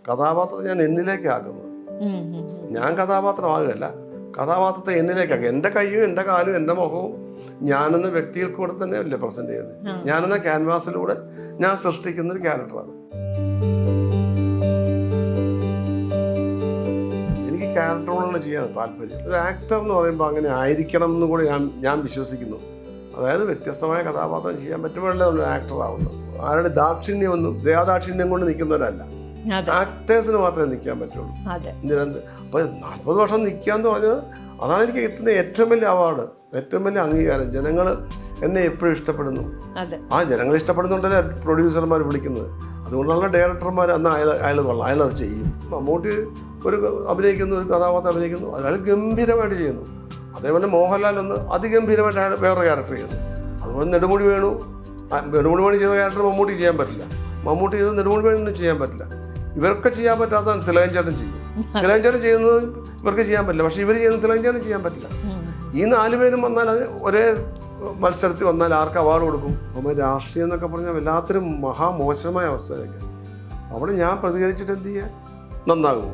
കഥാപാത്രത്തെ ഞാൻ എന്നിലേക്ക് ആക്കുന്നത്. ഞാൻ കഥാപാത്രമാകുകയല്ല, കഥാപാത്രത്തെ എന്നിലേക്കാക്കുക. എൻ്റെ കൈയും എൻ്റെ കാലും എൻ്റെ മുഖവും ഞാനെന്ന വ്യക്തിയിൽ കൂടെ തന്നെ അല്ലേ പ്രസന്റ് ചെയ്യുന്നത്. ഞാനെന്ന ക്യാൻവാസിലൂടെ ഞാൻ സൃഷ്ടിക്കുന്ന ഒരു ക്യാരക്ടറാണ്. എനിക്ക് ക്യാരക്ടറുകൾ ചെയ്യാൻ താല്പര്യം. ഒരു ആക്ടർ എന്ന് പറയുമ്പോൾ അങ്ങനെ ആയിരിക്കണം എന്ന് കൂടി ഞാൻ വിശ്വസിക്കുന്നു. അതായത് വ്യത്യസ്തമായ കഥാപാത്രം ചെയ്യാൻ പറ്റുമ്പോഴല്ലേ നമ്മൾ ആക്ടർ ആവുന്നത്. ആരുടെ ദാക്ഷിണ്യമൊന്നും ദയാദാക്ഷിണ്യം കൊണ്ട് നിൽക്കുന്നവരല്ല, ആക്ടേഴ്സിന് മാത്രമേ നിൽക്കാൻ പറ്റുള്ളൂ. അപ്പോൾ 40 വർഷം നിൽക്കാന്ന് പറഞ്ഞത് അതാണ് എനിക്ക് കിട്ടുന്ന ഏറ്റവും വലിയ അവാർഡ്, ഏറ്റവും വലിയ അംഗീകാരം. ജനങ്ങൾ എന്നെ എപ്പോഴും ഇഷ്ടപ്പെടുന്നു. ആ ജനങ്ങൾ ഇഷ്ടപ്പെടുന്നുണ്ടല്ലേ പ്രൊഡ്യൂസർമാർ വിളിക്കുന്നത്. അതുകൊണ്ടാണ് ഡയറക്ടർമാർ അന്ന് അയാൾ കൊള്ളാം, അയാളത് ചെയ്യും. മമ്മൂട്ടി ഒരു അഭിനയിക്കുന്നു, ഒരു കഥാപാത്രം അഭിനയിക്കുന്നു, അയാൾ ഗംഭീരമായിട്ട് ചെയ്യുന്നു. അതേപോലെ മോഹൻലാൽ ഒന്ന് അതിഗംഭീരമായിട്ട് അയാൾ വേറെ ക്യാരക്ടർ ചെയ്യുന്നു. അതുപോലെ നെടുമുടി വേണു ചെയ്ത ക്യാരക്ടർ മമ്മൂട്ടി ചെയ്യാൻ പറ്റില്ല, മമ്മൂട്ടി ചെയ്ത് നെടുമുടി വേണു ചെയ്യാൻ പറ്റില്ല. ഇവർക്ക് ചെയ്യാൻ പറ്റാത്തതാണ് തിലകൻ ചേട്ടൻ ചെയ്യും. തിലകൻ ചേട്ടൻ ചെയ്യുന്നത് ഇവർക്ക് ചെയ്യാൻ പറ്റില്ല, പക്ഷെ ഇവർ ചെയ്യുന്നത് തിലകൻ ചേട്ടൻ ചെയ്യാൻ പറ്റില്ല. ഈ 4 പേരും വന്നാൽ അത് ഒരേ മത്സരത്തിൽ വന്നാൽ ആർക്ക് അവാർഡ് കൊടുക്കും? അപ്പോൾ രാഷ്ട്രീയം എന്നൊക്കെ പറഞ്ഞാൽ വല്ലാത്തൊരു മഹാമോശമായ അവസ്ഥയിലേക്ക്. അവിടെ ഞാൻ പ്രതികരിച്ചിട്ട് എന്ത് ചെയ്യാൻ? നന്നാകുമോ?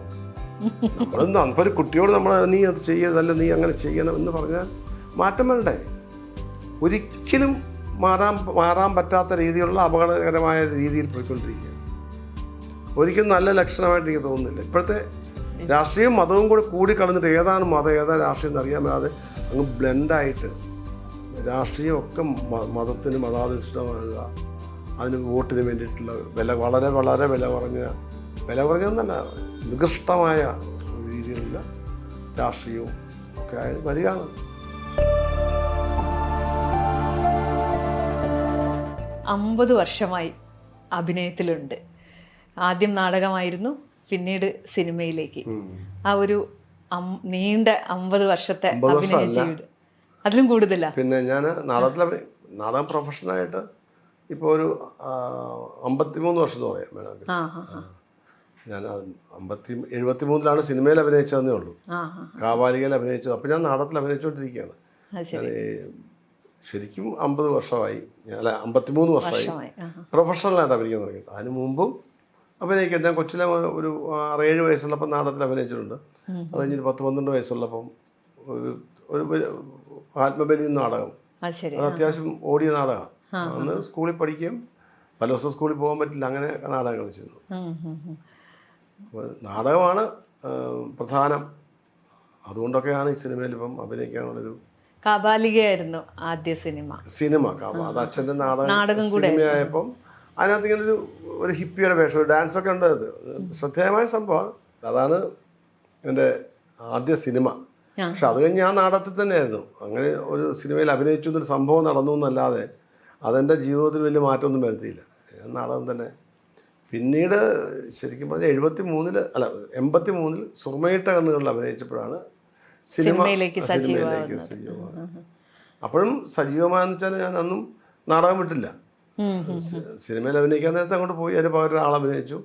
നമ്മളിപ്പോൾ ഒരു കുട്ടിയോട് നമ്മൾ നീ അത് ചെയ്യരുതല്ല, നീ അങ്ങനെ ചെയ്യണം എന്ന് പറഞ്ഞാൽ മാറ്റം വേണ്ടേ? ഒരിക്കലും മാറാൻ പറ്റാത്ത രീതിയിലുള്ള അപകടകരമായ രീതിയിൽ പോയിക്കൊണ്ടിരിക്കുക. ഒരിക്കലും നല്ല ലക്ഷണമായിട്ട് എനിക്ക് തോന്നുന്നില്ല. ഇപ്പോഴത്തെ രാഷ്ട്രീയവും മതവും കൂടി കളഞ്ഞിട്ട് ഏതാണ് മതം ഏതാണ് രാഷ്ട്രീയം എന്നറിയാൻ മേലാതെ അങ്ങ് ബ്ലെൻഡായിട്ട് രാഷ്ട്രീയമൊക്കെ മതത്തിന് മതാധിഷ്ഠിതമാകുക, അതിന് വോട്ടിന് വേണ്ടിയിട്ടുള്ള വളരെ വളരെ വില കുറഞ്ഞതെന്നല്ല നികൃഷ്ടമായ രീതിയിലുള്ള രാഷ്ട്രീയവും ഒക്കെ വരികയാണ്. അമ്പത് വർഷമായി അഭിനയത്തിലുണ്ട്. ആദ്യം നാടകമായിരുന്നു, പിന്നീട് സിനിമയിലേക്ക്. ആ ഒരു നീണ്ട 50 വർഷത്തെ അഭിനയ ജീവിതം, അതിലും കൂടുതലാ. പിന്നെ ഞാൻ നാടകം പ്രൊഫഷണലായിട്ട് ഇപ്പോൾ ഒരു 53 വർഷം എന്ന് പറയാം വേണമെങ്കിൽ. ഞാൻ 73-ലാണ് സിനിമയിൽ അഭിനയിച്ചതെന്നേ ഉള്ളൂ, കാബാലികയിൽ അഭിനയിച്ചത്. അപ്പോൾ ഞാൻ നാടകത്തിൽ അഭിനയിച്ചുകൊണ്ടിരിക്കുകയാണ്. ശരിക്കും 50 വർഷമായി, അല്ല 53 വർഷമായി പ്രൊഫഷണലായിട്ട് അഭിനയിക്കാൻ തുടങ്ങിയിട്ട്. അതിന് മുമ്പും അഭിനയിക്കാൻ ഞാൻ കൊച്ചിലെ ഒരു 6-7 വയസ്സുള്ളപ്പോൾ നാടകത്തിൽ അഭിനയിച്ചിട്ടുണ്ട്. അത് കഴിഞ്ഞൊരു 10-12 വയസ്സുള്ളപ്പം ഒരു ആത്മബലി നാടകം, അത് അത്യാവശ്യം ഓടിയ നാടകമാണ്. അന്ന് സ്കൂളിൽ പഠിക്കുകയും പല ദിവസം സ്കൂളിൽ പോകാൻ പറ്റില്ല, അങ്ങനെ നാടകം കളിച്ചിരുന്നു. അപ്പോൾ നാടകമാണ് പ്രധാനം. അതുകൊണ്ടൊക്കെയാണ് ഈ സിനിമയിൽ ഇപ്പം അഭിനയിക്കാനുള്ളൊരു. കാബാലികയായിരുന്നു ആദ്യ സിനിമ. അത് അച്ഛൻ്റെ നാടകം സിനിമയായപ്പം അതിനകത്ത് ഇങ്ങനെ ഒരു ഹിപ്പിയുടെ വേഷം, ഒരു ഡാൻസൊക്കെ ഉണ്ട്. അത് ശ്രദ്ധേയമായ സംഭവമാണ്. അതാണ് എൻ്റെ ആദ്യ സിനിമ. പക്ഷെ അത് കഴിഞ്ഞ് ഞാൻ നാടകത്തിൽ തന്നെയായിരുന്നു. അങ്ങനെ ഒരു സിനിമയിൽ അഭിനയിച്ചു എന്നൊരു സംഭവം നടന്നു എന്നല്ലാതെ അതെൻ്റെ ജീവിതത്തിൽ വലിയ മാറ്റമൊന്നും വരുത്തിയില്ല. ഞാൻ നാടകം തന്നെ. പിന്നീട് ശരിക്കും പറഞ്ഞാൽ 83-ൽ സുർമയിട്ട കണ്ണുകളിൽ അഭിനയിച്ചപ്പോഴാണ് സിനിമയിലേക്ക് സജീവമാണ്. അപ്പോഴും സജീവമാണെന്ന് വെച്ചാൽ ഞാൻ അന്നും നാടകം വിട്ടില്ല. സിനിമയിൽ അഭിനയിക്കാൻ നേരത്തെ അങ്ങോട്ട് പോയി, അതിന് പകരം ഒരാൾ അഭിനയിച്ചു.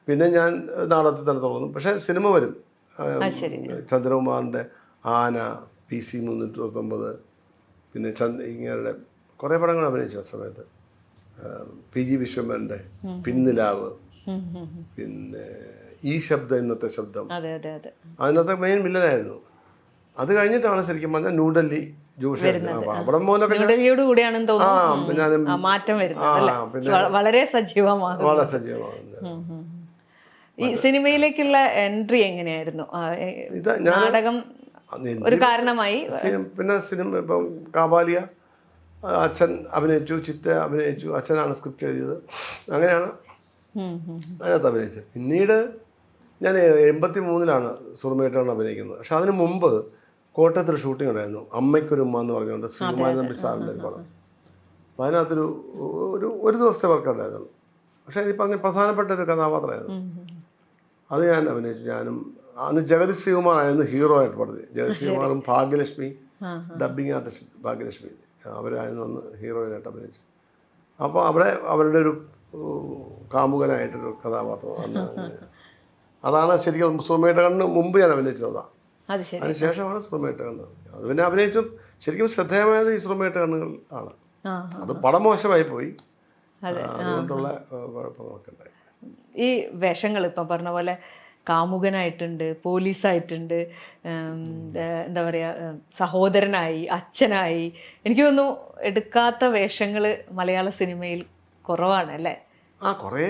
പിന്നെ ഞാൻ നാടകത്തിൽ തന്നെ തുടർന്നു. പക്ഷേ സിനിമ വരും. ചന്ദ്രകുമാറിൻ്റെ ആന, PC 329, പിന്നെ ഇങ്ങനെ കുറേ പടങ്ങൾ അഭിനയിച്ചു. ആ സമയത്ത് PG വിശ്വനാഥൻ്റെ പിന്നിലാവ്, പിന്നെ ഈ ശബ്ദം, ഇന്നത്തെ ശബ്ദം, അതിനകത്ത് മെയിൻ വില്ലനായിരുന്നു. അത് കഴിഞ്ഞിട്ടാണ് ശരിക്കും പറഞ്ഞാൽ ന്യൂഡൽഹി ജോഷി. അവിടെ മൂലമൊക്കെ വളരെ സജീവമാകുന്നത്. ഈ സിനിമയിലേക്കുള്ള എൻട്രി എങ്ങനെയായിരുന്നു? നാടകം ഒരു കാരണമായി. പിന്നെ സിനിമ ഇപ്പം കാബാലിയ അച്ഛൻ അഭിനയിച്ചു, ചിത്ത അഭിനയിച്ചു, അച്ഛനാണ് സ്ക്രിപ്റ്റ് എഴുതിയത്. അങ്ങനെയാണ് അതിനകത്ത് അഭിനയിച്ചത്. പിന്നീട് ഞാൻ 83-ലാണ് സുർമയിട്ടാണ് അഭിനയിക്കുന്നത്. പക്ഷെ അതിന് മുമ്പ് കോട്ടയത്തൊരു ഷൂട്ടിംഗ് ഉണ്ടായിരുന്നു, അമ്മയ്ക്കൊരു ഉമ്മ എന്ന് പറഞ്ഞുകൊണ്ട് ശ്രീകുമാരൻ തമ്പി സാറിൻ്റെ ഒരു പടം. അപ്പം അതിനകത്തൊരു ഒരു ദിവസത്തെ വർക്ക് ഉണ്ടായിരുന്നു. പക്ഷേ ഈ പറഞ്ഞ പ്രധാനപ്പെട്ട ഒരു കഥാപാത്രമായിരുന്നു. അത് ഞാൻ അഭിനയിച്ചു. ഞാനും അന്ന് ജഗതി ശ്രീകുമാറായിരുന്നു ഹീറോ ആയിട്ട് പറഞ്ഞത്. ജഗതി ശ്രീകുമാറും ഭാഗ്യലക്ഷ്മി, ഡബ്ബിങ് ആർട്ടിസ്റ്റ് ഭാഗ്യലക്ഷ്മി, അവരായിരുന്നു അന്ന് ഹീറോയിനായിട്ട് അഭിനയിച്ചു. അപ്പോൾ അവിടെ അവരുടെ ഒരു കാമുകനായിട്ടൊരു കഥാപാത്രം. അതാണ് ശരിക്കും സുർമയിട്ട കണ്ണിന് മുമ്പ് ഞാൻ അഭിനയിച്ചത്. അതാണ്. അതിനുശേഷമാണ് സുർമയിട്ട കണ്ണ്. അത് പിന്നെ അഭിനയിച്ചു. ശരിക്കും ശ്രദ്ധേയമായത് ഈ സുർമയിട്ട കണ്ണുകൾ ആണ്. അത് പടം മോശമായി പോയി, അതുകൊണ്ടുള്ള കുഴപ്പങ്ങളൊക്കെ ഉണ്ടായി. ഈ വേഷങ്ങൾ ഇപ്പം പറഞ്ഞ പോലെ കാമുകനായിട്ടുണ്ട്, പോലീസായിട്ടുണ്ട്, എന്താ പറയുക, സഹോദരനായി, അച്ഛനായി. എനിക്ക് തോന്നുന്നു എടുക്കാത്ത വേഷങ്ങൾ മലയാള സിനിമയിൽ കുറവാണ് അല്ലേ? കുറേ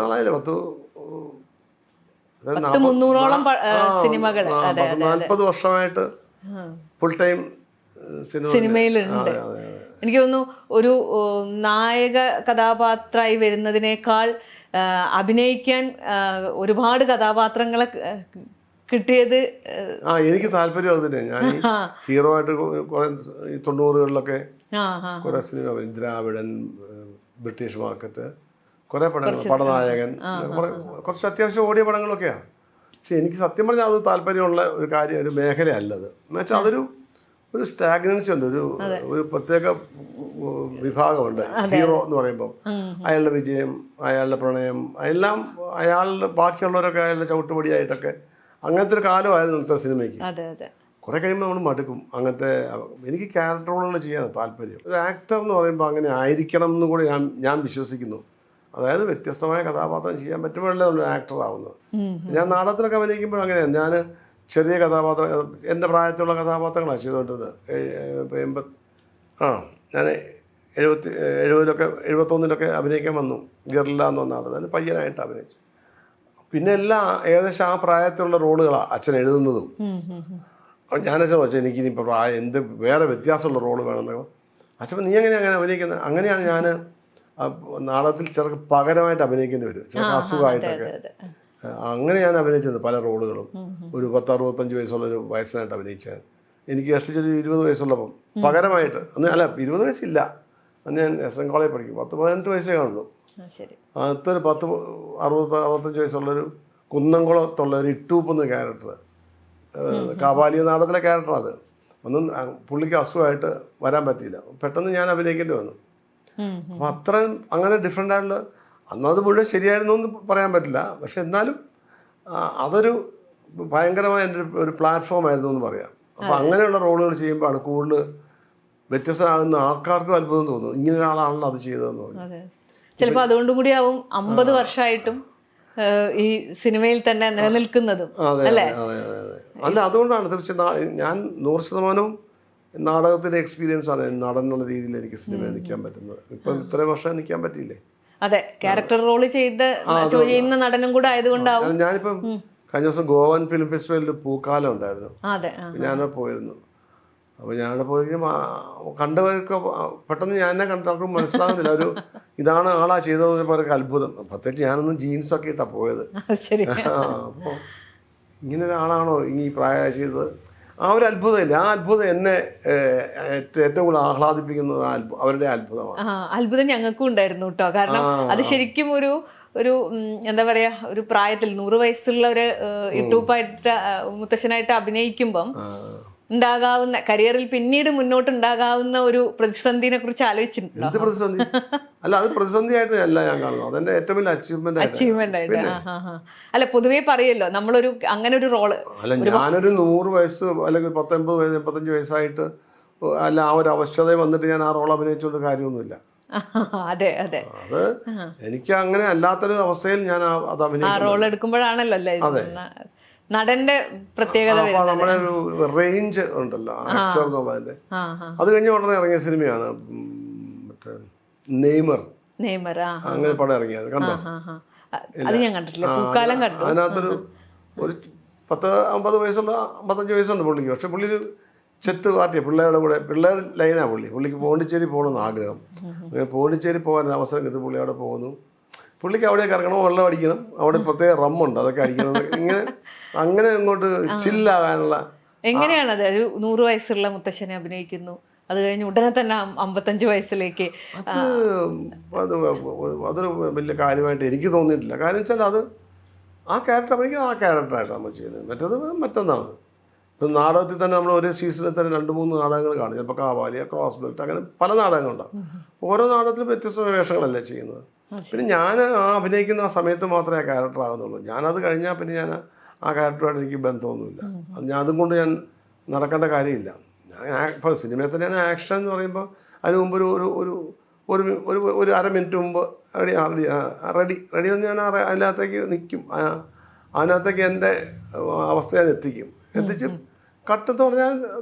നാളായില്ലേ, 300ഓളം സിനിമകൾ 40 വർഷമായിട്ട് ഫുൾ ടൈം സിനിമയിലുണ്ട്. എനിക്ക് തോന്നുന്നു ഒരു നായക കഥാപാത്രമായി വരുന്നതിനേക്കാൾ അഭിനയിക്കാൻ ഒരുപാട് കഥാപാത്രങ്ങളെ കിട്ടിയത് എനിക്ക് താല്പര്യം അത് തന്നെ. ഞാൻ ഹീറോ ആയിട്ട് കുറെ 90കളിലൊക്കെ കുറെ സിനിമ, ദ്രാവിഡൻ, ബ്രിട്ടീഷ് മാർക്കറ്റ്, കുറെ പടങ്ങൾ, പടനായകൻ, കുറച്ച് അത്യാവശ്യം ഓടിയ പടങ്ങളൊക്കെയാണ്. പക്ഷെ എനിക്ക് സത്യം പറഞ്ഞാൽ അത് താല്പര്യമുള്ള ഒരു കാര്യം, ഒരു മേഖലയല്ലത്. എന്നുവെച്ചാൽ അതൊരു സ്റ്റാഗ്നൻസി ഉണ്ട്, ഒരു പ്രത്യേക വിഭാഗമുണ്ട് ഹീറോ എന്ന് പറയുമ്പോൾ. അയാളുടെ വിജയം, അയാളുടെ പ്രണയം, എല്ലാം അയാളുടെ ബാക്കിയുള്ളവരൊക്കെ അയാളുടെ ചവിട്ടുപടിയായിട്ടൊക്കെ അങ്ങനത്തെ ഒരു കാലമായിരുന്നു ഇന്നത്തെ സിനിമയ്ക്ക്. കുറെ കഴിയുമ്പോൾ നമ്മൾ മടുക്കും. അങ്ങനത്തെ എനിക്ക് ക്യാരക്ടർ റോളുകൾ ചെയ്യാൻ താല്പര്യം. ഒരു ആക്ടർ എന്ന് പറയുമ്പോൾ അങ്ങനെ ആയിരിക്കണം എന്ന് കൂടി ഞാൻ വിശ്വസിക്കുന്നു. അതായത് വ്യത്യസ്തമായ കഥാപാത്രം ചെയ്യാൻ പറ്റുമ്പോഴല്ലേ നമ്മൾ ആക്ടർ ആവുന്നത്. ഞാൻ നാടകത്തിലൊക്കെ അഭിനയിക്കുമ്പോൾ അങ്ങനെയാണ്. ഞാൻ ചെറിയ കഥാപാത്രം, എൻ്റെ പ്രായത്തിലുള്ള കഥാപാത്രങ്ങളാണ് ചെയ്തുകൊണ്ടിരുന്നത്. ഞാൻ 71 അഭിനയിക്കാൻ വന്നു. ഗിർല എന്ന് പറഞ്ഞ നാടകം, അതിന് പയ്യനായിട്ട് അഭിനയിച്ചു. പിന്നെ എല്ലാം ഏകദേശം ആ പ്രായത്തിലുള്ള റോളുകളാണ് അച്ഛൻ എഴുതുന്നതും. അപ്പം ഞാനച്ഛൻ വെച്ചാൽ എനിക്കിനിപ്പോൾ എന്ത് വേറെ വ്യത്യാസമുള്ള റോള് വേണമെന്നോ. അച്ഛൻ നീ അങ്ങനെ അഭിനയിക്കുന്നത്? അങ്ങനെയാണ് ഞാൻ നാടകത്തിൽ ചിലർക്ക് പകരമായിട്ട് അഭിനയിക്കേണ്ടി വരും, ചിലർക്ക് അസുഖമായിട്ടൊക്കെ. അങ്ങനെ ഞാൻ അഭിനയിച്ചിട്ടുണ്ട് പല റോളുകളും. ഒരു 10-65 വയസ്സുള്ളൊരു വയസ്സിനായിട്ട് അഭിനയിച്ചാൽ എനിക്ക് കഷ്ടിച്ചൊരു 20 വയസ്സുള്ളപ്പം പകരമായിട്ട്. അല്ല 20 വയസ്സില്ല, അന്ന് ഞാൻ SN കോളേജിൽ പഠിക്കും. 18 വയസ്സേ കാണുള്ളൂ. അതൊരു 65 വയസ്സുള്ളൊരു കുന്നംകുളത്തുള്ള ഒരു ഇട്ടൂപ്പെന്ന ക്യാരക്ടർ, കാവാലിയ നാടകത്തിലെ ക്യാരക്ടർ. അത് ഒന്നും പുള്ളിക്ക് അസുഖമായിട്ട് വരാൻ പറ്റിയില്ല. പെട്ടെന്ന് ഞാൻ അഭിനയിക്കേണ്ടി വന്നു. അപ്പം അത്രയും അങ്ങനെ ഡിഫറെൻ്റ് ആയിട്ടുള്ള, അന്നത് മുഴുവൻ ശരിയായിരുന്നു എന്ന് പറയാൻ പറ്റില്ല. പക്ഷെ എന്നാലും അതൊരു ഭയങ്കരമായ എൻ്റെ ഒരു പ്ലാറ്റ്ഫോം ആയിരുന്നു എന്ന് പറയാം. അപ്പം അങ്ങനെയുള്ള റോളുകൾ ചെയ്യുമ്പോഴാണ് കൂടുതൽ വ്യത്യസ്തമാകുന്ന ആൾക്കാർക്കും അത്ഭുതം തോന്നുന്നു. ഇങ്ങനെ ഒരാളാണല്ലോ അത് ചെയ്തതെന്ന് പറഞ്ഞു. ചിലപ്പോൾ അതുകൊണ്ടും കൂടി ആവും 50 വർഷമായിട്ടും ഈ സിനിമയിൽ തന്നെ നിലനിൽക്കുന്നതും. അതെ. അല്ല, അതുകൊണ്ടാണ് തീർച്ചയായും ഞാൻ 100% നാടകത്തിൻ്റെ എക്സ്പീരിയൻസ് ആണ് നടൻ എന്നുള്ള രീതിയിൽ എനിക്ക് സിനിമയിൽ നിൽക്കാൻ പറ്റുന്നത്. ഇപ്പം ഇത്രയും വർഷം നിൽക്കാൻ പറ്റിയില്ലേ. അതെ, ക്യാരക്ടർ റോള് ചെയ്യുന്ന നടനും കൂടെ ആയതുകൊണ്ടാവും. ഞാനിപ്പം കഴിഞ്ഞ ദിവസം ഗോവൻ ഫിലിം ഫെസ്റ്റിവലിൽ പൂക്കാലം ഉണ്ടായിരുന്നു. ഞാനവിടെ പോയിരുന്നു. അപ്പോൾ ഞാനവിടെ പോയി കണ്ടവർക്ക് പെട്ടെന്ന് ഞാൻ എന്നെ കണ്ടവർക്ക് മനസ്സിലാകുന്നില്ല, ഒരു ഇതാണ് ആളാ ചെയ്തതെന്ന് പറയുക അത്ഭുതം. പ്രത്യേകിച്ച് ഞാനൊന്നും ജീൻസൊക്കെ ഇട്ടാ പോയത്. അപ്പോൾ ഇങ്ങനെ ഒരാളാണോ ഈ പ്രായം ചെയ്തത്? ആ ഒരു അത്ഭുതമില്ല. ആ അത്ഭുതം എന്നെ ഏറ്റവും കൂടുതൽ ആഹ്ലാദിപ്പിക്കുന്നത് അവരുടെ അത്ഭുതമാണ്. അത്ഭുതം ഞങ്ങൾക്കും ഉണ്ടായിരുന്നു കേട്ടോ. കാരണം അത് ശരിക്കും ഒരു എന്താ പറയാ, ഒരു പ്രായത്തിൽ 100 വയസ്സുള്ള ഒരു ഇട്ടൂപ്പായിട്ട് മുത്തശ്ശനായിട്ട് അഭിനയിക്കുമ്പം ഉണ്ടാകാവുന്ന കരിയറിൽ പിന്നീട് മുന്നോട്ട് ഉണ്ടാകാവുന്ന ഒരു പ്രതിസന്ധിനെ കുറിച്ച് ആലോചിച്ചിട്ടുണ്ടോ? എന്ത് പ്രതിസന്ധി? അല്ല, അത് പ്രതിസന്ധിയായിട്ട് അല്ല ഞാൻ കാണുന്നത്. അതെന്റെ ഏറ്റവും വലിയ അച്ചീവ്മെന്റ് ആയിട്ട്. അല്ല, പൊതുവേ പറയല്ലോ നമ്മളൊരു അങ്ങനെ ഒരു റോള്. അല്ല, ഞാനൊരു 100 വയസ്സ് അല്ലെങ്കിൽ 80 വയസ്സ് 85 വയസ്സായിട്ട് അല്ല ആ ഒരു അവസ്ഥ വന്നിട്ട് ഞാൻ ആ റോൾ അഭിനയിച്ചുകൊണ്ട് കാര്യമൊന്നുമില്ല. അതെ. അത് എനിക്ക് അങ്ങനെ അല്ലാത്തൊരു അവസ്ഥയിൽ ഞാൻ അത് അഭിനയിക്കും. റോൾ എടുക്കുമ്പോഴാണല്ലോ അല്ലേ നടന്റെ പ്രത്യേകത. നമ്മുടെ ഒരു റേഞ്ച് ഉണ്ടല്ലോ ആക്ടർ എന്നുള്ളതിന്റെ. അത് കഴിഞ്ഞ ഉടനെ ഇറങ്ങിയ സിനിമയാണ് മറ്റേ നെയ്മർ. അങ്ങനെ പടം ഇറങ്ങിയത് കണ്ടോ? അതിനകത്തൊരു ഒരു 10-50 വയസ്സുള്ള 55 വയസ്സുണ്ട് പുള്ളിക്ക്. പക്ഷെ പുള്ളി ഒരു ചെത്ത് പാർട്ടിയ പിള്ളേരുടെ കൂടെ, പിള്ളേർ ലൈനാണ് പുള്ളിക്ക് പോണ്ടിച്ചേരി പോകണമെന്ന് ആഗ്രഹം. അങ്ങനെ പോണ്ടിച്ചേരി പോകാൻ അവസരം കിട്ടും. പുള്ളി അവിടെ പോകുന്നു. പുള്ളിക്ക് അവിടെയൊക്കെ ഇറങ്ങണം, വെള്ളം അടിക്കണം, അവിടെ പ്രത്യേക റമ്മുണ്ട്, അതൊക്കെ അടിക്കണം. ഇങ്ങനെ അങ്ങനെ അങ്ങോട്ട് ചില്ലാകാനുള്ള. എങ്ങനെയാണത്? ഒരു 100 വയസ്സുള്ള മുത്തശ്ശനെ അഭിനയിക്കുന്നു, അത് കഴിഞ്ഞ് ഉടനെ തന്നെ 55 വയസ്സിലേക്ക്. അതൊരു വലിയ കാര്യമായിട്ട് എനിക്ക് തോന്നിയിട്ടില്ല. കാര്യം വെച്ചാൽ അത് ആ ക്യാരക്ടർ അഭിനയിക്കുക, ആ ക്യാരക്ടറായിട്ട് നമ്മൾ ചെയ്യുന്നത്. മറ്റേത് മറ്റൊന്നാണ്. ഇപ്പം നാടകത്തിൽ തന്നെ നമ്മൾ ഒരു സീസണിൽ തന്നെ 2-3 നാടകങ്ങൾ കാണും. ചിലപ്പോൾ കാവാലിയ, ക്രോസ് ബെൽറ്റ്, അങ്ങനെ പല നാടകങ്ങളുണ്ടാവും. ഓരോ നാടകത്തിലും വ്യത്യസ്ത വേഷങ്ങളല്ലേ ചെയ്യുന്നത്. പിന്നെ ഞാൻ ആ അഭിനയിക്കുന്ന ആ സമയത്ത് മാത്രമേ ആ ക്യാരക്ടർ ആകുന്നുള്ളൂ. ഞാനത് കഴിഞ്ഞാൽ പിന്നെ ഞാൻ ആ ക്യാരക്ടറുമായിട്ട് എനിക്ക് ബന്ധമൊന്നുമില്ല. ഞാൻ അതുകൊണ്ട് ഞാൻ നടക്കേണ്ട കാര്യമില്ല. ഞാൻ ഇപ്പോൾ സിനിമയിൽ തന്നെയാണ് ആക്ഷൻ എന്ന് പറയുമ്പോൾ അതിന് മുമ്പ് ഒരു ഒരു അര മിനിറ്റ് മുമ്പ് റെഡി എന്ന് ഞാൻ അതിനകത്തേക്ക് നിൽക്കും. അതിനകത്തേക്ക് എൻ്റെ അവസ്ഥ ഞാൻ എത്തിക്കും. എത്തിച്ച് കട്ടെന്ന് പറഞ്ഞാൽ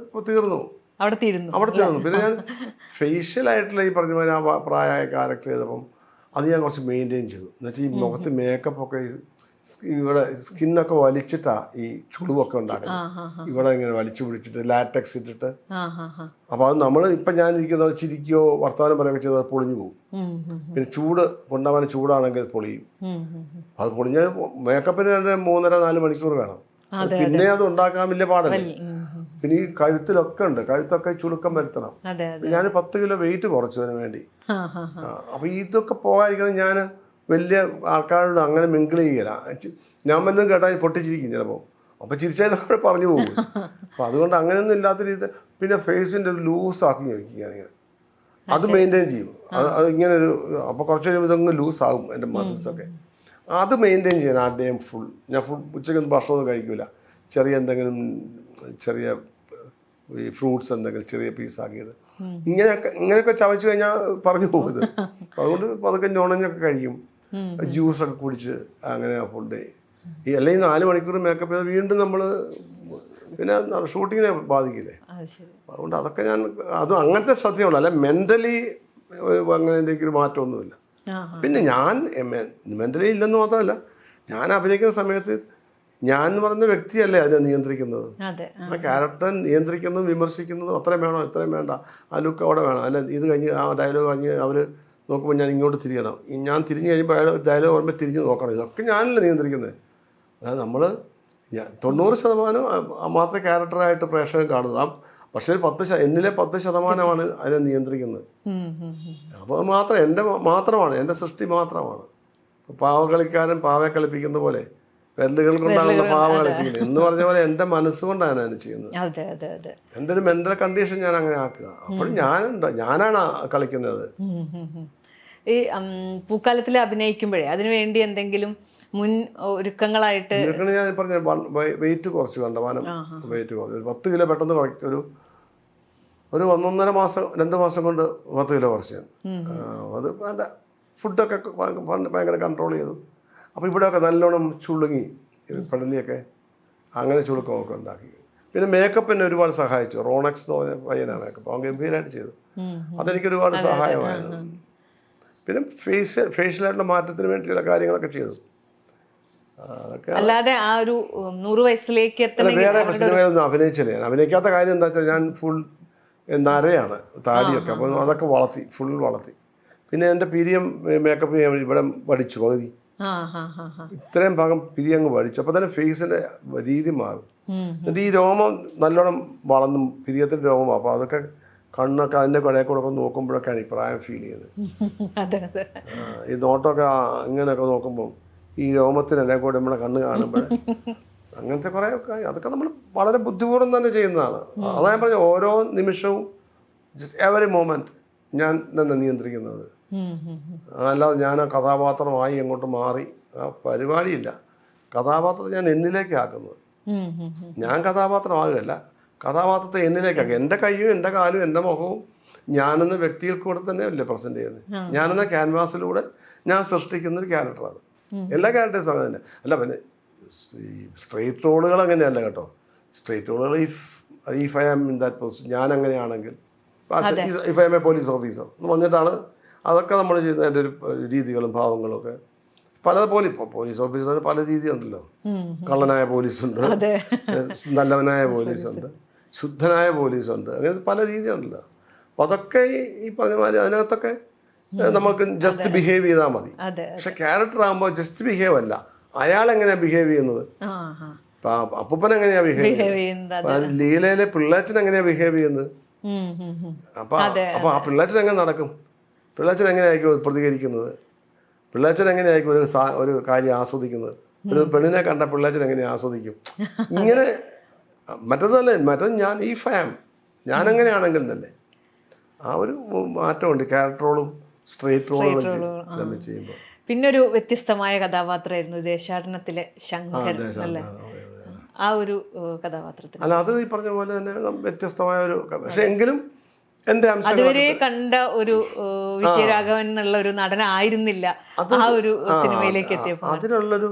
തീർന്നു, അവിടെ തീർന്നു. പിന്നെ ഞാൻ ഫേഷ്യലായിട്ടുള്ള ഈ പറഞ്ഞ പോലെ ആ പ്രായമായ ക്യാരക്ടർ ചെയ്തപ്പം അത് ഞാൻ കുറച്ച് മെയിൻറ്റെയിൻ ചെയ്തു. എന്നുവെച്ചാൽ ഈ മുഖത്ത് മേക്കപ്പൊക്കെ ഇവിടെ സ്കിന്നൊക്കെ വലിച്ചിട്ടാ ഈ ചുളിവൊക്കെ ഉണ്ടാക്കുന്നത്. ഇവിടെ ഇങ്ങനെ വലിച്ചു പിടിച്ചിട്ട് ലാറ്റക്സ് ഇട്ടിട്ട്. അപ്പൊ അത് നമ്മൾ ഇപ്പൊ ഞാൻ ഇരിക്കുന്ന ചിരിക്കുകയോ വർത്തമാനം പറയുകയോ ചെയ്താൽ പൊളിഞ്ഞു പോകും. പിന്നെ ചൂട് കൊണ്ടുപോകാൻ ചൂടാണെങ്കിൽ പൊളിയും. അത് പൊളിഞ്ഞ മേക്കപ്പിന് തന്നെ 3.5-4 മണിക്കൂർ വേണം. പിന്നെ അത് ഉണ്ടാക്കാൻ വലിയ പാടല്ലേ. പിന്നെ ഈ കഴുത്തിലൊക്കെ ഉണ്ട്, കഴുത്തൊക്കെ ചുളുക്കം വരുത്തണം. ഞാൻ 10 കിലോ വെയിറ്റ് കുറച്ചതിന് വേണ്ടി. അപ്പൊ ഇതൊക്കെ പോകാതിരിക്കുന്നത് ഞാൻ വലിയ ആൾക്കാരോട് അങ്ങനെ മിങ്കിൾ ചെയ്യല. ഞാൻ വല്ലതും കേട്ടാൽ പൊട്ടിച്ചിരിക്കും ചിലപ്പോൾ. അപ്പോൾ ചിരിച്ചാൽ പറഞ്ഞു പോകും. അപ്പോൾ അതുകൊണ്ട് അങ്ങനെയൊന്നും ഇല്ലാത്ത രീതി. പിന്നെ ഫേസിൻ്റെ ഒരു ലൂസാക്കി ചോദിക്കുകയാണെങ്കിൽ അത് മെയിൻറ്റെയിൻ ചെയ്യും. അത് ഇങ്ങനെ ഒരു അപ്പോൾ കുറച്ച് കഴിയുമ്പോൾ ഇതങ്ങ് ലൂസാകും എൻ്റെ മസിൽസൊക്കെ. അത് മെയിൻറ്റെയിൻ ചെയ്യാൻ ആ ഡേ ഫുൾ ഞാൻ ഉച്ചയ്ക്കൊന്നും ഭക്ഷണമൊന്നും കഴിക്കില്ല. ചെറിയ എന്തെങ്കിലും ചെറിയ ഈ ഫ്രൂട്ട്സ് എന്തെങ്കിലും ചെറിയ പീസാക്കിയത് ഇങ്ങനെയൊക്കെ ചവച്ച് കഴിഞ്ഞാൽ പറഞ്ഞു പോകുന്നത്. അതുകൊണ്ട് പതുക്കെ ഞൊണഞ്ഞൊക്കെ കഴിക്കും, ജ്യൂസൊക്കെ കുടിച്ച് അങ്ങനെ ഫുഡ്. ഈ അല്ലെങ്കിൽ 4 മണിക്കൂർ മേക്കപ്പ് ചെയ്ത് വീണ്ടും നമ്മൾ പിന്നെ ഷൂട്ടിങ്ങിനെ ബാധിക്കില്ലേ. അതുകൊണ്ട് അതൊക്കെ ഞാൻ അതും അങ്ങനത്തെ ശ്രദ്ധയുള്ളൂ. അല്ല മെൻ്റലി അങ്ങനെ എനിക്കൊരു മാറ്റമൊന്നുമില്ല. പിന്നെ ഞാൻ മെൻ്റലി ഇല്ലെന്ന് മാത്രമല്ല, ഞാൻ അഭിനയിക്കുന്ന സമയത്ത് ഞാൻ എന്ന് പറയുന്ന വ്യക്തിയല്ലേ അതിനെ നിയന്ത്രിക്കുന്നത്. ആ ക്യാരക്ടർ നിയന്ത്രിക്കുന്നതും വിമർശിക്കുന്നതും അത്രയും വേണോ ഇത്രയും വേണ്ട, ആ ലുക്ക് അവിടെ വേണം, അല്ല ഇത് കഴിഞ്ഞ് ആ ഡയലോഗ് കഴിഞ്ഞ് അവർ നോക്കുമ്പോൾ ഞാൻ ഇങ്ങോട്ട് തിരിയണം, ഞാൻ തിരിഞ്ഞ് കഴിയുമ്പോൾ അയാൾ ഡയലോഗ് പറയുമ്പോൾ തിരിഞ്ഞ് നോക്കണം. ഇതൊക്കെ ഞാനല്ലേ നിയന്ത്രിക്കുന്നത്. അതായത് നമ്മൾ 90% മാത്രമേ ക്യാരക്ടറായിട്ട് പ്രേക്ഷകൻ കാണുന്നത്. പക്ഷേ 10% അതിനെ നിയന്ത്രിക്കുന്നത്. അപ്പോൾ അത് മാത്രം എൻ്റെ മാത്രമാണ്, എൻ്റെ സൃഷ്ടി മാത്രമാണ്. പാവകളിക്കാരൻ പാവയെ കളിപ്പിക്കുന്ന പോലെ വെല്ലുകൾ കൊണ്ടാണല്ലോ പാവ കളിപ്പിക്കുന്നത് എന്ന് പറഞ്ഞ പോലെ എൻ്റെ മനസ്സുകൊണ്ടാണ് ഞാൻ ചെയ്യുന്നത്. എൻ്റെ ഒരു മെൻ്റൽ കണ്ടീഷൻ ഞാൻ അങ്ങനെ ആക്കുക. അപ്പോഴും ഞാനാണ് കളിക്കുന്നത്. ഈ പൂക്കാലത്തിൽ അഭിനയിക്കുമ്പോഴേ അതിനു വേണ്ടി എന്തെങ്കിലും മുൻ ഒരുക്കങ്ങളായിട്ട് ഞാൻ പറഞ്ഞ വെയിറ്റ് കുറച്ച് കണ്ടമാനം വെയിറ്റ് കുറച്ച് 10 കിലോ പെട്ടെന്ന് കുറയ്ക്കും. ഒരു 1.5 മാസം 2 മാസം കൊണ്ട് 10 കിലോ കുറച്ച് ഞാൻ. അത് എൻ്റെ ഫുഡൊക്കെ ഭയങ്കര കൺട്രോൾ ചെയ്തു. അപ്പോൾ ഇവിടെയൊക്കെ നല്ലോണം ചുളുങ്ങി, പെടലിയൊക്കെ അങ്ങനെ ചുളുക്കമൊക്കെ ഉണ്ടാക്കി. പിന്നെ മേക്കപ്പ് എന്നെ ഒരുപാട് സഹായിച്ചു. റോണക്സ് എന്ന് പറഞ്ഞ പയ്യനാണ് മേക്കപ്പ്, അവൻ ഗംഭീരമായിട്ട് ചെയ്തു. അതെനിക്ക് ഒരുപാട് സഹായമായിരുന്നു. പിന്നെ ഫേഷ്യലായിട്ടുള്ള മാറ്റത്തിന് വേണ്ടി ചില കാര്യങ്ങളൊക്കെ ചെയ്തു. അല്ലാതെ ആ ഒരു 100 വയസ്സിലേക്ക് വേറെ സിനിമയിലൊന്നും അഭിനയിച്ചില്ല. ഞാൻ അഭിനയിക്കാത്ത കാര്യം എന്താ വെച്ചാൽ ഞാൻ ഫുൾ നരയാണ് താടിയൊക്കെ, അപ്പോൾ അതൊക്കെ ഫുൾ വളർത്തി. പിന്നെ എൻ്റെ പിരിയം മേക്കപ്പ് ചെയ്യാൻ ഇവിടെ പഠിച്ചു പകുതി. ഇത്രയും ഭാഗം പിരിയങ്ങ് പഠിച്ചു. അപ്പോൾ തന്നെ ഫേസിൻ്റെ രീതി മാറും. എന്നിട്ട് ഈ രോമം നല്ലോണം വളർന്നും പിരിയത്തിൻ്റെ രോമം. അപ്പോൾ അതൊക്കെ കണ്ണൊക്കെ അതിൻ്റെ കടയിൽ കൂടെ ഒക്കെ നോക്കുമ്പോഴൊക്കെയാണ് ഈ പ്രായം ഫീൽ ചെയ്യുന്നത്. ഈ നോട്ടമൊക്കെ ഇങ്ങനെയൊക്കെ നോക്കുമ്പോൾ ഈ രോമത്തിനെന്നെ കൂടെ നമ്മുടെ കണ്ണ് കാണുമ്പോൾ അങ്ങനത്തെ കുറേയൊക്കെ അതൊക്കെ നമ്മൾ വളരെ ബുദ്ധിപൂർവ്വം തന്നെ ചെയ്യുന്നതാണ്. അതാ ഞാൻ പറഞ്ഞ ഓരോ നിമിഷവും ജസ്റ്റ് എവറി മൊമെൻറ്റ് ഞാൻ തന്നെ നിയന്ത്രിക്കുന്നത്. അല്ലാതെ ഞാൻ ആ കഥാപാത്രമായി എങ്ങോട്ട് മാറി ആ പരിപാടിയില്ല. കഥാപാത്രത്തെ ഞാൻ എന്നിലേക്ക് ആക്കുന്നത്. ഞാൻ കഥാപാത്രമാകുകയല്ല, കഥാപാത്രത്തെ എന്നിലേക്കാക്കുക. എൻ്റെ കൈയും എൻ്റെ കാലും എൻ്റെ മുഖവും ഞാനെന്ന വ്യക്തിയിൽ കൂടെ തന്നെ അല്ലേ പ്രസൻറ്റ് ചെയ്യുന്നത്. ഞാനെന്ന ക്യാൻവാസിലൂടെ ഞാൻ സൃഷ്ടിക്കുന്ന ഒരു ക്യാരക്ടറാണ്. എല്ലാ ക്യാരക്ടേഴ്സും അങ്ങനെ തന്നെ. അല്ല പിന്നെ സ്ട്രെയിറ്റ് റോളുകൾ അങ്ങനെയല്ല കേട്ടോ. സ്ട്രെയിറ്റ് റോളുകൾ if I am in that position, ഞാൻ അങ്ങനെയാണെങ്കിൽ if I am a police officer എന്ന് പറഞ്ഞിട്ടാണ് അതൊക്കെ നമ്മൾ ചെയ്യുന്ന എൻ്റെ ഒരു രീതികളും ഭാവങ്ങളും ഒക്കെ പലതുപോലെ. ഇപ്പോൾ പോലീസ് ഓഫീസറിന് പല രീതിയുണ്ടല്ലോ. കള്ളനായ പോലീസുണ്ട്, നല്ലവനായ പോലീസുണ്ട്, ശുദ്ധനായ പോലീസുണ്ട്, അങ്ങനെ പല രീതിയുണ്ടല്ലോ. അപ്പോൾ അതൊക്കെ ഈ പറഞ്ഞ മാതിരി അതിനകത്തൊക്കെ നമുക്ക് ജസ്റ്റ് ബിഹേവ് ചെയ്താൽ മതി. പക്ഷെ ക്യാരക്ടർ ആകുമ്പോൾ ജസ്റ്റ് ബിഹേവ് അല്ല, അയാൾ എങ്ങനെയാ ബിഹേവ് ചെയ്യുന്നത്. അപ്പൂപ്പൻ എങ്ങനെയാ ബിഹേവ് ചെയ്യുന്നത്, ലീലയിലെ പിള്ളേച്ചൻ എങ്ങനെയാ ബിഹേവ് ചെയ്യുന്നത്. അപ്പൊ ആ പിള്ളേച്ചൻ എങ്ങനെ നടക്കും, പിള്ളേച്ചൻ എങ്ങനെയായിരിക്കും പ്രതികരിക്കുന്നത്, പിള്ളേച്ചൻ എങ്ങനെയായിരിക്കും ഒരു കാര്യം ആസ്വദിക്കുന്നത്, ഒരു പെണ്ണിനെ കണ്ട പിള്ളേച്ചൻ എങ്ങനെ ആസ്വദിക്കും. ഇങ്ങനെ മറ്റത് ഞാൻ ഈ ഫാം ഞാൻ എങ്ങനെയാണെങ്കിൽ തന്നെ ആ ഒരു മാറ്റമുണ്ട് ക്യാരക്ടറോളും സ്ട്രേറ്റ് റോളും ചെയ്യുമ്പോൾ. പിന്നൊരു വ്യത്യസ്തമായ കഥാപാത്രമായിരുന്നു ദേശാടനത്തിലെ ശങ്കരൻ അല്ലേ, ആ ഒരു കഥാപാത്രത്തിൽ. അല്ല അത് ഈ പറഞ്ഞ പോലെ തന്നെ വ്യത്യസ്തമായ ഒരു, പക്ഷെ എങ്കിലും എൻ്റെ അംശങ്ങൾ അതുവരെ കണ്ട ഒരു വിജയരാഘവൻ എന്നുള്ള ഒരു നടനായിരുന്നില്ല ആ ഒരു സിനിമയിലേക്ക് എത്തിയപ്പോൾ. അതിനുള്ളൊരു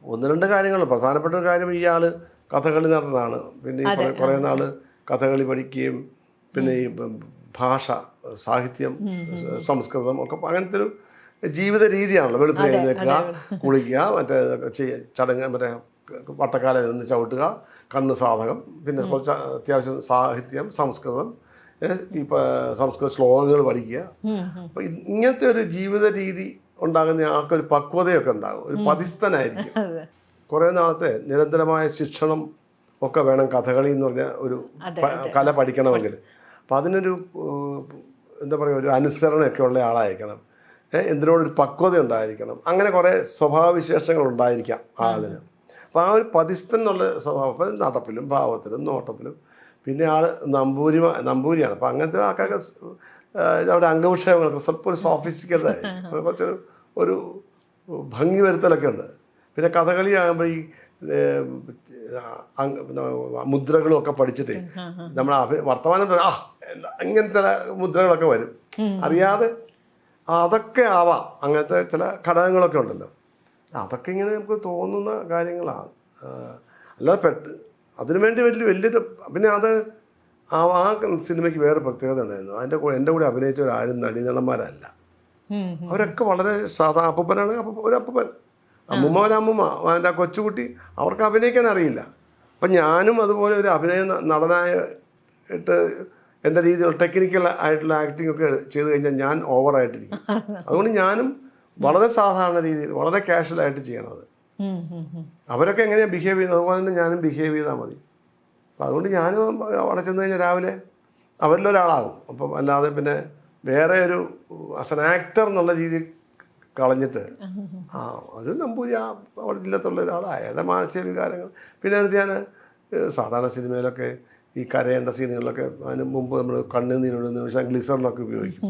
1-2 കാര്യങ്ങൾ. പ്രധാനപ്പെട്ട ഒരു കാര്യം, ഇയാള് കഥകളി നടനാണ്. പിന്നെ ഈ കുറേ നാള് കഥകളി പഠിക്കുകയും പിന്നെ ഈ ഭാഷ, സാഹിത്യം, സംസ്കൃതം ഒക്കെ അങ്ങനത്തെ ഒരു ജീവിത രീതിയാണല്ലോ. വെളുപ്പിന് എഴുന്നേൽക്കുക, കുളിക്കുക, മറ്റേ ചടങ്ങ്, മറ്റേ വട്ടക്കാല നിന്ന് ചവിട്ടുക, കണ്ണ് സാധകം, പിന്നെ കുറച്ച് അത്യാവശ്യം സാഹിത്യം, സംസ്കൃതം, ഇപ്പം സംസ്കൃത ശ്ലോകങ്ങൾ പഠിക്കുക. അപ്പം ഇങ്ങനത്തെ ഒരു ജീവിത രീതി ഉണ്ടാകുന്ന ആൾക്കൊരു പക്വതയൊക്കെ ഉണ്ടാകും, ഒരു പതിസ്ഥനായിരിക്കും. കുറേ നാളത്തെ നിരന്തരമായ ശിക്ഷണം ഒക്കെ വേണം കഥകളി എന്ന് പറഞ്ഞ ഒരു കല പഠിക്കണമെങ്കിൽ. അപ്പം അതിനൊരു എന്താ പറയുക, ഒരു അനുസരണയൊക്കെ ഉള്ള ആളായിരിക്കണം, എന്തിനോടൊരു പക്വത ഉണ്ടായിരിക്കണം. അങ്ങനെ കുറേ സ്വഭാവവിശേഷങ്ങൾ ഉണ്ടായിരിക്കാം ആളിന്. അപ്പോൾ ആ ഒരു പതിസ്ഥൻ എന്നുള്ള സ്വഭാവം, അപ്പം നടപ്പിലും ഭാവത്തിലും നോട്ടത്തിലും. പിന്നെ ആൾ നമ്പൂരിയാണ്. അപ്പം അങ്ങനത്തെ ആൾക്കാർക്ക് അവിടെ അംഗവിക്ഷേപങ്ങളൊക്കെ സ്വല്പം ഒരു സോഫിസ്റ്റിക്കേറ്റഡായി, കുറച്ചൊരു ഒരു ഭംഗി വരുത്തലൊക്കെ ഉണ്ട്. പിന്നെ കഥകളി ആകുമ്പോൾ ഈ മുദ്രകളും ഒക്കെ പഠിച്ചിട്ട് നമ്മൾ വർത്തമാനം ഇങ്ങനത്തെ മുദ്രകളൊക്കെ വരും അറിയാതെ. അതൊക്കെ ആവാം, അങ്ങനത്തെ ചില ഘടകങ്ങളൊക്കെ ഉണ്ടല്ലോ. അതൊക്കെ ഇങ്ങനെ നമുക്ക് തോന്നുന്ന കാര്യങ്ങളാണ്. അല്ലാതെ അതിനുവേണ്ടി വലിയൊരു പിന്നെ അത് ആ സിനിമയ്ക്ക് വേറെ പ്രത്യേകത ഉണ്ടായിരുന്നു. എൻ്റെ കൂടെ അഭിനയിച്ചവരാരും നടീനടന്മാരല്ല. അവരൊക്കെ വളരെ സാധാ. അപ്പൂപ്പനാണ് ഒരു അപ്പൂപ്പൻ, അമ്മൂമ്മ ഒരമ്മൂമ്മ, എൻ്റെ കൊച്ചുകുട്ടി. അവർക്ക് അഭിനയിക്കാൻ അറിയില്ല. അപ്പം ഞാനും അതുപോലെ ഒരു അഭിനയ നടനായിട്ട് എൻ്റെ രീതിയിൽ ടെക്നിക്കൽ ആയിട്ടുള്ള ആക്ടിംഗ് ഒക്കെ ചെയ്ത് കഴിഞ്ഞാൽ ഞാൻ ഓവറായിട്ടിരിക്കും. അതുകൊണ്ട് ഞാനും വളരെ സാധാരണ രീതിയിൽ വളരെ കാഷ്വലായിട്ട് ചെയ്യണത്. അവരൊക്കെ എങ്ങനെയാണ് ബിഹേവ് ചെയ്യുന്നത് അതുപോലെ തന്നെ ഞാനും ബിഹേവ് ചെയ്താൽ മതി. അപ്പം അതുകൊണ്ട് ഞാനും അവിടെ ചെന്ന് കഴിഞ്ഞാൽ രാവിലെ അവരിലൊരാളാകും. അപ്പം അല്ലാതെ പിന്നെ വേറെ ഒരു ആസ് എൻ ആക്ടർ എന്നുള്ള രീതിയിൽ കളഞ്ഞിട്ട് അത് നമ്പൂരി അവിടെ ഇല്ലത്തുള്ള ഒരാൾ, അയാളുടെ മാനസിക വികാരങ്ങൾ. പിന്നെ അടുത്ത് ഞാൻ സാധാരണ സിനിമയിലൊക്കെ ഈ കരയേണ്ട സീനുകളിലൊക്കെ അതിന് മുമ്പ് നമ്മൾ കണ്ണുനീരിടുന്ന നിമിഷം ഗ്ലിസറിനൊക്കെ ഉപയോഗിക്കും.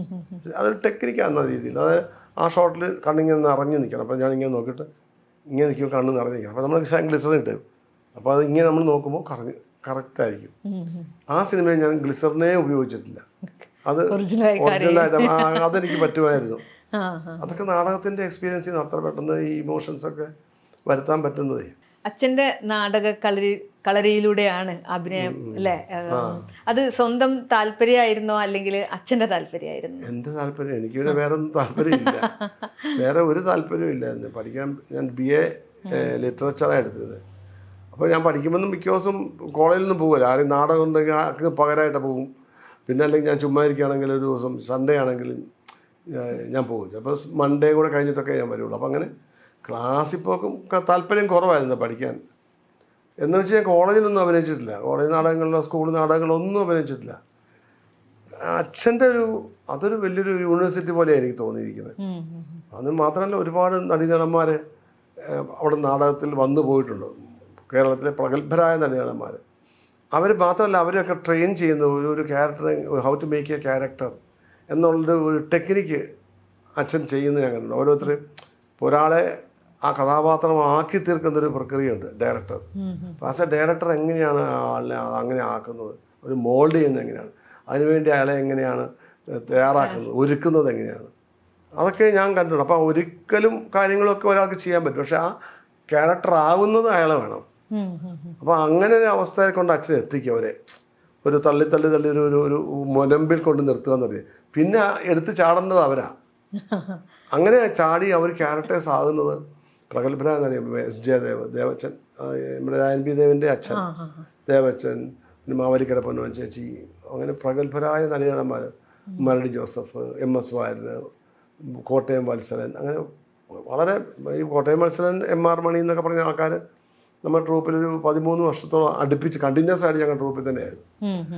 അതൊരു ടെക്നിക്കാണെന്ന രീതിയിൽ. അത് ആ ഷോട്ടിൽ കണ്ണിങ്ങനെ നിറഞ്ഞു നിൽക്കണം. അപ്പോൾ ഞാനിങ്ങനെ നോക്കിയിട്ട് ഇങ്ങനെ നിൽക്കുമ്പോൾ കണ്ണ് നിറഞ്ഞു നിൽക്കണം. അപ്പോൾ നമ്മൾ ഗ്ലിസറിൻ ഇട്ട്, അപ്പോൾ അത് ഇങ്ങനെ നമ്മൾ നോക്കുമ്പോൾ കറക്റ്റായിരിക്കും. ആ സിനിമയിൽ ഞാൻ ഗ്ലിസറിനെ ഉപയോഗിച്ചിട്ടില്ല. അത് ഒറിജിനലായിട്ട് അതെനിക്ക് പറ്റുമായിരുന്നു. അതൊക്കെ നാടകത്തിൻ്റെ എക്സ്പീരിയൻസിൽ നിന്ന് അത്ര പെട്ടെന്ന് ഈ ഇമോഷൻസൊക്കെ വരുത്താൻ പറ്റുന്നതേ. അച്ഛൻ്റെ നാടക കളരിയിലൂടെയാണ് അഭിനയം അല്ലേ? അത് സ്വന്തം താല്പര്യമായിരുന്നോ അല്ലെങ്കിൽ അച്ഛൻ്റെ താല്പര്യമായിരുന്നു? എൻ്റെ താല്പര്യം. എനിക്ക് പിന്നെ വേറെ ഒന്നും താല്പര്യമില്ല, വേറെ ഒരു താല്പര്യവും ഇല്ലായിരുന്നു പഠിക്കാൻ. ഞാൻ BA ലിറ്ററേച്ചറാണ് എടുത്തത്. അപ്പോൾ ഞാൻ പഠിക്കുമ്പോഴൊന്നും മിക്ക ദിവസം കോളേജിൽ നിന്ന് പോകുമല്ലോ. ആരും നാടകം ഉണ്ടെങ്കിൽ ആൾക്ക് പകരമായിട്ട് പോകും. പിന്നെ അല്ലെങ്കിൽ ഞാൻ ചുമ്മാ ഇരിക്കുകയാണെങ്കിൽ ഒരു ദിവസം സൺഡേ ആണെങ്കിൽ ഞാൻ പോകും. അപ്പോൾ മൺഡേ കൂടെ കഴിഞ്ഞിട്ടൊക്കെ ഞാൻ വരുള്ളൂ. അപ്പോൾ അങ്ങനെ ക്ലാസ്സിൽ പോക്കും താല്പര്യം കുറവായിരുന്നു പഠിക്കാൻ. എന്ന് വെച്ചാൽ ഞാൻ കോളേജിലൊന്നും അഭിനയിച്ചിട്ടില്ല. കോളേജ് നാടകങ്ങളിലോ സ്കൂൾ നാടകങ്ങളിലോ ഒന്നും അഭിനയിച്ചിട്ടില്ല. അച്ഛൻ്റെ അതൊരു വലിയൊരു യൂണിവേഴ്സിറ്റി പോലെയാണ് എനിക്ക് തോന്നിയിരിക്കുന്നത്. അത് മാത്രമല്ല, ഒരുപാട് നടീനടന്മാർ അവിടെ നാടകത്തിൽ വന്നു പോയിട്ടുണ്ട്. കേരളത്തിലെ പ്രഗത്ഭരായ നടീനടന്മാർ. അവർ മാത്രമല്ല, അവരൊക്കെ ട്രെയിൻ ചെയ്യുന്ന ഒരു character, how to make a character എന്നുള്ളൊരു ഒരു ടെക്നിക്ക് അച്ഛൻ ചെയ്യുന്നത് ഞാൻ കണ്ടിട്ടുണ്ട്. ഓരോരുത്തരും ഒരാളെ ആ കഥാപാത്രമാക്കി തീർക്കുന്നൊരു പ്രക്രിയയുണ്ട് ഡയറക്ടർ. ആസ് എ ഡയറക്ടർ എങ്ങനെയാണ് ആളിനെ അങ്ങനെ ആക്കുന്നത്, ഒരു മോൾഡ് ചെയ്യുന്നത് എങ്ങനെയാണ്, അതിനുവേണ്ടി അയാളെ എങ്ങനെയാണ് തയ്യാറാക്കുന്നത്, ഒരുക്കുന്നത് എങ്ങനെയാണ്, അതൊക്കെ ഞാൻ കണ്ടിട്ടുണ്ട്. അപ്പോൾ ഒരിക്കലും കാര്യങ്ങളൊക്കെ ഒരാൾക്ക് ചെയ്യാൻ പറ്റും, പക്ഷെ ആ ക്യാരക്ടർ ആവുന്നത് അയാളെ വേണം. അപ്പോൾ അങ്ങനെ ഒരു അവസ്ഥയെ കൊണ്ട് അച്ഛൻ എത്തിക്കും അവരെ. ഒരു തള്ളി ഒരു മുനമ്പിൽ കൊണ്ട് നിർത്തുക എന്ന് പറയും. പിന്നെ എടുത്ത് ചാടേണ്ടത് അവരാ. അങ്ങനെ ചാടി അവർ ക്യാരക്ടേഴ്സ് ആകുന്നത് പ്രഗത്ഭരായ SJ ദേവച്ചൻ, നമ്മുടെ രായൻ B ദേവൻ്റെ അച്ഛൻ ദേവച്ചൻ, പിന്നെ മാവലിക്കര പൊന്നോൻ ചേച്ചി, അങ്ങനെ പ്രഗത്ഭരായ നടീനടന്മാർ, മരടി ജോസഫ്, MS വാര്യർ, കോട്ടയം വത്സലൻ, അങ്ങനെ വളരെ ഈ കോട്ടയം വത്സലൻ, MR മണി എന്നൊക്കെ പറഞ്ഞ ആൾക്കാർ നമ്മുടെ ട്രൂപ്പിലൊരു 13 വർഷത്തോളം അടുപ്പിച്ച് കണ്ടിന്യൂസ് ആയിട്ട് ഞങ്ങളുടെ ട്രൂപ്പിൽ തന്നെയായിരുന്നു.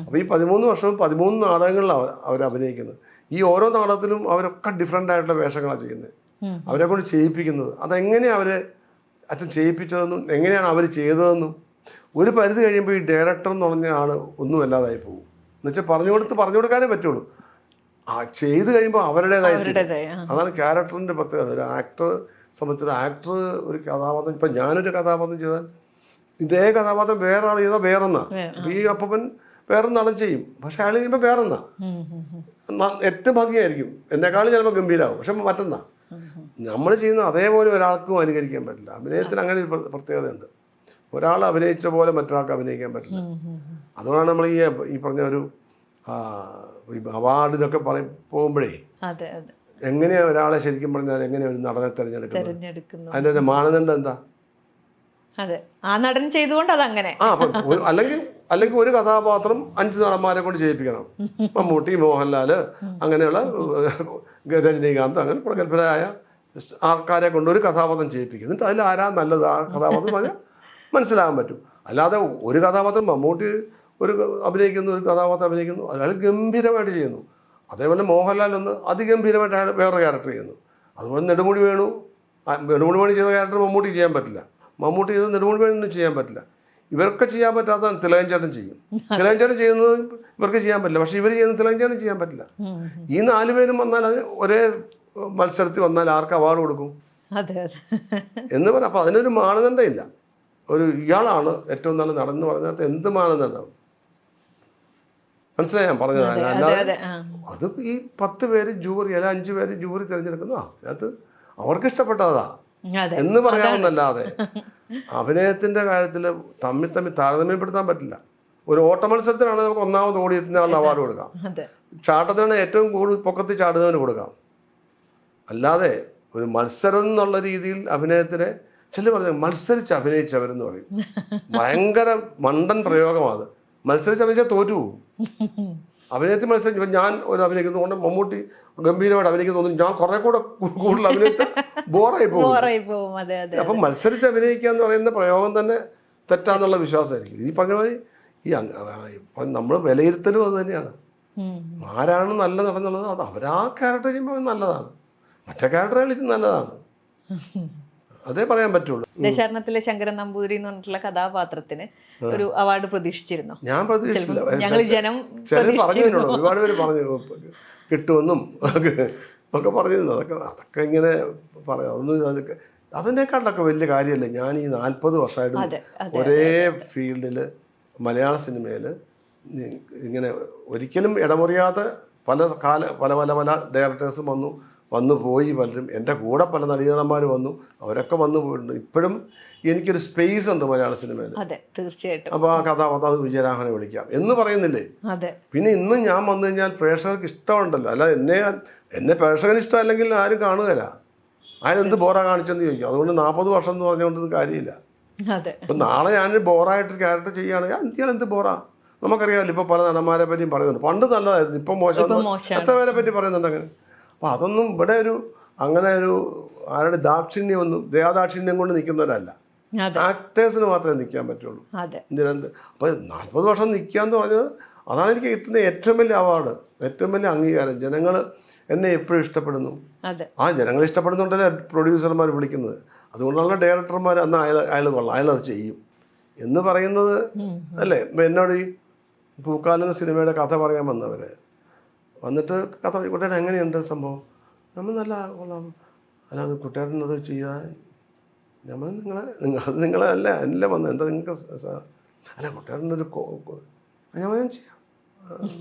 അപ്പോൾ ഈ 13 വർഷവും 13 നാടകങ്ങളിലാണ് അവർ അഭിനയിക്കുന്നത്. ഈ ഓരോ നാടകത്തിലും അവരൊക്കെ ഡിഫറെൻ്റ് ആയിട്ടുള്ള വേഷങ്ങളാണ് ചെയ്യുന്നത്. അവരെ കൊണ്ട് ചെയ്യിപ്പിക്കുന്നത് അതെങ്ങനെയാണ് അവരെ അച്ഛൻ ചെയ്യിപ്പിച്ചതെന്നും എങ്ങനെയാണ് അവർ ചെയ്തതെന്നും ഒരു പരിധി കഴിയുമ്പോൾ ഈ ഡയറക്ടർ എന്ന് പറഞ്ഞ ആൾ ഒന്നും അല്ലാതായി പോകും. എന്നുവെച്ചാൽ പറഞ്ഞു കൊടുക്കാനേ പറ്റുള്ളൂ. ചെയ്ത് കഴിയുമ്പോൾ അവരുടേതായി. അതാണ് ക്യാരക്ടറിൻ്റെ പ്രത്യേകത. ഒരു ആക്ടർ സംബന്ധിച്ചൊരു ആക്ടർ ഒരു കഥാപാത്രം, ഇപ്പം ഞാനൊരു കഥാപാത്രം ചെയ്താൽ ഇതേ കഥാപാത്രം വേറെ ആൾ ചെയ്താൽ വേറൊന്നാണ്. അപ്പോൾ ഈ അപ്പൻ വേറെ നടൻ ചെയ്യും. പക്ഷെ അയാൾ ചെയ്യുമ്പോൾ വേറെന്നാ ഏറ്റവും ഭംഗിയായിരിക്കും, എന്നെക്കാളും ചിലപ്പോൾ ഗംഭീരമാവും. പക്ഷെ മറ്റൊന്നാ നമ്മൾ ചെയ്യുന്ന അതേപോലെ ഒരാൾക്കും അനുകരിക്കാൻ പറ്റില്ല. അഭിനയത്തിന് അങ്ങനെ ഒരു പ്രത്യേകതയുണ്ട്. ഒരാൾ അഭിനയിച്ച പോലെ മറ്റൊരാൾക്ക് അഭിനയിക്കാൻ പറ്റില്ല. അതുകൊണ്ടാണ് നമ്മൾ ഈ പറഞ്ഞ ഒരു അവാർഡിനൊക്കെ പോകുമ്പോഴേ എങ്ങനെയാ ഒരാളെ ശരിക്കും പറഞ്ഞാൽ എങ്ങനെയാ ഒരു നടനെ തിരഞ്ഞെടുക്കുന്നത്, അതിൻ്റെ ഒരു മാനദണ്ഡം എന്താ? അതെ, ആ നടൻ ചെയ്തുകൊണ്ട് അതങ്ങനെ. അല്ലെങ്കിൽ ഒരു കഥാപാത്രം 5 നടന്മാരെ കൊണ്ട് ചെയ്യിപ്പിക്കണം. മമ്മൂട്ടി, മോഹൻലാൽ, അങ്ങനെയുള്ള രജനീകാന്ത്, അങ്ങനെ പ്രഗത്ഭരായ ആൾക്കാരെ കൊണ്ട് ഒരു കഥാപാത്രം ചെയ്യിപ്പിക്കും. എന്നിട്ട് അതിൽ ആരാ നല്ലത് ആ കഥാപാത്രം പറഞ്ഞാൽ മനസ്സിലാകാൻ പറ്റും. അല്ലാതെ ഒരു കഥാപാത്രം മമ്മൂട്ടി ഒരു കഥാപാത്രം അഭിനയിക്കുന്നു, അയാൾ ഗംഭീരമായിട്ട് ചെയ്യുന്നു. അതേപോലെ മോഹൻലാൽ അതിഗംഭീരമായിട്ട് അയാൾ വേറൊരു ക്യാരക്ടർ ചെയ്യുന്നു. അതുപോലെ നെടുമുടി വേണു ചെയ്ത ക്യാരക്ടർ മമ്മൂട്ടി ചെയ്യാൻ പറ്റില്ല, മമ്മൂട്ടി ചെയ്ത് നെടുമുടി വേണു ചെയ്യാൻ പറ്റില്ല. ഇവർക്ക് ചെയ്യാൻ പറ്റാത്തതാണ് തിലകൻ ചേട്ടൻ ചെയ്യും. തിലകൻ ചേട്ടൻ ചെയ്യുന്നത് ഇവർക്ക് ചെയ്യാൻ പറ്റില്ല, പക്ഷെ ഇവർ ചെയ്യുന്നത് തിലകൻ ചേട്ടൻ ചെയ്യാൻ പറ്റില്ല. ഈ 4 പേരും വന്നാൽ അത് ഒരേ മത്സരത്തിൽ വന്നാൽ ആർക്ക് അവാർഡ് കൊടുക്കും എന്ന് പറയാം. അപ്പം അതിനൊരു മാനദണ്ഡം ഇല്ല. ഇയാളാണ് ഏറ്റവും നല്ല നടന്ന് പറഞ്ഞാൽ എന്ത് മാനദണ്ഡം? മനസ്സിലായി ഞാൻ പറഞ്ഞത്? അല്ലാതെ അത് ഈ 10 പേര് ജൂറി അല്ല 5 പേര് ജൂറി തിരഞ്ഞെടുക്കുന്നു, അതിനകത്ത് അവർക്ക് ഇഷ്ടപ്പെട്ടതാ എന്ന് പറയാമെന്നല്ലാതെ അഭിനയത്തിന്റെ കാര്യത്തിൽ തമ്മിൽ താരതമ്യപ്പെടുത്താൻ പറ്റില്ല. ഒരു ഓട്ട മത്സരത്തിനാണ് നമുക്ക് 1ാമത് ഓടിയെത്തുന്ന ആളിന് അവാർഡ് കൊടുക്കാം, ചാട്ടത്തിനാണ് ഏറ്റവും കൂടുതൽ പൊക്കത്തിൽ ചാടുന്നതിന് കൊടുക്കാം. അല്ലാതെ ഒരു മത്സരം എന്നുള്ള രീതിയിൽ അഭിനയത്തിനെ ചില പറഞ്ഞ മത്സരിച്ച് അഭിനയിച്ചവരെന്ന് പറയും. ഭയങ്കര മണ്ടൻ പ്രയോഗമാണ്. മത്സരിച്ച് അഭിനയിച്ചാൽ തോറ്റു പോകും. അഭിനയത്തിൽ മത്സരിച്ച് ഇപ്പം ഞാൻ ഒരു അഭിനയിക്കുന്നതുകൊണ്ട് മമ്മൂട്ടി ഗംഭീരമായിട്ട് അഭിനയിക്കുന്നു, ഞാൻ കുറെ കൂടെ കൂടുതൽ അഭിനയിച്ച ബോറായി പോകും. അപ്പം മത്സരിച്ച് അഭിനയിക്കുക എന്ന് പറയുന്ന പ്രയോഗം തന്നെ തെറ്റാന്നുള്ള വിശ്വാസമായിരിക്കും. ഈ പറഞ്ഞ മാതിരി നമ്മൾ വിലയിരുത്തലും അത് തന്നെയാണ്. ആരാണ് നല്ല നടന്നുള്ളത് അത് അവരാ ക്യാരക്ടർ ചെയ്യുമ്പോൾ നല്ലതാണ്, മറ്റേ ക്യാരക്ടറുകൾ ഇത് നല്ലതാണ്, അതേ പറയാൻ പറ്റുള്ളൂ. ദശാരണത്തിലെ ശങ്കരൻ നമ്പൂതിരി എന്ന് പറഞ്ഞിട്ടുള്ള കഥാപാത്രത്തിന് ഒരു അവാർഡ് പ്രതീക്ഷിച്ചിരുന്നു? ഞാൻ പ്രതീക്ഷിച്ചില്ല. പറഞ്ഞു ഒരുപാട് പേര് പറഞ്ഞു കിട്ടുമെന്നും ഒക്കെ പറഞ്ഞിരുന്നു. അതൊക്കെ ഇങ്ങനെ പറയാം. അതൊന്നും അതിനേക്കാളൊക്കെ വലിയ കാര്യമല്ലേ. ഞാൻ ഈ 40 വർഷമായിട്ട് ഒരേ ഫീൽഡിൽ മലയാള സിനിമയിൽ ഇങ്ങനെ ഒരിക്കലും ഇടമുറിയാതെ പല ഡയറക്ടേഴ്സും വന്നു പോയി. പലരും എൻ്റെ കൂടെ പല നടീനടന്മാർ വന്നു, അവരൊക്കെ വന്നു പോയിട്ടുണ്ട്. ഇപ്പോഴും എനിക്കൊരു സ്പേസ് ഉണ്ട് മലയാള സിനിമയിൽ. തീർച്ചയായിട്ടും. അപ്പോൾ ആ കഥാപാത്രം വിജയരാഘവനെ വിളിക്കാം എന്ന് പറയുന്നില്ലേ. പിന്നെ ഇന്നും ഞാൻ വന്നു കഴിഞ്ഞാൽ പ്രേക്ഷകർക്ക് ഇഷ്ടമുണ്ടല്ലോ. അല്ല എന്നെ പ്രേക്ഷകന് ഇഷ്ടമല്ലെങ്കിൽ ആരും കാണുകയില്ല. അതിനെന്ത് ബോറാ കാണിച്ചെന്ന് ചോദിക്കും. അതുകൊണ്ട് 40 വർഷം എന്ന് പറഞ്ഞുകൊണ്ടൊന്നും കാര്യമില്ല. അപ്പം നാളെ ഞാനൊരു ബോറായിട്ടൊരു ക്യാരക്ടർ ചെയ്യുകയാണെങ്കിൽ ഇയാൾ എന്ത് ബോറാ? നമുക്കറിയാമല്ലോ. ഇപ്പോൾ പല നടന്മാരെ പറ്റിയും പറയുന്നുണ്ട്. പണ്ട് നല്ലതായിരുന്നു, ഇപ്പം മോശം, എത്ര പേരെ പറ്റി പറയുന്നുണ്ട് അങ്ങനെ. അപ്പം അതൊന്നും ഇവിടെ അങ്ങനെ ആരുടെ ദയാദാക്ഷിണ്യം കൊണ്ട് നിൽക്കുന്നവരല്ല. ആക്ടേഴ്സിന് മാത്രമേ നിൽക്കാൻ പറ്റുള്ളൂ. അപ്പോൾ 40 വർഷം നിൽക്കുക എന്ന് പറഞ്ഞത് അതാണ് എനിക്ക് കിട്ടുന്ന ഏറ്റവും വലിയ അവാർഡ്, ഏറ്റവും വലിയ അംഗീകാരം. ജനങ്ങൾ എന്നെ എപ്പോഴും ഇഷ്ടപ്പെടുന്നു. ആ ജനങ്ങൾ ഇഷ്ടപ്പെടുന്നുണ്ടല്ലേ പ്രൊഡ്യൂസർമാർ വിളിക്കുന്നത്. അതുകൊണ്ടാണ് ഡയറക്ടർമാർ അന്ന് അയാൾ കൊള്ളാം, അയാളത് ചെയ്യും എന്ന് പറയുന്നത് അല്ലേ. എന്നോട് ഈ പൂക്കാലം സിനിമയുടെ കഥ പറയാൻ വന്നിട്ട് കഥ കുട്ടേട്ടൻ എങ്ങനെയുണ്ട് സംഭവം? നമ്മൾ നല്ല കൊള്ളാം. അല്ലാതെ കുട്ടേട്ടനത് ചെയ്യാൻ നമ്മൾ നിങ്ങളെ അല്ല വന്നത്, എന്താ നിങ്ങൾക്ക് അല്ല കുട്ടേട്ടനൊരു ഞാൻ ചെയ്യാം.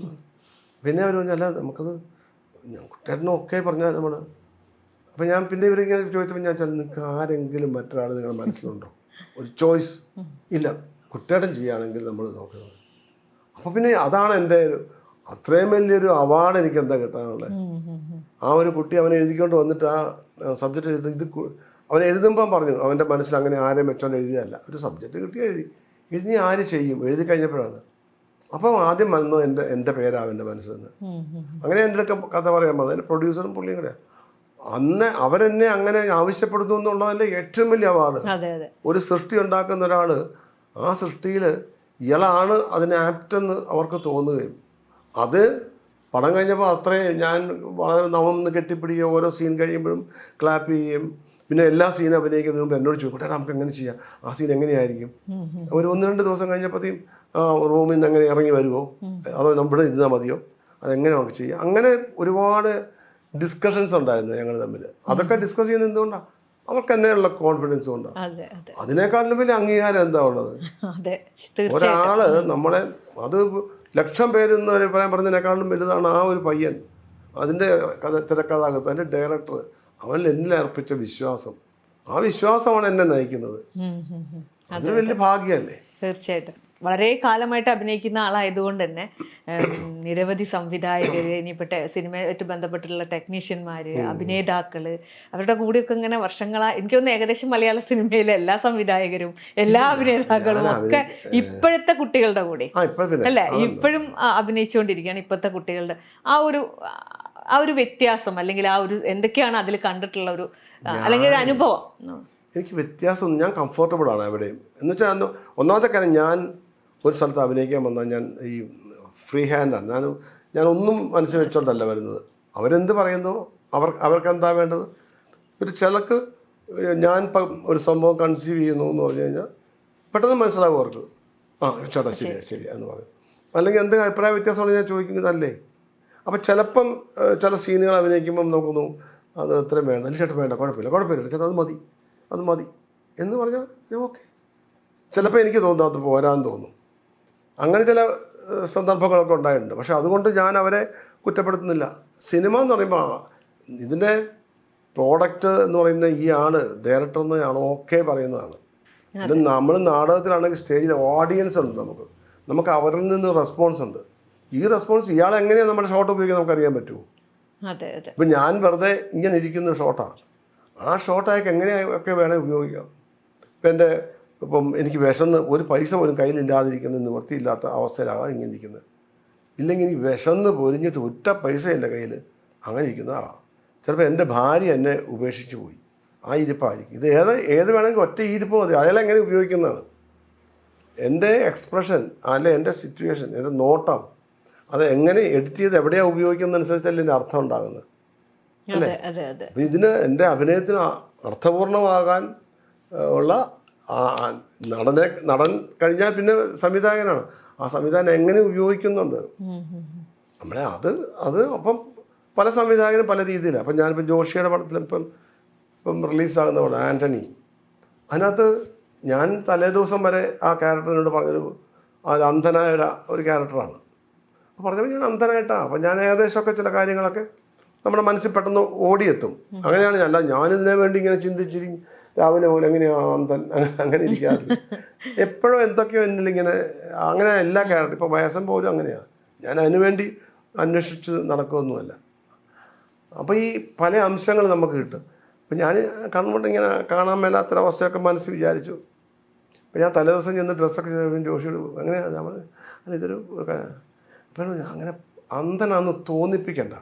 പിന്നെ അവർ പറഞ്ഞാൽ അല്ല നമുക്കത് കുട്ടേട്ടനൊക്കെ പറഞ്ഞാൽ നമ്മൾ. അപ്പം ഞാൻ പിന്നെ ഇവരിങ്ങനെ ചോദിച്ചപ്പോൾ ഞാൻ ചോദിച്ചാൽ നിങ്ങൾക്ക് ആരെങ്കിലും മറ്റൊരാൾ നിങ്ങളുടെ മനസ്സിലുണ്ടോ? ഒരു ചോയ്സ് ഇല്ല, കുട്ടേട്ടൻ ചെയ്യുകയാണെങ്കിൽ നമ്മൾ നോക്കുന്നത്. അപ്പോൾ പിന്നെ അതാണ് എൻ്റെ അത്രയും വലിയൊരു അവാർഡ് എനിക്ക് എന്താ കിട്ടാനുള്ളത്. ആ ഒരു കുട്ടി അവനെ എഴുതിക്കൊണ്ട് വന്നിട്ട് ആ സബ്ജക്റ്റ് എഴുതി അവൻ എഴുതുമ്പം പറഞ്ഞു അവൻ്റെ മനസ്സിൽ അങ്ങനെ ആരെയും വെച്ചോണ്ട് എഴുതിയതല്ല, ഒരു സബ്ജക്റ്റ് കിട്ടി എഴുതി ആര് ചെയ്യും എഴുതി കഴിഞ്ഞപ്പോഴാണ്. അപ്പം ആദ്യം വന്നത് എൻ്റെ പേരാണ് എൻ്റെ മനസ്സിൽ നിന്ന്. അങ്ങനെ എൻ്റെ കഥ പറയാൻ വന്നത് എൻ്റെ പ്രൊഡ്യൂസറും പുള്ളിയും കൂടെ. അന്ന് അവരെന്നെ അങ്ങനെ ആവശ്യപ്പെടുന്നു എന്നുള്ളതല്ലേ ഏറ്റവും വലിയ അവാർഡ്. ഒരു സൃഷ്ടി ഉണ്ടാക്കുന്ന ഒരാൾ ആ സൃഷ്ടിയിൽ ഇയാളാണ് അതിന് ആപ്റ്റെന്ന് അവർക്ക് തോന്നുകയും അത് പടം കഴിഞ്ഞപ്പോൾ അത്രയും ഞാൻ വളരെ നവന്ന് കെട്ടിപ്പിടിക്കുകയോ ഓരോ സീൻ കഴിയുമ്പോഴും ക്ലാപ്പ് ചെയ്യുകയും പിന്നെ എല്ലാ സീനും അഭിനയിക്കുന്നതിന് മുമ്പ് എന്നോട് ചോദിക്കട്ടെ നമുക്ക് എങ്ങനെ ചെയ്യാം, ആ സീൻ എങ്ങനെയായിരിക്കും. ഒരു 1-2 ദിവസം കഴിഞ്ഞപ്പോഴത്തേക്കും റൂമിൽ നിന്ന് എങ്ങനെ ഇറങ്ങി വരുമോ, അതോ നമ്മുടെ ഇരുന്നാൽ മതിയോ, അതെങ്ങനെ നമുക്ക് ചെയ്യാം. അങ്ങനെ ഒരുപാട് ഡിസ്കഷൻസ് ഉണ്ടായിരുന്നു ഞങ്ങൾ തമ്മിൽ. അതൊക്കെ ഡിസ്കസ് ചെയ്യുന്നത് എന്തുകൊണ്ടാണ്? അവർക്ക് തന്നെയുള്ള കോൺഫിഡൻസ് കൊണ്ടാണ്. അതിനേക്കാളും വലിയ അംഗീകാരം എന്താ ഉള്ളത്? ഒരാള് നമ്മളെ അത് ലക്ഷം പേരെന്ന് പറയാൻ പറഞ്ഞതിനേക്കാളും വലുതാണ് ആ ഒരു പയ്യൻ, അതിൻ്റെ തിരക്കഥാകൃത്ത്, അതിൻ്റെ ഡയറക്ടർ. അവൻ എന്നിൽ അർപ്പിച്ച വിശ്വാസം, ആ വിശ്വാസമാണ് എന്നെ നയിക്കുന്നത്. അതൊരു വലിയ ഭാഗ്യമല്ലേ. തീർച്ചയായിട്ടും. വളരെ കാലമായിട്ട് അഭിനയിക്കുന്ന ആളായതുകൊണ്ട് തന്നെ നിരവധി സംവിധായകര്, ഇനിയിപ്പെട്ട സിനിമയായിട്ട് ബന്ധപ്പെട്ടിട്ടുള്ള ടെക്നീഷ്യന്മാര്, അഭിനേതാക്കള്, അവരുടെ കൂടെയൊക്കെ ഇങ്ങനെ വർഷങ്ങളായി എനിക്ക് തോന്നുന്നു ഏകദേശം മലയാള സിനിമയിലെ എല്ലാ സംവിധായകരും എല്ലാ അഭിനേതാക്കളും ഒക്കെ ഇപ്പോഴത്തെ കുട്ടികളുടെ കൂടെ അല്ലേ ഇപ്പോഴും അഭിനയിച്ചുകൊണ്ടിരിക്കുകയാണ്. ഇപ്പോഴത്തെ കുട്ടികളുടെ ആ ഒരു വ്യത്യാസം, അല്ലെങ്കിൽ ആ ഒരു എന്തൊക്കെയാണ് അതിൽ കണ്ടിട്ടുള്ള ഒരു അല്ലെങ്കിൽ ഒരു അനുഭവം? എനിക്ക് വ്യത്യാസം, ഞാൻ കംഫർട്ടബിൾ ആണ് എവിടെയും. എന്ന് വെച്ചാൽ ഒന്നാമത്തെ കാര്യം, ഞാൻ ഒരു സ്ഥലത്ത് അഭിനയിക്കാൻ വന്നാൽ ഞാൻ ഈ ഫ്രീ ഹാൻഡാണ്. ഞാൻ ഒന്നും മനസ്സിൽ വെച്ചോണ്ടല്ല വരുന്നത്. അവരെന്ത് പറയുന്നോ അവർക്ക് എന്താ വേണ്ടത്. ഒരു ചിലക്ക് ഞാൻ ഇപ്പം ഒരു സംഭവം കൺസീവ് ചെയ്യുന്നു എന്ന് പറഞ്ഞു കഴിഞ്ഞാൽ പെട്ടെന്ന് മനസ്സിലാവും അവർക്ക്. ചേട്ടാ ശരി എന്ന് പറയും. അല്ലെങ്കിൽ എന്ത് അഭിപ്രായ വ്യത്യാസമാണ് ഞാൻ ചോദിക്കുന്നതല്ലേ. അപ്പം ചിലപ്പം ചില സീനുകൾ അഭിനയിക്കുമ്പം നോക്കുന്നു അത് അത്രയും വേണ്ട, അല്ല ചേട്ടാ വേണ്ട, കുഴപ്പമില്ല ചേട്ടാ അത് മതി എന്ന് പറഞ്ഞാൽ ഓക്കെ. ചിലപ്പോൾ എനിക്ക് തോന്നുന്നു അത് പോരാന്ന് തോന്നും. അങ്ങനെ ചില സന്ദർഭങ്ങളൊക്കെ ഉണ്ടായിട്ടുണ്ട്. പക്ഷെ അതുകൊണ്ട് ഞാൻ അവരെ കുറ്റപ്പെടുത്തുന്നില്ല. സിനിമ എന്ന് പറയുമ്പോൾ ഇതിൻ്റെ പ്രോഡക്റ്റ് എന്ന് പറയുന്ന ഈ ആള് ഡയറക്ടർ എന്നാണ് ഓക്കെ പറയുന്നതാണ്. ഇത് നമ്മൾ നാടകത്തിലാണെങ്കിൽ സ്റ്റേജിൽ ഓഡിയൻസ് ഉണ്ട്, നമുക്ക് അവരിൽ നിന്ന് റെസ്പോൺസ് ഉണ്ട്. ഈ റെസ്പോൺസ് ഇയാൾ എങ്ങനെയാണ് നമ്മുടെ ഷോട്ട് ഉപയോഗിക്കുന്നത് നമുക്കറിയാൻ പറ്റുമോ? ഇപ്പം ഞാൻ വെറുതെ ഇങ്ങനെ ഇരിക്കുന്ന ഷോട്ടാണ്, ആ ഷോട്ടായൊക്കെ എങ്ങനെയൊക്കെ വേണേൽ ഉപയോഗിക്കാം. ഇപ്പം എനിക്ക് വിശന്ന് ഒരു പൈസ പോലും കയ്യിലില്ലാതിരിക്കുന്ന നിവൃത്തിയില്ലാത്ത അവസ്ഥയിലാകാം ഇങ്ങനെ ഇരിക്കുന്നത്. ഇല്ലെങ്കിൽ എനിക്ക് വിശന്ന് പൊരിഞ്ഞിട്ട് ഒറ്റ പൈസ എൻ്റെ കയ്യിൽ അങ്ങനെ ഇരിക്കുന്നതാകാം. ചിലപ്പോൾ എൻ്റെ ഭാര്യ എന്നെ ഉപേക്ഷിച്ച് പോയി, ആ ഇരിപ്പായിരിക്കും. ഇത് ഏത് വേണമെങ്കിൽ ഒറ്റ ഇരിപ്പ് മതി. അയാളെങ്ങനെ ഉപയോഗിക്കുന്നതാണ്. എൻ്റെ എക്സ്പ്രഷൻ അല്ലെ എൻ്റെ സിറ്റുവേഷൻ, എൻ്റെ നോട്ടം, അത് എങ്ങനെ എഡിറ്റ് ചെയ്ത് എവിടെയാണ് ഉപയോഗിക്കുന്നതനുസരിച്ചല്ലേ എൻ്റെ അർത്ഥം ഉണ്ടാകുന്നത് അല്ലേ. അപ്പം ഇതിന് എൻ്റെ അഭിനയത്തിന് അർത്ഥപൂർണമാകാൻ ഉള്ള നടൻ കഴിഞ്ഞാൽ പിന്നെ സംവിധായകനാണ്. ആ സംവിധാനം എങ്ങനെ ഉപയോഗിക്കുന്നുണ്ട് നമ്മളെ അത് അപ്പം പല സംവിധായകരും പല രീതിയിലാണ്. അപ്പം ഞാനിപ്പോൾ ജോഷിയുടെ പടത്തിൽ ഇപ്പം റിലീസാകുന്ന പടം ആൻ്റണി, അതിനകത്ത് ഞാൻ തലേദിവസം വരെ ആ ക്യാരക്ടറിനോട് പറഞ്ഞൊരു അന്ധനായ ഒരു ക്യാരക്ടറാണ്. അപ്പോൾ പറഞ്ഞപ്പോൾ ഞാൻ അന്ധനായിട്ടാണ്. അപ്പം ഞാൻ ഏകദേശമൊക്കെ ചില കാര്യങ്ങളൊക്കെ നമ്മുടെ മനസ്സിൽ പെട്ടെന്ന് ഓടിയെത്തും. അങ്ങനെയാണ് ഞാനിതിനെ വേണ്ടി ഇങ്ങനെ ചിന്തിച്ചിരി രാവിലെ പോലെ എങ്ങനെയാണ് അന്ധൻ അങ്ങനെ ഇരിക്കാറില്ല. എപ്പോഴും എന്തൊക്കെയോ എന്നിലിങ്ങനെ അങ്ങനെ എല്ലാ ക്യാരക്ടർ, ഇപ്പോൾ വയസ്സം പോലും അങ്ങനെയാണ്. ഞാൻ അതിനുവേണ്ടി അന്വേഷിച്ച് നടക്കുകയൊന്നുമല്ല. അപ്പോൾ ഈ പല അംശങ്ങൾ നമുക്ക് കിട്ടും. അപ്പം ഞാൻ കൺമുട്ട് ഇങ്ങനെ കാണാൻ മേലാത്തൊരവസ്ഥയൊക്കെ മനസ്സിൽ വിചാരിച്ചു. അപ്പം ഞാൻ തലേദിവസം ചെന്ന് ഡ്രസ്സൊക്കെ ചെയ്തപ്പോൾ ജോഷിയോട് അങ്ങനെയാണ് നമ്മൾ ഇതൊരു അപ്പം അങ്ങനെ അന്ധനാന്ന് തോന്നിപ്പിക്കണ്ട,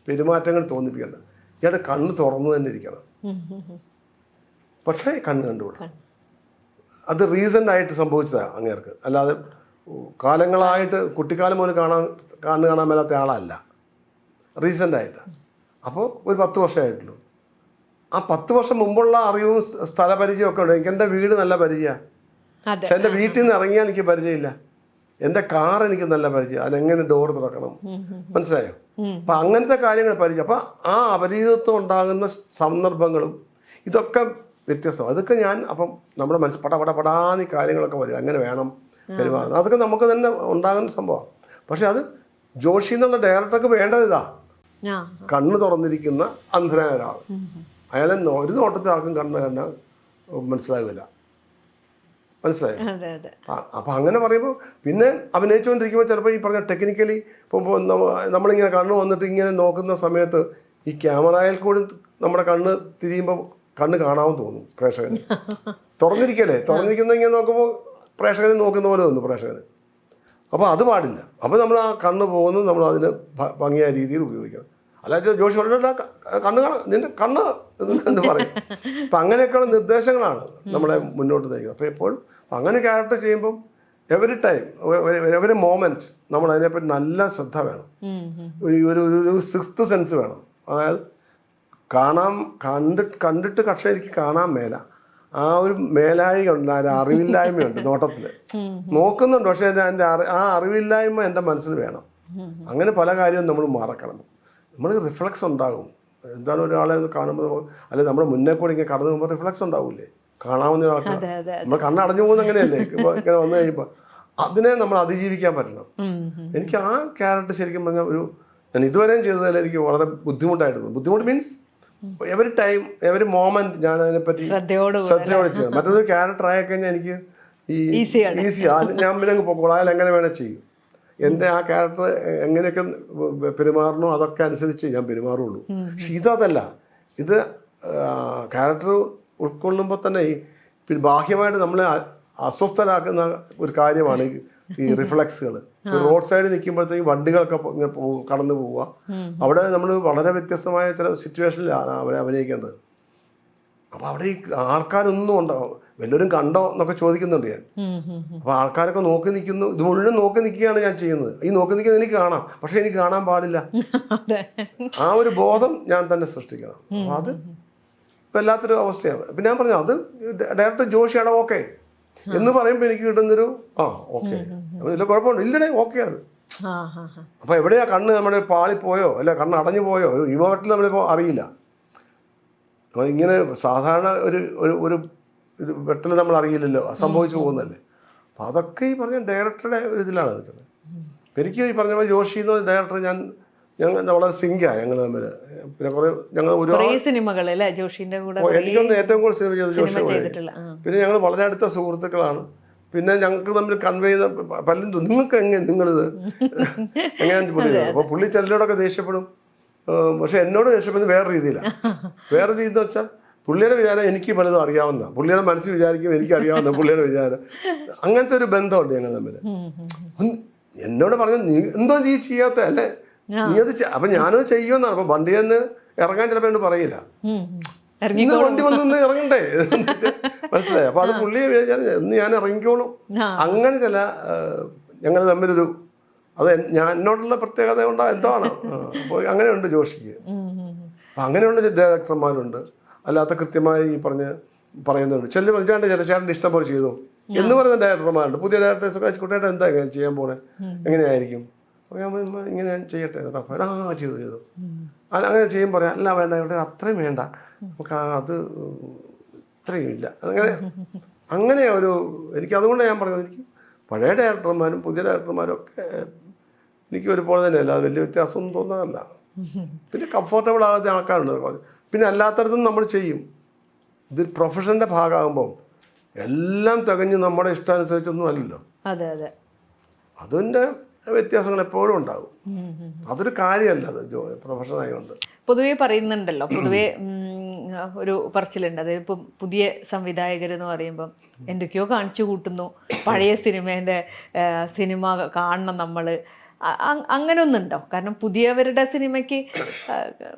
പെരുമാറ്റങ്ങൾ തോന്നിപ്പിക്കണ്ട. ഇയാളുടെ കണ്ണ് തുറന്നു തന്നെ ഇരിക്കണം, പക്ഷേ കണ്ണ് കണ്ടുകൂടാ. അത് റീസൻ്റായിട്ട് സംഭവിച്ചതാണ് അങ്ങേർക്ക്. അല്ലാതെ കാലങ്ങളായിട്ട് കുട്ടിക്കാലം പോലും കണ്ണ് കാണാൻ മേലാത്ത ആളല്ല, റീസൻ്റായിട്ട്. അപ്പോൾ ഒരു 10 വർഷമായിട്ടുള്ളൂ. ആ 10 വർഷം മുമ്പുള്ള അറിവും സ്ഥലപരിചയം ഒക്കെ ഉണ്ട്. എനിക്ക് എൻ്റെ വീട് നല്ല പരിചയമാണ്, പക്ഷെ എൻ്റെ വീട്ടിൽ നിന്ന് ഇറങ്ങിയാൽ എനിക്ക് പരിചയമില്ല. എൻ്റെ കാർ എനിക്ക് നല്ല പരിചയം, അതിനെങ്ങനെ ഡോർ തുറക്കണം, മനസ്സിലായോ? അപ്പം അങ്ങനത്തെ കാര്യങ്ങൾ പരിചയം. അപ്പം ആ അപരിചിതത്വം ഉണ്ടാകുന്ന സന്ദർഭങ്ങളും ഇതൊക്കെ വ്യത്യസ്തം. അതൊക്കെ ഞാൻ അപ്പം നമ്മുടെ മനസ്സിൽ പടാന്ന് കാര്യങ്ങളൊക്കെ വരും, അങ്ങനെ വേണം പെരുമാറുന്നത്. അതൊക്കെ നമുക്ക് തന്നെ ഉണ്ടാകുന്ന സംഭവമാണ്. പക്ഷെ അത് ജോഷി എന്നുള്ള ഡയറക്ടർക്ക് വേണ്ടത് ഇതാ, കണ്ണ് തുറന്നിരിക്കുന്ന അന്ധനായ ഒരാൾ. അയാളെ ഒരു നോട്ടത്തിൽ ആർക്കും കണ്ണ് കണ്ടാൽ മനസ്സിലാകില്ല, മനസ്സിലായോ? അപ്പം അങ്ങനെ പറയുമ്പോൾ പിന്നെ അഭിനയിച്ചുകൊണ്ടിരിക്കുമ്പോൾ ചിലപ്പോൾ ഈ പറഞ്ഞ ടെക്നിക്കലി ഇപ്പോൾ നമ്മളിങ്ങനെ കണ്ണ് വന്നിട്ട് ഇങ്ങനെ നോക്കുന്ന സമയത്ത് ഈ ക്യാമറയിൽ കൂടി നമ്മുടെ കണ്ണ് തിരിയുമ്പോൾ കണ്ണ് കാണാമെന്ന് തോന്നും പ്രേക്ഷകന്. തുറന്നിരിക്കുന്ന ഇങ്ങനെ നോക്കുമ്പോൾ പ്രേക്ഷകന് നോക്കുന്ന പോലെ തോന്നും പ്രേക്ഷകന്. അപ്പോൾ അത് പാടില്ല. അപ്പോൾ നമ്മൾ ആ കണ്ണ് പോകുന്നത് നമ്മൾ അതിന് ഭംഗിയായ രീതിയിൽ ഉപയോഗിക്കണം. അല്ലാതെ ജോഷി വളരെ കണ്ണ് കാണാം, നിന്റെ കണ്ണ് എന്ന് പറയും. അപ്പം അങ്ങനെയൊക്കെയുള്ള നിർദ്ദേശങ്ങളാണ് നമ്മളെ മുന്നോട്ട് നയിക്കുന്നത്. അപ്പോൾ എപ്പോഴും അങ്ങനെ ക്യാരക്ടർ ചെയ്യുമ്പം എവറി മോമെൻറ്റ് നമ്മൾ അതിനെപ്പറ്റി നല്ല ശ്രദ്ധ വേണം. ഒരു സിക്സ്ത് സെൻസ് വേണം. അതായത് കണ്ടിട്ട് പക്ഷേ എനിക്ക് കാണാൻ മേല, ആ ഒരു മേലായികയുണ്ട്, ആ അറിവില്ലായ്മയുണ്ട് നോട്ടത്തിൽ. നോക്കുന്നുണ്ട്, പക്ഷേ എൻ്റെ ആ അറിവില്ലായ്മ എൻ്റെ മനസ്സിൽ വേണം. അങ്ങനെ പല കാര്യവും നമ്മൾ മറക്കണം. നമ്മൾ റിഫ്ലക്സ് ഉണ്ടാകും. എന്താണ് ഒരാളെ കാണുമ്പോൾ, അല്ലെങ്കിൽ നമ്മുടെ മുന്നേ കൂടെ ഇങ്ങനെ കടന്നു പോകുമ്പോൾ റിഫ്ലക്സ് ഉണ്ടാവില്ലേ? കാണാവുന്ന ഒരാൾക്ക് നമ്മൾ കണ്ണടഞ്ഞു പോകുന്നത് അങ്ങനെയല്ലേ? ഇങ്ങനെ വന്നു കഴിയുമ്പോൾ അതിനെ നമ്മൾ അതിജീവിക്കാൻ പറ്റണം. എനിക്ക് ആ ക്യാരക്ടർ ശരിക്കും പറഞ്ഞാൽ ഞാൻ ഇതുവരെയും ചെയ്തതിൽ എനിക്ക് വളരെ ബുദ്ധിമുട്ടായിരുന്നു. ബുദ്ധിമുട്ട് means every time every moment ഞാൻ അതിനെപ്പറ്റി ശ്രദ്ധയോടെ ചെയ്യണം. മറ്റൊരു ക്യാരക്ടർ ആയി കഴിഞ്ഞാൽ എനിക്ക് ഈസി ഞാൻ പിന്നെ പൊക്കോളാം, അയാൾ എങ്ങനെ വേണേൽ ചെയ്യും. എൻ്റെ ആ ക്യാരക്ടർ എങ്ങനെയൊക്കെ പെരുമാറണോ അതൊക്കെ അനുസരിച്ച് ഞാൻ പെരുമാറുള്ളൂ. പക്ഷെ ഇതല്ല, ഇത് ക്യാരക്ടർ ഉൾക്കൊള്ളുമ്പോൾ തന്നെ ഈ ബാഹ്യമായിട്ട് നമ്മളെ അസ്വസ്ഥരാക്കുന്ന ഒരു കാര്യമാണ് ഈ റിഫ്ലക്സുകൾ. റോഡ് സൈഡിൽ നിൽക്കുമ്പോഴത്തേക്കും വണ്ടികളൊക്കെ കടന്നു പോവുക. അവിടെ നമ്മൾ വളരെ വ്യത്യസ്തമായ ചില സിറ്റുവേഷനിലാണ് അവരെ അഭിനയിക്കേണ്ടത്. അപ്പോൾ അവിടെ ഈ ആൾക്കാരൊന്നും ഉണ്ടാവും, വല്ലവരും കണ്ടോ എന്നൊക്കെ ചോദിക്കുന്നുണ്ട് ഞാൻ. അപ്പോൾ ആൾക്കാരൊക്കെ നോക്കി നിൽക്കുന്നു, ഇത് മുഴുവൻ നോക്കി നിൽക്കുകയാണ് ഞാൻ ചെയ്യുന്നത്. ഈ നോക്കി നിൽക്കുന്നത് എനിക്ക് കാണാം, പക്ഷെ എനിക്ക് കാണാൻ പാടില്ല. ആ ഒരു ബോധം ഞാൻ തന്നെ സൃഷ്ടിക്കണം. അപ്പോൾ അത് ഇപ്പം വല്ലാത്തൊരു അവസ്ഥയാണ്. അപ്പം ഞാൻ പറഞ്ഞു അത് ഡയറക്ടർ ജോഷിയാണ് ഓക്കെ എന്ന് പറയുമ്പോൾ എനിക്ക് കിട്ടുന്നൊരു ഓക്കെ, ഇല്ല കുഴപ്പമുണ്ട്, ഇല്ലടേ ഓക്കെ അത്. അപ്പോൾ എവിടെയാ കണ്ണ് നമ്മുടെ പാളിപ്പോയോ അല്ല കണ്ണ് അടഞ്ഞു പോയോ യുവവട്ടിൽ നമ്മളിപ്പോൾ അറിയില്ല. ഇങ്ങനെ സാധാരണ ഒരു വെട്ടൽ നമ്മൾ അറിയില്ലല്ലോ, സംഭവിച്ചു പോകുന്നല്ലേ. അപ്പം അതൊക്കെ ഈ പറഞ്ഞ ഡയറക്ടറുടെ ഒരു ഇതിലാണ് നിൽക്കുന്നത്. അപ്പം എനിക്ക് ഈ പറഞ്ഞ ജോഷി എന്ന് പറഞ്ഞ ഡയറക്ടർ ഞങ്ങൾ വളരെ സിങ്കാണ് ഞങ്ങൾ തമ്മിൽ. പിന്നെ കുറേ ഞങ്ങൾ എനിക്കൊന്ന് ഏറ്റവും കൂടുതൽ സിനിമ ചെയ്തത് ജോഷി. പിന്നെ ഞങ്ങൾ വളരെ അടുത്ത സുഹൃത്തുക്കളാണ്. പിന്നെ ഞങ്ങൾക്ക് തമ്മിൽ കൺവേ ചെയ്ത പലരും നിങ്ങൾക്ക് നിങ്ങളിത് എങ്ങനെയാണെന്ന് പുള്ളി. അപ്പോൾ പുള്ളി ചിലരോടൊക്കെ ദേഷ്യപ്പെടും, പക്ഷെ എന്നോട് ദേഷ്യപ്പെടുന്നത് വേറെ രീതിയിലാണ്. വേറെ രീതി എന്ന് വെച്ചാൽ പുള്ളിയുടെ വിചാരം എനിക്ക് പലതും അറിയാവുന്ന, പുള്ളിയുടെ മനസ്സിൽ വിചാരിക്കും എനിക്ക് അറിയാവുന്ന പുള്ളിയുടെ വിചാരം. അങ്ങനത്തെ ഒരു ബന്ധമുണ്ട് ഞങ്ങൾ തമ്മിൽ. എന്നോട് പറഞ്ഞു നീ എന്തോ നീ ചെയ്യാത്ത അല്ലേ, നീ അത് അപ്പൊ ഞാനത് ചെയ്യുമെന്നാണ്. അപ്പൊ വണ്ടി നിന്ന് ഇറങ്ങാൻ ചിലപ്പോൾ എന്നോട് പറയില്ല, ഇന്ന് വണ്ടി വന്നൊന്ന് ഇറങ്ങണ്ടേ മനസ്സിലായി. അപ്പൊ അത് പുള്ളിയെ വിചാരിച്ചാൽ ഇന്ന് ഞാൻ ഇറങ്ങിക്കോളും. അങ്ങനെ ചില ഞങ്ങൾ തമ്മിലൊരു അത് എന്നോടുള്ള പ്രത്യേകത കൊണ്ടാ എന്താണ്. അപ്പോൾ അങ്ങനെയുണ്ട് ജോഷിക്ക്. അപ്പം അങ്ങനെയുള്ള ഡയറക്ടർമാരുണ്ട്, അല്ലാത്ത കൃത്യമായി ഈ പറയുന്നുണ്ട്. ചേട്ടൻ്റെ ഇഷ്ടം പോലെ ചെയ്തു എന്ന് പറയുന്ന ഡയറക്ടർമാരുണ്ട്. പുതിയ ഡയറക്ടേഴ്സൊക്കെ കുട്ടിയായിട്ട് എന്താ ഇങ്ങനെ ചെയ്യാൻ പോണേ, എങ്ങനെയായിരിക്കും ഇങ്ങനെ ഞാൻ ചെയ്യട്ടെ, ചെയ്തു അങ്ങനെ ചെയ്യുമ്പോൾ പറയാം അല്ല വേണ്ട ഇവിടെ അത്രയും വേണ്ട, നമുക്ക് അത് ഇത്രയും ഇല്ല. അങ്ങനെ ഒരു എനിക്ക് അതുകൊണ്ട് ഞാൻ പറഞ്ഞത് എനിക്ക് പഴയ ഡയറക്ടർമാരും പുതിയ ഡയറക്ടർമാരും ഒക്കെ എനിക്ക് ഒരുപോലെ തന്നെയല്ല, അത് വലിയ വ്യത്യാസമൊന്നും തോന്നാറില്ല. പിന്നെ കംഫർട്ടബിൾ ആകാത്ത ആൾക്കാരുണ്ട്. പിന്നെ അല്ലാത്തടത്തും നമ്മൾ ചെയ്യും. ഇത് പ്രൊഫഷൻ്റെ ഭാഗമാകുമ്പോൾ എല്ലാം തികഞ്ഞ് നമ്മുടെ ഇഷ്ടാനുസരിച്ചൊന്നും അല്ലല്ലോ. അതിൻ്റെ വ്യത്യാസങ്ങൾ എപ്പോഴും ഉണ്ടാകും. അതൊരു കാര്യമല്ല അത് പ്രൊഫഷനായതുകൊണ്ട്. പൊതുവെ പറയുന്നുണ്ടല്ലോ, പൊതുവെ ഒരു പറച്ചിലുണ്ട്, അതായത് ഇപ്പം പുതിയ സംവിധായകരെന്ന് പറയുമ്പം എന്തൊക്കെയോ കാണിച്ചു കൂട്ടുന്നു, പഴയ സിനിമ കാണണം നമ്മൾ, അങ്ങനെ ഒന്നുണ്ടോ? കാരണം പുതിയവരുടെ സിനിമയ്ക്ക്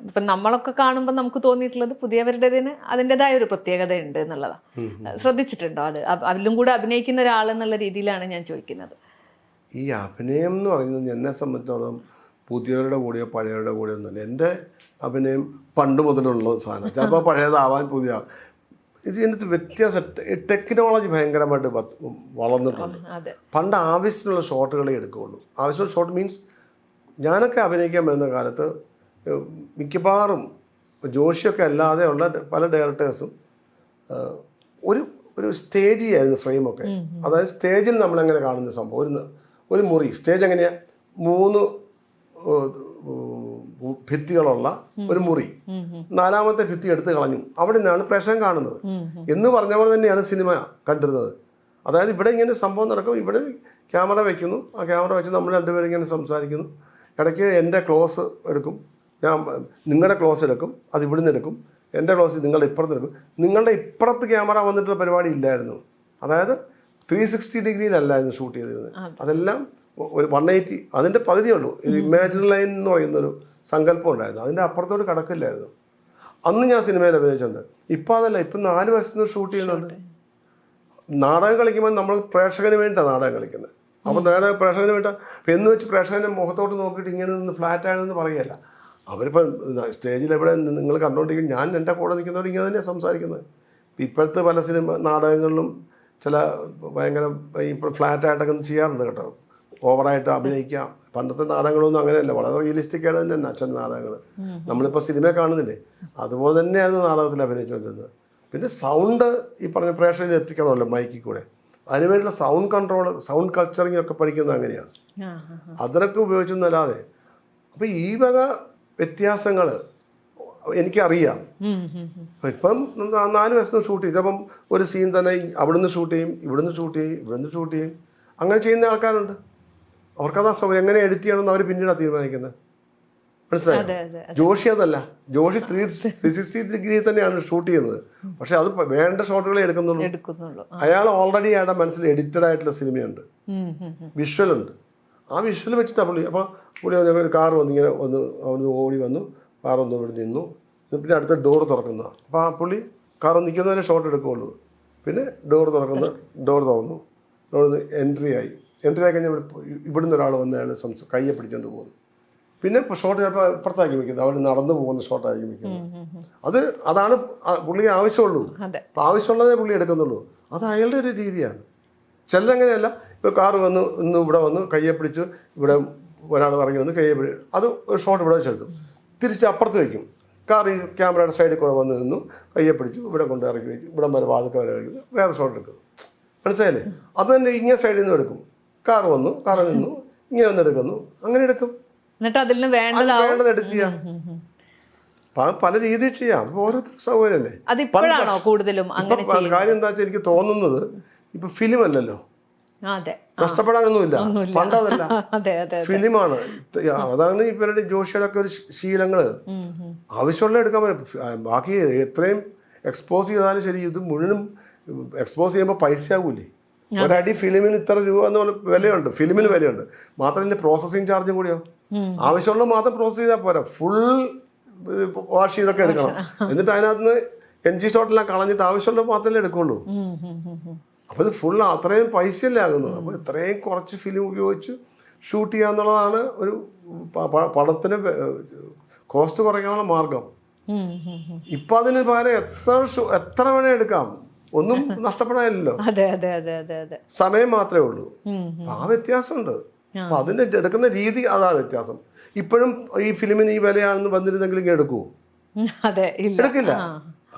ഇപ്പം നമ്മളൊക്കെ കാണുമ്പോൾ നമുക്ക് തോന്നിയിട്ടുള്ളത് പുതിയവരുടേതിന് അതിൻ്റെതായ ഒരു പ്രത്യേകത ഉണ്ട് എന്നുള്ളതാണ്. ശ്രദ്ധിച്ചിട്ടുണ്ടോ അത്? അതിലും കൂടെ അഭിനയിക്കുന്ന ഒരാൾ എന്നുള്ള രീതിയിലാണ് ഞാൻ ചോദിക്കുന്നത്. ഈ അഭിനയം എന്ന് പറയുന്നത് എന്നെ സംബന്ധിച്ചോളം പുതിയവരുടെ കൂടെയോ പഴയവരുടെ കൂടെയോ ഒന്നുമില്ല. എൻ്റെ അഭിനയം പണ്ട് മുതലുള്ള സാധനം. ചിലപ്പോൾ പഴയതാവാൻ പുതിയ ഇതിനകത്ത് വ്യത്യാസം. ടെക്നോളജി ഭയങ്കരമായിട്ട് വളർന്നിട്ടുണ്ട്. പണ്ട് ആവശ്യത്തിനുള്ള ഷോട്ടുകളെ എടുക്കുകയുള്ളൂ. ആവശ്യമുള്ള ഷോട്ട് മീൻസ് ഞാനൊക്കെ അഭിനയിക്കാൻ വരുന്ന കാലത്ത് മിക്കവാറും ജോഷിയൊക്കെ അല്ലാതെ ഉള്ള പല ഡയറക്ടേഴ്സും ഒരു സ്റ്റേജ് ആയിരുന്നു ഫ്രെയിമൊക്കെ. അതായത് സ്റ്റേജിൽ നമ്മളെങ്ങനെ കാണുന്ന സംഭവം, ഒരു മുറി സ്റ്റേജ് എങ്ങനെയാണ് 3 ഭിത്തികളുള്ള ഒരു മുറി, 4ാമത്തെ ഭിത്തി എടുത്ത് കളഞ്ഞു, അവിടെ നിന്നാണ് പ്രേക്ഷകൻ കാണുന്നത് എന്ന് പറഞ്ഞ പോലെ തന്നെയാണ് സിനിമ കണ്ടിരുന്നത്. അതായത് ഇവിടെ ഇങ്ങനെ സംഭവം നടക്കും, ഇവിടെ ക്യാമറ വയ്ക്കുന്നു, ആ ക്യാമറ വെച്ച് നമ്മൾ രണ്ടുപേരും ഇങ്ങനെ സംസാരിക്കുന്നു, ഇടയ്ക്ക് എൻ്റെ ക്ലോസ് എടുക്കും, ഞാൻ നിങ്ങളുടെ ക്ലോസ് എടുക്കും, അത് ഇവിടുന്ന് എടുക്കും, എൻ്റെ ക്ലോസ് നിങ്ങളുടെ ഇപ്പുറത്ത് എടുക്കും. നിങ്ങളുടെ ഇപ്പുറത്ത് ക്യാമറ വന്നിട്ടുള്ള പരിപാടി ഇല്ലായിരുന്നു. അതായത് 360 ഡിഗ്രിയിലല്ലായിരുന്നു ഷൂട്ട് ചെയ്തിരുന്നത്. അതെല്ലാം ഒരു 180, അതിൻ്റെ പകുതിയുള്ളൂ. ഇമാജിനറി ലൈൻ എന്ന് പറയുന്നൊരു സങ്കല്പം ഉണ്ടായിരുന്നു, അതിൻ്റെ അപ്പുറത്തോട്ട് കടക്കില്ലായിരുന്നു. അന്ന് ഞാൻ സിനിമയിൽ അഭിനയിച്ചിട്ടുണ്ട്. ഇപ്പം അതല്ല, ഇപ്പം 4 വയസ്സിൽ ഷൂട്ട് ചെയ്യുന്നുണ്ട്. നാടകം കളിക്കുമ്പോൾ നമ്മൾ പ്രേക്ഷകന് വേണ്ടിയിട്ടാണ് നാടകം കളിക്കുന്നത്. അപ്പോൾ പ്രേക്ഷകന് വേണ്ടിയിട്ടാണ്. അപ്പം എന്ന് വെച്ച് പ്രേക്ഷകൻ്റെ മുഖത്തോട്ട് നോക്കിയിട്ട് ഇങ്ങനെ നിന്ന് ഫ്ലാറ്റാണെന്ന് പറയുകയല്ല. അവരിപ്പോൾ സ്റ്റേജിൽ എവിടെ നിങ്ങൾ കണ്ടുകൊണ്ടിരിക്കും, ഞാൻ എൻ്റെ കൂടെ നിൽക്കുന്നവർ ഇങ്ങനെ തന്നെയാണ് സംസാരിക്കുന്നത്. ഇപ്പോഴത്തെ പല നാടകങ്ങളിലും ചില ഭയങ്കര ഇപ്പോൾ ഫ്ലാറ്റായിട്ടൊക്കെ ചെയ്യാറുണ്ട് കേട്ടോ, ഓവറായിട്ട് അഭിനയിക്കാം. പണ്ടത്തെ നാടകങ്ങളൊന്നും അങ്ങനെയല്ല, വളരെ റിയലിസ്റ്റിക് ആണ് തന്നെ അച്ഛൻ നാടകങ്ങൾ. നമ്മളിപ്പോൾ സിനിമ കാണുന്നില്ലേ, അതുപോലെ തന്നെയായിരുന്നു നാടകത്തിൽ അഭിനയിച്ചുകൊണ്ടിരുന്നത്. പിന്നെ സൗണ്ട് ഈ പറഞ്ഞ പ്രേക്ഷകരിൽ എത്തിക്കണമല്ലോ മൈക്കിൽ കൂടെ. അതിനുവേണ്ടിയുള്ള സൗണ്ട് കൺട്രോൾ, സൗണ്ട് കൾച്ചറിങ് ഒക്കെ പഠിക്കുന്നത് അങ്ങനെയാണ്. അതിനൊക്കെ ഉപയോഗിച്ചെന്നല്ലാതെ. അപ്പം ഈ വക വ്യത്യാസങ്ങൾ എനിക്കറിയാം. ഇപ്പം 4 വയസ്സിന് ഷൂട്ട് ചെയ്യും. അപ്പം ഒരു സീൻ തന്നെ അവിടുന്ന് ഷൂട്ട് ചെയ്യും, ഇവിടുന്ന് ഷൂട്ട് ചെയ്യും, ഇവിടുന്ന് ഷൂട്ട് ചെയ്യും. അങ്ങനെ ചെയ്യുന്ന ആൾക്കാരുണ്ട്. അവർക്കത് എങ്ങനെ എഡിറ്റ് ചെയ്യണമെന്ന് അവർ പിന്നീടാണ് തീരുമാനിക്കുന്നത്. മനസ്സിലായോ? ജോഷി അതല്ല. ജോഷി 360 ഡിഗ്രി തന്നെയാണ് ഷൂട്ട് ചെയ്യുന്നത്. പക്ഷെ അത് വേണ്ട ഷോട്ടുകളെ എടുക്കുന്നുള്ളൂ. അയാൾ ഓൾറെഡി അയാളുടെ മനസ്സിൽ എഡിറ്റഡ് ആയിട്ടുള്ള സിനിമയുണ്ട്, വിഷ്വലുണ്ട്. ആ വിഷ്വൽ വെച്ചിട്ടാണ് പുള്ളി. അപ്പോൾ പുള്ളി ഒരു കാർ വന്ന് ഇങ്ങനെ അവിടുന്ന് ഓടി വന്നു, കാർ ഒന്ന് ഇവിടെ നിന്നു, പിന്നെ അടുത്ത ഡോർ തുറക്കുന്ന. അപ്പോൾ ആ പുള്ളി കാർ നിൽക്കുന്നതിനെ ഷോട്ട് എടുക്കുകയുള്ളൂ. പിന്നെ ഡോർ തുറന്നു, ഡോർ എൻട്രി ആയി കഴിഞ്ഞാൽ ഇവിടുന്ന് ഒരാൾ വന്ന് അയാൾ കയ്യെ പിടിച്ചുകൊണ്ട് പോകുന്നു. പിന്നെ ഷോട്ട് ചിലപ്പോൾ ഇപ്പുറത്താക്കി വയ്ക്കുന്നത്, അവർ നടന്നു പോകുന്ന ഷോട്ടാക്കി വയ്ക്കുന്നത്. അതാണ് പുള്ളിക്ക് ആവശ്യമുള്ളൂ. അപ്പം ആവശ്യമുള്ളതേ പുള്ളി എടുക്കുന്നുള്ളൂ. അത് അയാളുടെ ഒരു രീതിയാണ്. ചിലങ്ങനെയല്ല. ഇപ്പോൾ കാറ് വന്ന് ഇവിടെ വന്ന് കയ്യെ പിടിച്ച് ഇവിടെ ഒരാൾ ഇറങ്ങി വന്ന് കയ്യെ പിടിച്ച് അത് ഒരു ഷോട്ട് ഇവിടെ വെച്ചെടുത്തു, തിരിച്ച് അപ്പുറത്ത് വയ്ക്കും. കാർ ഈ ക്യാമറയുടെ സൈഡിൽ കൂടെ വന്ന് നിന്നു, കയ്യെ പിടിച്ചു ഇവിടെ കൊണ്ട് ഇറക്കി വയ്ക്കും, ഇവിടെ വരെ വാതൊക്കെ വരെ വയ്ക്കുന്നു, വേറെ ഷോട്ട് എടുക്കും. മനസ്സിലായില്ലേ? അത് തന്നെ ഇങ്ങനെ സൈഡിൽ നിന്ന് എടുക്കും. കാർ വന്നു, കാറിൽ നിന്നു, ഇങ്ങനെ ഒന്ന് എടുക്കുന്നു, അങ്ങനെ എടുക്കും. എന്നിട്ട് അതിൽ നിന്ന് വേണ്ടത് എഡിറ്റ് ചെയ്യാം. പല രീതിയിൽ ചെയ്യാം. ഓരോരുത്തർ സൗകര്യമല്ലേ. കൂടുതലും കാര്യം എന്താ വെച്ചാൽ എനിക്ക് തോന്നുന്നത് ഇപ്പൊ ഫിലിം അല്ലല്ലോ, നഷ്ടപ്പെടാനൊന്നുമില്ല. പണ്ടതല്ല, ഫിലിമാണ്. അതാണ് ഇവരുടെ ജോഷിയുടെ ഒക്കെ ഒരു ശീലങ്ങള്. ആവശ്യമുള്ള എടുക്കാൻ പറ്റും. ബാക്കി എത്രയും എക്സ്പോസ് ചെയ്താലും ശരി, ഇത് മുഴുവനും എക്സ്പോസ് ചെയ്യുമ്പോൾ പൈസ ആകൂലേ. ഒരടി ഫിലിമിന് ഇത്ര രൂപ എന്ന് പറഞ്ഞ വിലയുണ്ട്, ഫിലിമിന് വിലയുണ്ട്. മാത്രമല്ല പ്രോസസ്സിങ് ചാർജും കൂടിയോ. ആവശ്യമുള്ള മാത്രം പ്രോസസ് ചെയ്താൽ പോരാ, ഫുൾ വാഷ് ചെയ്തൊക്കെ എടുക്കണം. എന്നിട്ട് അതിനകത്ത് നിന്ന് NG ഷോട്ടെല്ലാം കളഞ്ഞിട്ട് ആവശ്യമുള്ള മാത്രമല്ലേ എടുക്കുള്ളൂ. അപ്പോൾ ഇത് ഫുൾ അത്രയും പൈസയല്ലേ ആകുന്നത്. അപ്പോൾ ഇത്രയും കുറച്ച് ഫിലിം ഉപയോഗിച്ച് ഷൂട്ട് ചെയ്യുക എന്നുള്ളതാണ് ഒരു പടത്തിന് കോസ്റ്റ് കുറയ്ക്കാനുള്ള മാർഗം. ഇപ്പം അതിന് പകരം എത്ര വേണേ എടുക്കാം, ഒന്നും നഷ്ടപ്പെടാനില്ലല്ലോ. സമയം മാത്രമേ ഉള്ളൂ. ആ വ്യത്യാസമുണ്ട്. അപ്പൊ അതിന്റെ എടുക്കുന്ന രീതി അതാണ് വ്യത്യാസം. ഇപ്പോഴും ഈ ഫിലിമിന് ഈ വിലയാണെന്ന് വന്നിരുന്നെങ്കിൽ ഇങ്ങനെ എടുക്കുമോ? എടുക്കില്ല.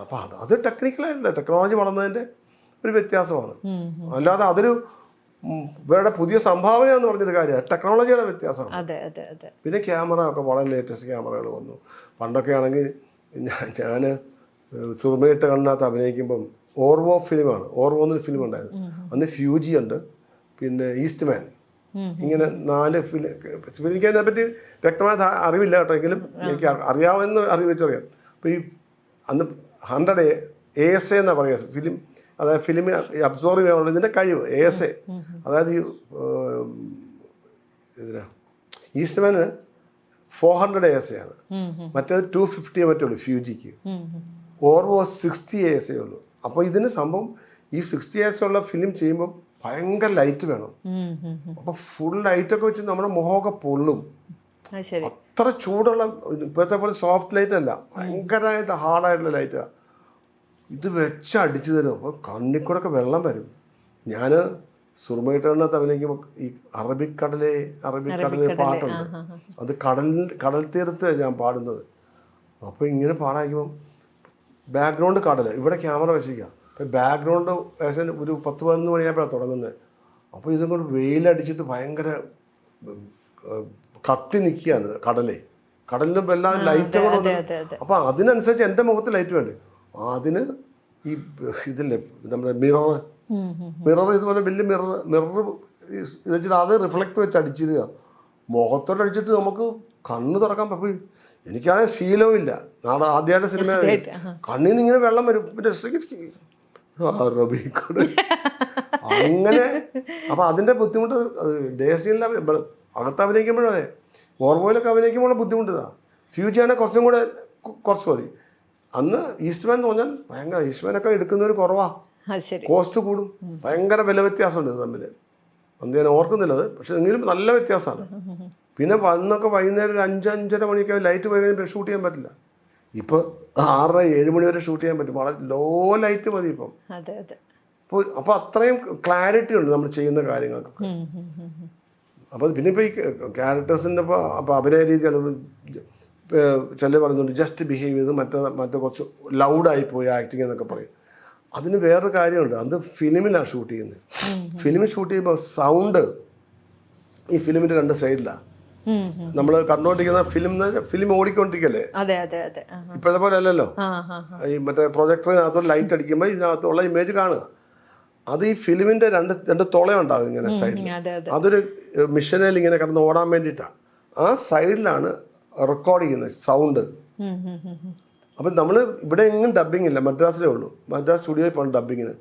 അപ്പൊ അത് ടെക്നിക്കലായിട്ടില്ല, ടെക്നോളജി വളർന്നതിന്റെ ഒരു വ്യത്യാസമാണ്. അല്ലാതെ അതൊരു ഇവരുടെ പുതിയ സംഭാവന എന്ന് പറഞ്ഞൊരു കാര്യമാണ്, ടെക്നോളജിയുടെ വ്യത്യാസമാണ്. പിന്നെ ക്യാമറ ഒക്കെ വളരെ ലേറ്റസ്റ്റ് ക്യാമറകൾ വന്നു. പണ്ടൊക്കെ ആണെങ്കിൽ ഞാൻ സുർമയിട്ട് കണ്ണാത്ത് അഭിനയിക്കുമ്പം ഓർവോ ഫിലിമാണ്, ഓർവോ എന്നൊരു ഫിലിം ഉണ്ടായിരുന്നു. അന്ന് ഫ്യൂജി ഉണ്ട്, പിന്നെ ഈസ്റ്റ് മാൻ, ഇങ്ങനെ 4 ഫിലിം. എനിക്ക് അതിനെപ്പറ്റി വ്യക്തമായ അറിവില്ല കേട്ടോ, എങ്കിലും എനിക്ക് അറിയാവുന്ന അറിവ് വെച്ചറിയാം. അപ്പോൾ ഈ അന്ന് 100 ASA എന്നാണ് പറയുക ഫിലിം. അതായത് ഫിലിം അബ്സോർവ് ചെയ്യാനുള്ള ഇതിൻ്റെ കഴിവ് ASA. അതായത് ഈ ഈസ്റ്റ് മാന് 400 ASA ആണ്, മറ്റേത് 250 മറ്റുള്ളൂ ഫ്യൂജിക്ക്. ഓർവോ 60 ASA ഉള്ളൂ. അപ്പോൾ ഇതിന് സംഭവം ഈ 60 ASA ഉള്ള ഫിലിം ചെയ്യുമ്പോൾ ഭയങ്കര ലൈറ്റ് വേണം. അപ്പൊ ഫുൾ ലൈറ്റൊക്കെ വെച്ച് നമ്മുടെ മുഖമൊക്കെ പൊള്ളും. അത്ര ചൂടുള്ള, ഇപ്പോഴത്തെ പോലെ സോഫ്റ്റ് ലൈറ്റ് അല്ല, ഭയങ്കരമായിട്ട് ഹാർഡായിട്ടുള്ള ലൈറ്റാണ്. ഇത് വെച്ച് അടിച്ചു തരും. അപ്പോൾ കണ്ണിൽ കൂടെ ഒക്കെ വെള്ളം വരും. ഞാൻ സുർമയിട്ടതിനകത്ത് അഭിനയിക്കുമ്പോൾ ഈ അറബിക്കടലെ പാട്ടുണ്ട്, അത് കടൽ തീരത്ത് ഞാൻ പാടുന്നത്. അപ്പോൾ ഇങ്ങനെ പാടാക്കുമ്പം ബാക്ക്ഗ്രൗണ്ട് കടൽ, ഇവിടെ ക്യാമറ വെച്ചിരിക്കുക. അപ്പോൾ ബാക്ക്ഗ്രൗണ്ട് ഏകദേശം ഒരു 10-11 മണിയായപ്പോഴാണ് തുടങ്ങുന്നത്. അപ്പോൾ ഇതും കൊണ്ട് വെയിലടിച്ചിട്ട് ഭയങ്കര കത്തി നിൽക്കുകയാണ് കടലിലും എല്ലാം ലൈറ്റ് കൊണ്ട്. അപ്പോൾ അതിനനുസരിച്ച് എൻ്റെ മുഖത്ത് ലൈറ്റ് വേണ്ടേ. അതിന് ഈ ഇതില്ലേ നമ്മുടെ മിറർ ഇതുപോലെ വലിയ മിറർ വെച്ചിട്ട് അത് റിഫ്ലക്റ്റ് വെച്ച് അടിച്ചിരുക, മുഖത്തോട്ട് അടിച്ചിട്ട് നമുക്ക് കണ്ണ് തുറക്കാൻ പറ്റും. എനിക്കാണെങ്കിൽ ശീലവും ഇല്ല, നാളെ ആദ്യമായിട്ട് സിനിമ കണ്ണിൽ നിന്ന് ഇങ്ങനെ വെള്ളം വരും. പിന്നെ അങ്ങനെ. അപ്പം അതിൻ്റെ ബുദ്ധിമുട്ട് ദേശീയ അകത്ത് അഭിനയിക്കുമ്പോഴും അതെ, ഓർവോയിലൊക്കെ അഭിനയിക്കുമ്പോഴുള്ള ബുദ്ധിമുട്ട് ഇതാണ്. ഫ്യൂജിയാണെങ്കിൽ കുറച്ചും കൂടെ കുറച്ച് മതി. അന്ന് ഈസ്റ്റ് മാൻ എന്ന് പറഞ്ഞാൽ ഭയങ്കര, ഈസ്റ്റ് മാനൊക്കെ എടുക്കുന്നവർ കുറവാ, കോസ്റ്റ് കൂടും, ഭയങ്കര വില വ്യത്യാസമുണ്ട് ഇത് തമ്മിൽ. അന്ന് ഞാൻ ഓർക്കുന്നില്ലത്, പക്ഷെ എങ്കിലും നല്ല വ്യത്യാസമാണ്. പിന്നെ അന്നൊക്കെ വൈകുന്നേരം ഒരു 5-5:30 മണിയൊക്കെ ലൈറ്റ് പോയി കഴിഞ്ഞാൽ ഷൂട്ട് ചെയ്യാൻ പറ്റില്ല. ഇപ്പം 6-7 മണി വരെ ഷൂട്ട് ചെയ്യാൻ പറ്റും, വളരെ ലോ ലൈറ്റ് മതി ഇപ്പം. അപ്പോൾ അത്രയും ക്ലാരിറ്റി ഉണ്ട് നമ്മൾ ചെയ്യുന്ന കാര്യങ്ങൾക്കൊക്കെ. അപ്പോൾ പിന്നെ ഇപ്പോൾ ഈ ക്യാരക്ടേഴ്സിൻ്റെ അപ്പോൾ അഭിനയ രീതി ചില പറയുന്നുണ്ട് ജസ്റ്റ് ബിഹേവ് ചെയ്ത്, മറ്റേ കുറച്ച് ലൗഡായിപ്പോയി ആക്ടിങ് എന്നൊക്കെ പറയും. അതിന് വേറൊരു കാര്യമുണ്ട്. അത് ഫിലിമിലാണ് ഷൂട്ട് ചെയ്യുന്നത്. ഫിലിമിൽ ഷൂട്ട് ചെയ്യുമ്പോൾ സൗണ്ട് ഈ ഫിലിമിൻ്റെ 2 സൈഡിലാണ്. നമ്മൾ കണ്ടുകൊണ്ടിരിക്കുന്ന ഫിലിം ഓടിക്കൊണ്ടിരിക്കല്ലേ, ഇപ്പോഴത്തെ പോലെ അല്ലല്ലോ. ഈ മറ്റേ പ്രൊജക്ടറിനകത്തോട്ട് ലൈറ്റ് അടിക്കുമ്പോൾ ഇതിനകത്തുള്ള ഇമേജ് കാണുക. അത് ഈ ഫിലിമിൻ്റെ രണ്ട് തുളയുണ്ടാകും ഇങ്ങനെ സൈഡിൽ. അതൊരു മിഷനിൽ ഇങ്ങനെ കിടന്ന് ഓടാൻ വേണ്ടിയിട്ടാണ്. ആ സൈഡിലാണ് റെക്കോർഡ് ചെയ്യുന്നത് സൗണ്ട്. അപ്പം നമ്മൾ ഇവിടെ എങ്ങും ഡബ്ബിങ് ഇല്ല, മദ്രാസിലേ ഉള്ളൂ. മദ്രാസ് സ്റ്റുഡിയോയിൽ പോകണം ഡബ്ബിങ്ങിന്.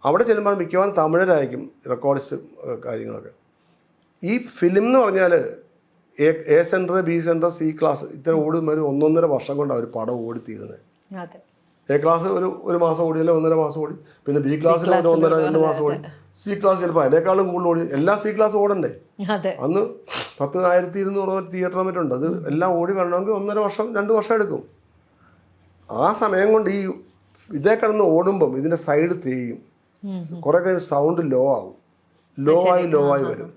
അവിടെ ചെല്ലുമ്പോൾ മിക്കവാറും തമിഴരായിരിക്കും റെക്കോർഡ്സ് കാര്യങ്ങളൊക്കെ. ഈ ഫിലിം എന്ന് പറഞ്ഞാൽ A centre, B centre, C class ഇത്ര ഓടുമ്പോൾ 1.5 വർഷം കൊണ്ട് അവർ പടം ഓടിത്തീരുന്നത്. എ ക്ലാസ് ഒരു മാസം ഓടിയല്ല, 1.5 മാസം ഓടി. പിന്നെ ബി ക്ലാസ്സിൽ 1.5-2 മാസം ഓടി. സി ക്ലാസ് ചിലപ്പോൾ അതിനേക്കാളും കൂടുതൽ ഓടി. എല്ലാ സി ക്ലാസ് ഓടണ്ടേ? അന്ന് 10,200 തിയേറ്റർ മറ്റുണ്ട്. അത് എല്ലാം ഓടി വരണമെങ്കിൽ 1.5 വർഷം 2 വർഷം എടുക്കും. ആ സമയം കൊണ്ട് ഈ ഇതേ കിടന്ന് ഓടുമ്പം ഇതിൻ്റെ സൈഡ് തേയും, കുറേ കഴിഞ്ഞ് സൗണ്ട് ലോ ആവും, ലോ ആയി വരും.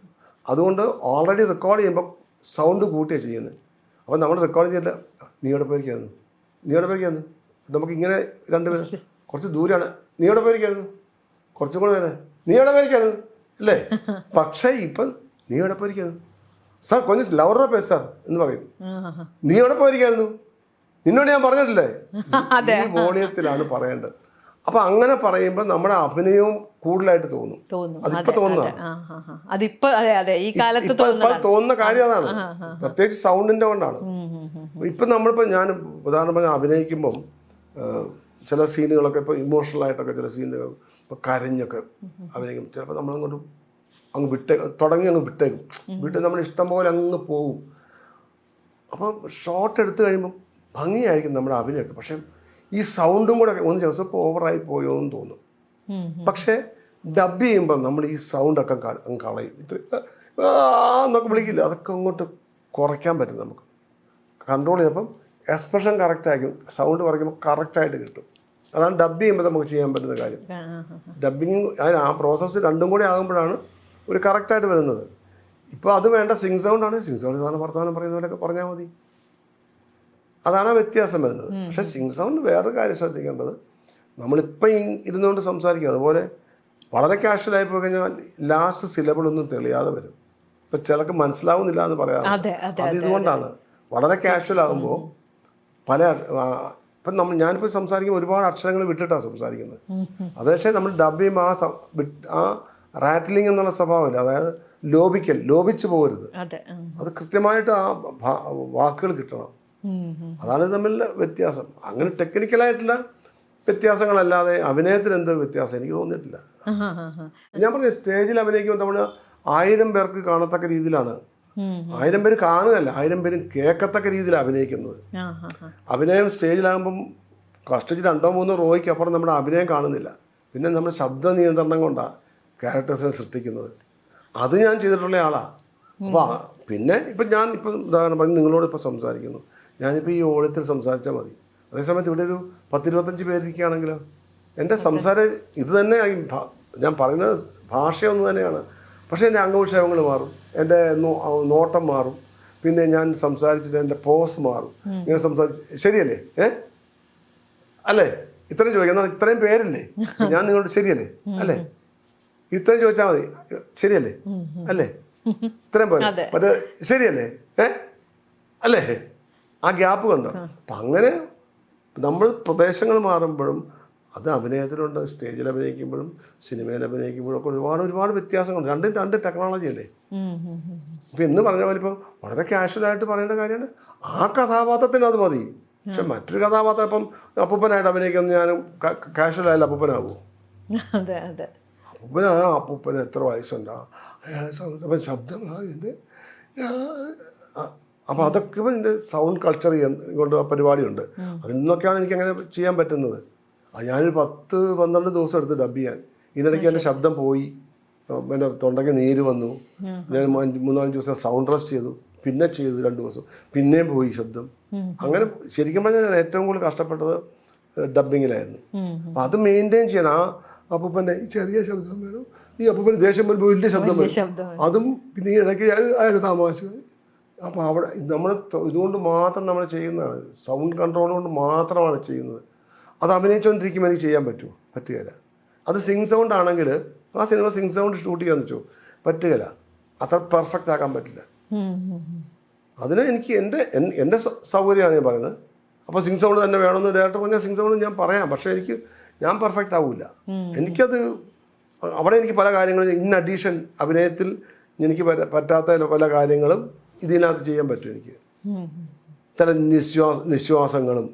അതുകൊണ്ട് ഓൾറെഡി റെക്കോർഡ് ചെയ്യുമ്പോൾ സൗണ്ട് കൂട്ടിയാണ് ചെയ്യുന്നത്. അപ്പോൾ നമ്മൾ റെക്കോർഡ് ചെയ്തില്ല, നീയുടെ പേരിക്കായിരുന്നു നമുക്കിങ്ങനെ 2 പേര് കുറച്ച് ദൂരെയാണ്, നീയുടെ പേരിക്കായിരുന്നു കുറച്ചും കൂടെ വേണേ, നീയുടെ പേരിക്കായിരുന്നു അല്ലേ. പക്ഷേ ഇപ്പം നീയുടെ പേരിക്കായിരുന്നു സാർ, കൊഞ്ചം ലവറുടെ പേര് സാർ എന്ന് പറയും. നീയുടെ പേരിക്കായിരുന്നു, നിന്നോട് ഞാൻ പറഞ്ഞിട്ടില്ലേ, ഈ വോളിയത്തിലാണ് പറയേണ്ടത്. അപ്പൊ അങ്ങനെ പറയുമ്പോൾ നമ്മുടെ അഭിനയവും കൂടുതലായിട്ട് തോന്നും. അതിപ്പോ തോന്നുന്ന കാര്യം അതാണ്. പ്രത്യേകിച്ച് സൗണ്ടിന്റെ കൊണ്ടാണ്. ഇപ്പൊ നമ്മളിപ്പോ ഞാൻ ഉദാഹരണം പറഞ്ഞാൽ അഭിനയിക്കുമ്പം ചില സീനുകളൊക്കെ ഇപ്പോൾ ഇമോഷണൽ ആയിട്ടൊക്കെ ചില സീനുകൾ ഇപ്പോൾ കരഞ്ഞൊക്കെ അഭിനയിക്കും. ചിലപ്പോൾ നമ്മളങ്ങോട്ട് അങ്ങ് വിട്ടേക്കും. വീട്ടിൽ നമ്മൾ ഇഷ്ടം പോലെ അങ്ങ് പോകും. അപ്പം ഷോട്ട് എടുത്തു കഴിയുമ്പം ഭംഗിയായിരിക്കും നമ്മുടെ അഭിനയമൊക്കെ. പക്ഷെ ഈ സൗണ്ടും കൂടെ ഒന്ന് ചിലപ്പോൾ ഓവറായി പോയോ എന്ന് തോന്നും. പക്ഷേ ഡബ് ചെയ്യുമ്പം നമ്മൾ ഈ സൗണ്ടൊക്കെ അങ്ങ് കളയും. എന്നൊക്കെ വിളിക്കില്ല, അതൊക്കെ അങ്ങോട്ട് കുറയ്ക്കാൻ പറ്റും നമുക്ക്. കൺട്രോൾ ചെയ്തപ്പം എക്സ്പ്രഷൻ കറക്റ്റായിരിക്കും, സൗണ്ട് കുറയ്ക്കുമ്പോൾ കറക്റ്റായിട്ട് കിട്ടും. അതാണ് ഡബ് ചെയ്യുമ്പോൾ നമുക്ക് ചെയ്യാൻ പറ്റുന്ന കാര്യം. ഡബിങ് ആ പ്രോസസ്സ് രണ്ടും കൂടി ആകുമ്പോഴാണ് ഒരു കറക്റ്റായിട്ട് വരുന്നത്. ഇപ്പോൾ അത് വേണ്ട സിങ് സൗണ്ടാണ്. സിങ് സൗണ്ട് സാധനം വർത്തമാനം പറയുന്നവരൊക്കെ പറഞ്ഞാൽ മതി. അതാണ് വ്യത്യാസം വരുന്നത്. പക്ഷേ സിങ് സൗണ്ട് വേറൊരു കാര്യം ശ്രദ്ധിക്കേണ്ടത്, നമ്മളിപ്പം ഇരുന്നുകൊണ്ട് സംസാരിക്കുക, അതുപോലെ വളരെ കാഷ്വലായി പോയി കഴിഞ്ഞാൽ ലാസ്റ്റ് സിലബിളൊന്നും തെളിയാതെ വരും. ഇപ്പം ചിലർക്ക് മനസ്സിലാവുന്നില്ല എന്ന് പറയാം. അത് ഇതുകൊണ്ടാണ് വളരെ കാഷ്വൽ ആകുമ്പോൾ പല ഇപ്പം ഞാനിപ്പോൾ സംസാരിക്കുമ്പോൾ ഒരുപാട് അക്ഷരങ്ങൾ വിട്ടിട്ടാണ് സംസാരിക്കുന്നത്. അത് പക്ഷേ നമ്മൾ ഡബ് ചെയ്യുമ്പോൾ ആ റാറ്റ്ലിംഗ് എന്നുള്ള സ്വഭാവമില്ല, അതായത് ലോപിച്ചു പോകരുത്. അത് കൃത്യമായിട്ട് ആ വാക്കുകൾ കിട്ടണം. അതാണ് തമ്മിലുള്ള വ്യത്യാസം. അങ്ങനെ ടെക്നിക്കലായിട്ടുള്ള വ്യത്യാസങ്ങളല്ലാതെ അഭിനയത്തിൽ എന്ത് വ്യത്യാസം എനിക്ക് തോന്നിയിട്ടില്ല. ഞാൻ പറഞ്ഞു, സ്റ്റേജിൽ അഭിനയിക്കുമ്പോൾ നമ്മൾ 1000 പേർക്ക് കാണത്തക്ക രീതിയിലാണ്, 1000 പേര് കാണുകയല്ല, 1000 പേരും കേൾക്കത്തക്ക രീതിയിലാണ് അഭിനയിക്കുന്നത്. അഭിനയം സ്റ്റേജിലാകുമ്പം കഷ്ടിച്ച് 2-3 റോയ്ക്ക് അപ്പുറം നമ്മുടെ അഭിനയം കാണുന്നില്ല. പിന്നെ നമ്മൾ ശബ്ദ നിയന്ത്രണം കൊണ്ടാണ് ക്യാരക്ടേഴ്സിനെ സൃഷ്ടിക്കുന്നത്. അത് ഞാൻ ചെയ്തിട്ടുള്ള ആളാണ്. അപ്പോൾ പിന്നെ ഇപ്പം ഉദാഹരണം പറഞ്ഞ് നിങ്ങളോട് ഇപ്പോൾ സംസാരിക്കുന്നു, ഞാനിപ്പോൾ ഈ ഓളത്തിൽ സംസാരിച്ചാൽ മതി. അതേസമയത്ത് ഇവിടെ ഒരു 10-25 പേരിരിക്കുകയാണെങ്കിലോ എൻ്റെ സംസാരം ഇത് തന്നെ, ഞാൻ പറയുന്നത് ഭാഷ ഒന്ന് തന്നെയാണ്. പക്ഷേ എൻ്റെ അംഗവിക്ഷേപങ്ങൾ മാറും, എൻ്റെ നോട്ടം മാറും, പിന്നെ ഞാൻ സംസാരിച്ചിട്ട് എൻ്റെ പോസ് മാറും. ഇങ്ങനെ സംസാരിച്ച് ശരിയല്ലേ അല്ലേ, ഇത്രയും ചോദിക്കാം. എന്നാൽ ഇത്രയും പേരില്ലേ, ഞാൻ നിങ്ങളോട് ശരിയല്ലേ അല്ലേ, ഇത്രയും ചോദിച്ചാൽ മതി ശരിയല്ലേ അല്ലേ, ഇത്രയും പോലെ മറ്റേ ശരിയല്ലേ അല്ലേ, ആ ഗ്യാപ്പ് കണ്ടോ. അപ്പം അങ്ങനെ നമ്മൾ പ്രദേശങ്ങൾ മാറുമ്പോഴും അത് അഭിനയത്തിലുണ്ട്. സ്റ്റേജിൽ അഭിനയിക്കുമ്പോഴും സിനിമയിൽ അഭിനയിക്കുമ്പോഴും ഒക്കെ ഒരുപാട് വ്യത്യാസങ്ങളുണ്ട്. രണ്ട് ടെക്നോളജി അല്ലേ. ഇപ്പം എന്ന് പറഞ്ഞ പോലെ ഇപ്പം വളരെ കാഷ്വലായിട്ട് പറയേണ്ട കാര്യമാണ്, ആ കഥാപാത്രത്തിന് അത് മതി. പക്ഷെ മറ്റൊരു കഥാപാത്രം ഇപ്പം അപ്പൂപ്പനായിട്ട് അഭിനയിക്കുന്ന ഞാനും കാഷ്വലായാലും അപ്പൂപ്പനാകുമോ? അപ്പൂപ്പന് എത്ര വയസ്സുണ്ടോ, അയാളെ ശബ്ദം അപ്പോൾ അതൊക്കെ എൻ്റെ സൗണ്ട് കൾച്ചർ കൊണ്ട് ആ പരിപാടിയുണ്ട്. അതിൽ നിന്നൊക്കെയാണ് എനിക്കങ്ങനെ ചെയ്യാൻ പറ്റുന്നത്. ഞാനൊരു 10-12 ദിവസം എടുത്ത് ഡബ് ചെയ്യാൻ. ഇതിനിടയ്ക്ക് എൻ്റെ ശബ്ദം പോയി, എൻ്റെ തൊണ്ടയ്ക്ക് നീര് വന്നു. ഞാൻ 3-4 ദിവസം സൗണ്ട് റെസ്റ്റ് ചെയ്തു, പിന്നെ ചെയ്തു 2 ദിവസം, പിന്നെയും പോയി ശബ്ദം. അങ്ങനെ ശരിക്കും പറഞ്ഞാൽ ഞാൻ ഏറ്റവും കൂടുതൽ കഷ്ടപ്പെട്ടത് ഡബിങ്ങിലായിരുന്നു. അപ്പം അത് മെയിൻറ്റെയിൻ ചെയ്യണം. ആ അപ്പൂപ്പൻ്റെ ഈ ചെറിയ ശബ്ദം വേണം, ഈ അപ്പൂപ്പൻ്റെ ദേഷ്യം വരുമ്പോൾ വലിയ ശബ്ദം വരും, അതും പിന്നെ ഈ ഇടയ്ക്ക് അയാൾ താമസിച്ചു. അപ്പോൾ അവിടെ നമ്മൾ ഇതുകൊണ്ട് മാത്രം നമ്മൾ ചെയ്യുന്നതാണ്, സൗണ്ട് കൺട്രോൾ കൊണ്ട് മാത്രമാണ് ചെയ്യുന്നത്. അത് അഭിനയിച്ചുകൊണ്ടിരിക്കുമ്പോൾ എനിക്ക് ചെയ്യാൻ പറ്റുമോ? പറ്റുകയില്ല. അത് സിംഗ് സൗണ്ട് ആണെങ്കിൽ ആ സിനിമ സിംഗ് സൗണ്ട് ഷൂട്ട് ചെയ്യാന്ന് വെച്ചോ, പറ്റുകയില്ല. അത്ര പെർഫെക്റ്റ് ആക്കാൻ പറ്റില്ല. അതിന് എനിക്ക് എൻ്റെ സൗകര്യമാണ് ഞാൻ പറയുന്നത്. അപ്പോൾ സിംഗ് സൗണ്ട് തന്നെ വേണമെന്ന് ഡയറക്ടർ പറഞ്ഞാൽ സിംഗ് സൗണ്ട് ഞാൻ പറയാം. പക്ഷേ ഞാൻ പെർഫെക്റ്റ് ആവില്ല. എനിക്കത് അവിടെ എനിക്ക് പല കാര്യങ്ങളും ഇൻ അഡീഷൻ അഭിനയത്തിൽ എനിക്ക് പറ്റാത്ത പല കാര്യങ്ങളും ഇതിനകത്ത് ചെയ്യാൻ പറ്റും. എനിക്ക് ചില നിശ്വാസങ്ങളും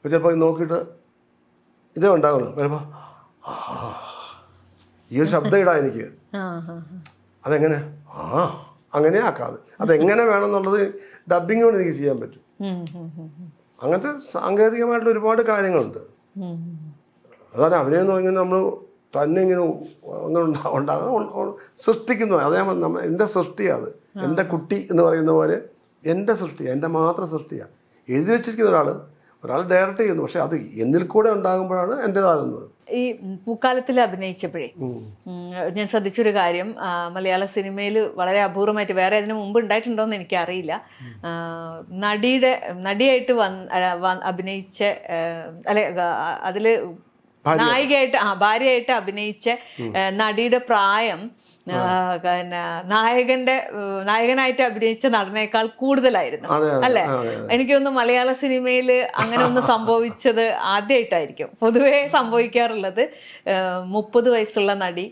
ചിലപ്പോൾ നോക്കിയിട്ട് ഇതേ ഉണ്ടാകണം. ചിലപ്പോൾ ഈ ഒരു ശബ്ദം ഇടാം എനിക്ക്. അതെങ്ങനെ അങ്ങനെ ആക്കാതെ അതെങ്ങനെ വേണമെന്നുള്ളത് ഡബ്ബിങ് കൊണ്ട് എനിക്ക് ചെയ്യാൻ പറ്റും. അങ്ങനത്തെ സാങ്കേതികമായിട്ടുള്ള ഒരുപാട് കാര്യങ്ങളുണ്ട്. അതാണ് അഭിനയം എന്ന് പറഞ്ഞാൽ നമ്മൾ തന്നെ ഇങ്ങനെ അങ്ങനെ ഉണ്ടാകുന്ന സൃഷ്ടിക്കുന്നു. അത് ഞാൻ എൻ്റെ സൃഷ്ടിയാണ്. അത് എൻ്റെ കുട്ടി എന്ന് പറയുന്ന പോലെ എൻ്റെ സൃഷ്ടിയാണ്, എൻ്റെ മാത്രം സൃഷ്ടിയാണ്. എഴുതി വെച്ചിരിക്കുന്ന ഒരാൾ ഡയറക്റ്റ് ചെയ്യുന്നു. പക്ഷെ അത് എന്നിൽ കൂടെ ഉണ്ടാകുമ്പോഴാണ് എൻ്റെതാകുന്നത്. ഈ പൂക്കാലത്തിൽ അഭിനയിച്ചപ്പോഴേ ഞാൻ ശ്രദ്ധിച്ചൊരു കാര്യം, മലയാള സിനിമയിൽ വളരെ അപൂർവമായിട്ട്, വേറെ അതിന് മുമ്പ് ഉണ്ടായിട്ടുണ്ടോയെന്ന് എനിക്കറിയില്ല, നടിയായിട്ട് അഭിനയിച്ച അല്ലെ അതിൽ നായികയായിട്ട് ഭാര്യയായിട്ട് അഭിനയിച്ച നടിയുടെ പ്രായം നായകനായിട്ട് അഭിനയിച്ച നടനേക്കാൾ കൂടുതലായിരുന്നു അല്ലെ? എനിക്ക് തോന്നുന്നു മലയാള സിനിമയിൽ അങ്ങനെ ഒന്ന് സംഭവിച്ചത് ആദ്യമായിട്ടായിരിക്കും. പൊതുവെ സംഭവിക്കാറുള്ളത് 30 വയസ്സുള്ള നടി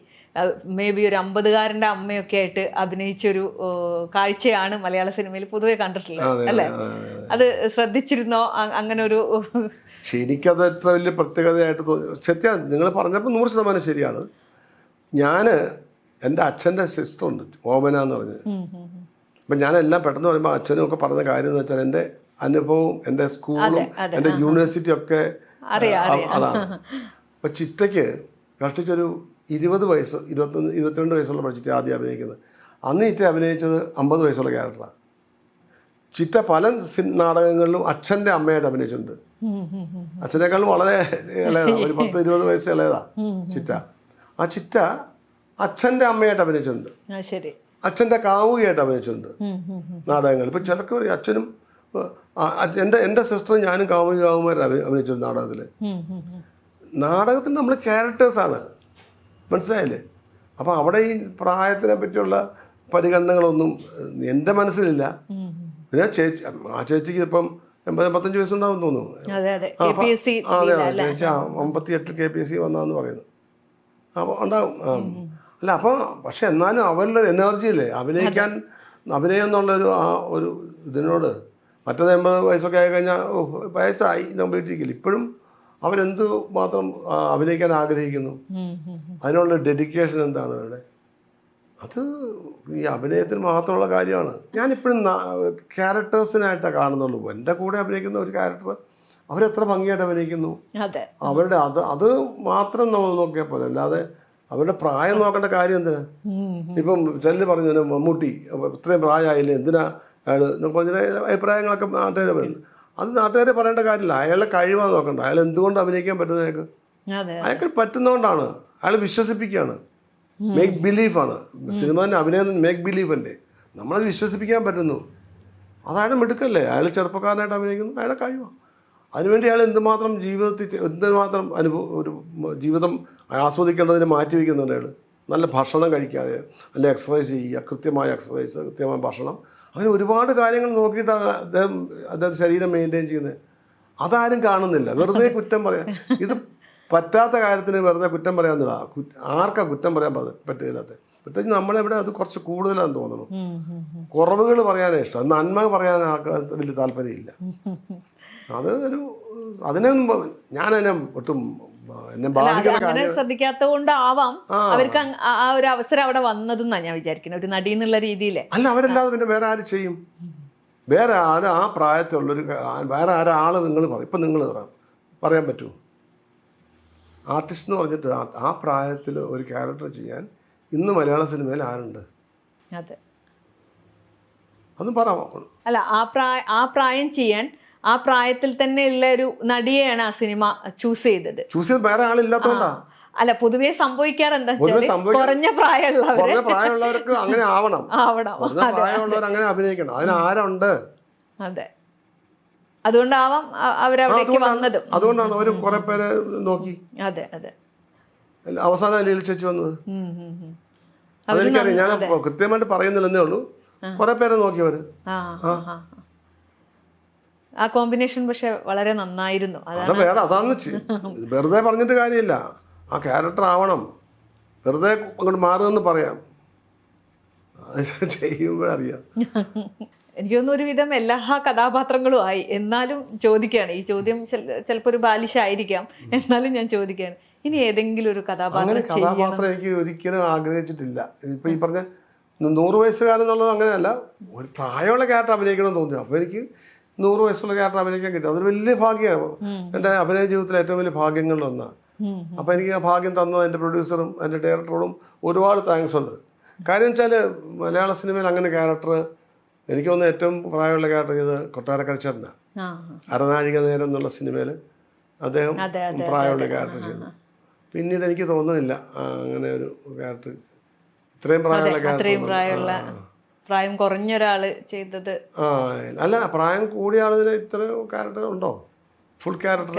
മേ ബി ഒരു 50-കാരൻ്റെ അമ്മയൊക്കെ ആയിട്ട് അഭിനയിച്ചൊരു കാഴ്ചയാണ് മലയാള സിനിമയിൽ പൊതുവെ കണ്ടിട്ടുള്ളത് അല്ലേ? അത് ശ്രദ്ധിച്ചിരുന്നോ അങ്ങനെ ഒരു? പക്ഷെ എനിക്കത് എത്ര വലിയ പ്രത്യേകതയായിട്ട് തോന്നി. സത്യം നിങ്ങൾ പറഞ്ഞപ്പോൾ 100% ശരിയാണ്. എൻ്റെ അച്ഛൻ്റെ സിസ്റ്റർ ഉണ്ട്, ഓമന എന്ന് പറഞ്ഞ്. അപ്പം ഞാനെല്ലാം പെട്ടെന്ന് പറയുമ്പോൾ അച്ഛനും ഒക്കെ പറഞ്ഞ കാര്യം എന്ന് വെച്ചാൽ എൻ്റെ അനുഭവവും എൻ്റെ സ്കൂളും എൻ്റെ യൂണിവേഴ്സിറ്റി ഒക്കെ അതാണ്. അപ്പം ചിറ്റയ്ക്ക് കഷ്ടിച്ചൊരു 20 വയസ്സ് 22 വയസ്സുള്ള ചിറ്റ ആദ്യം അഭിനയിക്കുന്നത്. അന്ന് ചിറ്റ അഭിനയിച്ചത് 50 വയസ്സുള്ള ക്യാരക്ടറാണ്. ചിറ്റ പല നാടകങ്ങളിലും അച്ഛൻ്റെ അമ്മയായിട്ട് അഭിനയിച്ചിട്ടുണ്ട്. അച്ഛനേക്കാളും വളരെ ഇളയതാണ്, ഒരു 10-20 വയസ്സ് ഇളയതാ ചിറ്റ. ആ ചിറ്റ അച്ഛൻ്റെ അമ്മയായിട്ട് അഭിനയിച്ചിട്ടുണ്ട്, അച്ഛൻ്റെ കാമുകിയായിട്ട് അഭിനയിച്ചിട്ടുണ്ട് നാടകങ്ങൾ. ഇപ്പം ചിലർക്ക് അച്ഛനും എൻ്റെ സിസ്റ്ററും ഞാനും കാമുകിമാരും അഭിനയിച്ചിട്ടുണ്ട് നാടകത്തിൽ നമ്മൾ ക്യാരക്ടേഴ്സാണ്, മനസ്സിലായില്ലേ? അപ്പം അവിടെ ഈ പ്രായത്തിനെ പറ്റിയുള്ള പരിഗണനകളൊന്നും എൻ്റെ മനസ്സിലില്ല. പിന്നെ ആ ചേച്ചിക്ക് ഇപ്പം 85 വയസ്സുണ്ടാവും തോന്നുന്നു. ചേച്ചി 58 KPSC വന്നാന്ന് പറയുന്നു. അപ്പോൾ ഉണ്ടാവും. അല്ല അപ്പോൾ പക്ഷെ എന്നാലും അവരുടെ എനർജി ഇല്ലേ അഭിനയം എന്നുള്ളൊരു ആ ഒരു ഇതിനോട്. മറ്റേത് 80 വയസ്സൊക്കെ ആയി കഴിഞ്ഞാൽ വയസ്സായി നമ്മൾ വീട്ടിരിക്കില്ല. ഇപ്പോഴും അവരെന്ത് മാത്രം അഭിനയിക്കാൻ ആഗ്രഹിക്കുന്നു. അതിനുള്ള ഡെഡിക്കേഷൻ എന്താണ് അവരുടെ? അത് ഈ അഭിനയത്തിന് മാത്രമുള്ള കാര്യമാണ്. ഞാനിപ്പോഴും ക്യാരക്ടേഴ്സിനായിട്ടാണ് കാണുന്നുള്ളൂ. എൻ്റെ കൂടെ അഭിനയിക്കുന്ന ഒരു ക്യാരക്ടർ അവരെത്ര ഭംഗിയായിട്ട് അഭിനയിക്കുന്നു, അവരുടെ അത് മാത്രം നമ്മൾ നോക്കിയാൽ പോലെ. അല്ലാതെ അവരുടെ പ്രായം നോക്കേണ്ട കാര്യം എന്തിനാ? ഇപ്പം ചെല്ല് പറഞ്ഞു മമ്മൂട്ടി ഇത്രയും പ്രായമായില്ലേ, എന്തിനാ അയാൾ പറഞ്ഞ അഭിപ്രായങ്ങളൊക്കെ നാട്ടുകാരെ പറയുന്നു. അത് നാട്ടുകാരെ പറയേണ്ട കാര്യമില്ല. അയാളുടെ കഴിവാണ് നോക്കണ്ട. അയാൾ എന്തുകൊണ്ട് അഭിനയിക്കാൻ പറ്റുന്നത്? അയാൾക്ക് പറ്റുന്നതുകൊണ്ടാണ്. അയാൾ വിശ്വസിപ്പിക്കുകയാണ്. മേക്ക് ബിലീഫാണ് സിനിമ തന്നെ. അഭിനയം മേക്ക് ബിലീഫല്ലേ, നമ്മളത് വിശ്വസിപ്പിക്കാൻ പറ്റുന്നു. അയാളുടെ മിടുക്കല്ലേ. അയാൾ ചെറുപ്പക്കാരനായിട്ട് അഭിനയിക്കുന്നു, അയാളുടെ കഴിവാണ്. അതിനുവേണ്ടി അയാൾ എന്തുമാത്രം എന്തുമാത്രം ഒരു ജീവിതം ആസ്വദിക്കേണ്ടതിന് മാറ്റിവെക്കുന്നുണ്ട്. അയാൾ നല്ല ഭക്ഷണം കഴിക്കാതെ, നല്ല എക്സസൈസ് ചെയ്യുക, കൃത്യമായ എക്സസൈസ്, കൃത്യമായ ഭക്ഷണം, അങ്ങനെ ഒരുപാട് കാര്യങ്ങൾ നോക്കിയിട്ടാണ് അദ്ദേഹം ശരീരം മെയിൻറ്റെയിൻ ചെയ്യുന്നത്. അതാരും കാണുന്നില്ല. വെറുതെ കുറ്റം പറയാം. ഇത് പറ്റാത്ത കാര്യത്തിന് വെറുതെ കുറ്റം പറയാമെന്നില്ല. ആർക്കാ കുറ്റം പറയാൻ പറ്റില്ലാത്ത? പ്രത്യേകിച്ച് നമ്മളെവിടെ അത് കുറച്ച് കൂടുതലാണെന്ന് തോന്നുന്നു. കുറവുകൾ പറയാനേ ഇഷ്ടം, നന്മ പറയാൻ ആൾക്ക് വലിയ താല്പര്യമില്ല. അത് അതിനൊന്നും ഞാനതിനെ ഒട്ടും എന്നെ ബാധിക്കുന്ന ശ്രദ്ധിക്കാത്തത് കൊണ്ടാവാം അവർക്ക് ആ ഒരു അവസരം അവിടെ വന്നതെന്നാണ് ഞാൻ വിചാരിക്കുന്നത്, ഒരു നടി എന്നുള്ള രീതിയിൽ. അല്ല, അവരല്ലാതെ പിന്നെ വേറെ ആര് ചെയ്യും? വേറെ ആര് ആ പ്രായത്തിലുള്ളൊരു വേറെ ആരാള് നിങ്ങൾ പറയും? ഇപ്പം നിങ്ങൾ പറയാൻ പറ്റുമോ? ആർട്ടിസ്റ്റ് എന്ന് പറഞ്ഞിട്ട് ആ പ്രായത്തിൽ ഒരു ക്യാരക്ടർ ചെയ്യാൻ ഇന്ന് മലയാള സിനിമയിൽ ആരുണ്ട്? അതും പറയാമോ? അല്ല, ആ പ്രായം ചെയ്യാൻ ആ പ്രായത്തിൽ തന്നെ ഉള്ള ഒരു നടിയെയാണ് ആ സിനിമ ചൂസ് ചെയ്തത്. വേറെ ആളില്ലാത്തോണ്ടാ? അല്ല, പൊതുവേ സംഭവിക്കാറെന്താ കുറഞ്ഞ പ്രായമുള്ളവർക്ക് അങ്ങനെ ആവണം. പ്രായമുള്ളവർ അങ്ങനെ അഭിനയിക്കണം. അതിനാരുണ്ട്? അതെ, അതുകൊണ്ടാവാം അവരവിടേക്ക് വന്നതും. അതുകൊണ്ടാണ് അവർ കുറെ പേരെ നോക്കി. അതെ അതെ. അവസാനം ലീല ചേച്ചി വന്നത് അതെനിക്കറിയാം. ഞാൻ കൃത്യമായിട്ട് പറയുന്നില്ലെന്നേ ഉള്ളൂ. കുറെ പേരെ നോക്കിയവര്. ആ കോമ്പിനേഷൻ പക്ഷെ വളരെ നന്നായിരുന്നു. അതാണ് വെറുതെ പറഞ്ഞിട്ട് കാര്യമില്ല. ആ ക്യാരക്ടർ ആവണം. വെറുതെ അങ്ങോട്ട് മാറുമെന്ന് പറയാം, ചെയ്യുമ്പോഴറിയാം. എനിക്ക് തോന്നുന്നു ഒരുവിധം എല്ലാ കഥാപാത്രങ്ങളും ആയി. എന്നാലും ചോദിക്കുകയാണ്, ഈ ചോദ്യം ചിലപ്പോൾ ഒരു ബാലിശായിരിക്കാം, എന്നാലും ഞാൻ ചോദിക്കുകയാണ്, ഇനി ഏതെങ്കിലും ഒരു കഥാപാത്രം എനിക്ക് ഒരിക്കലും ആഗ്രഹിച്ചിട്ടില്ല. ഇപ്പൊ ഈ പറഞ്ഞ 100 വയസ്സുകാരൻ എന്നുള്ളത് അങ്ങനെയല്ല, ഒരു പ്രായമുള്ള ക്യാരക്ടർ അഭിനയിക്കണമെന്ന് തോന്നി. അപ്പോൾ എനിക്ക് 100 വയസ്സുള്ള ക്യാരക്ടർ അഭിനയിക്കാൻ കിട്ടി. അതൊരു വലിയ ഭാഗ്യമാണ്. എൻ്റെ അഭിനയ ജീവിതത്തിലെ ഏറ്റവും വലിയ ഭാഗ്യങ്ങളിലൊന്നാണ്. അപ്പോൾ എനിക്ക് ആ ഭാഗ്യം തന്നത് എൻ്റെ പ്രൊഡ്യൂസറും എൻ്റെ ഡയറക്ടറോടും ഒരുപാട് താങ്ക്സ് ഉണ്ട്. കാര്യം വെച്ചാൽ മലയാള സിനിമയിൽ അങ്ങനെ ക്യാരക്ടർ എനിക്ക് തോന്നുന്നു ഏറ്റവും പ്രായമുള്ള ക്യാരക്ടർ ചെയ്ത് കൊട്ടാരക്കര ചേട്ടനാണ്. അരനാഴിക നേരം എന്നുള്ള സിനിമയിൽ അദ്ദേഹം പ്രായമുള്ള ക്യാരക്ടർ ചെയ്തു. പിന്നീട് എനിക്ക് തോന്നുന്നില്ല അങ്ങനെ ഒരു ക്യാരക്ടർ ഇത്രയും പ്രായമുള്ള ക്യാരക്ടർ, പ്രായം കുറഞ്ഞ ഒരാള് ചെയ്തത്. അല്ല, പ്രായം കൂടിയ ആളിന് ഇത്ര ക്യാരക്ടർ ഉണ്ടോ? Full character?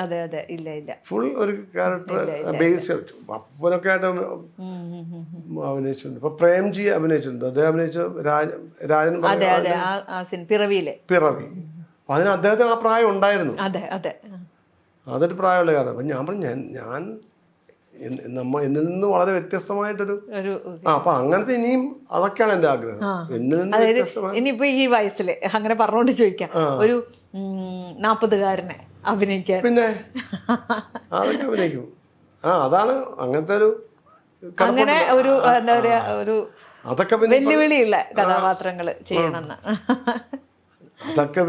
അതെ അതെ, ഇല്ല ഇല്ല, ഫുൾ ഒരു ക്യാരക്ടർ ബേസ് അപ്പനൊക്കെ ആയിട്ട് അഭിനയിച്ചിട്ടുണ്ട്. ഇപ്പൊ പ്രേംജി അഭിനയിച്ചിട്ടുണ്ട്. അദ്ദേഹം അഭിനയിച്ച രാജൻ പിറവി. അതിന് അദ്ദേഹത്തിന് ആ പ്രായം ഉണ്ടായിരുന്നു. അതൊരു പ്രായമുള്ള കാരണം. അപ്പൊ ഞാൻ പറഞ്ഞു, ഞാൻ എന്നിൽ നിന്ന് വളരെ വ്യത്യസ്തമായിട്ടൊരു അപ്പൊ അങ്ങനത്തെ ഇനിയും അതൊക്കെയാണ് എന്റെ ആഗ്രഹം. എന്നിൽ നിന്ന് വ്യത്യസ്തമായി ഇനിയിപ്പോ ഈ വയസ്സില് അങ്ങനെ പറഞ്ഞുകൊണ്ട് ചോദിക്കാം, ഒരു 40-കാരനെ അഭിനയിക്കാൻ. പിന്നെ അതൊക്കെ അഭിനയിക്കും. അതാണ് അങ്ങനത്തെ ഒരു അങ്ങനെ ഒരു എന്താ പറയാ, ഒരു അതൊക്കെ വെല്ലുവിളിയുള്ള കഥാപാത്രങ്ങൾ ചെയ്യണമെന്ന്. അതൊക്കെ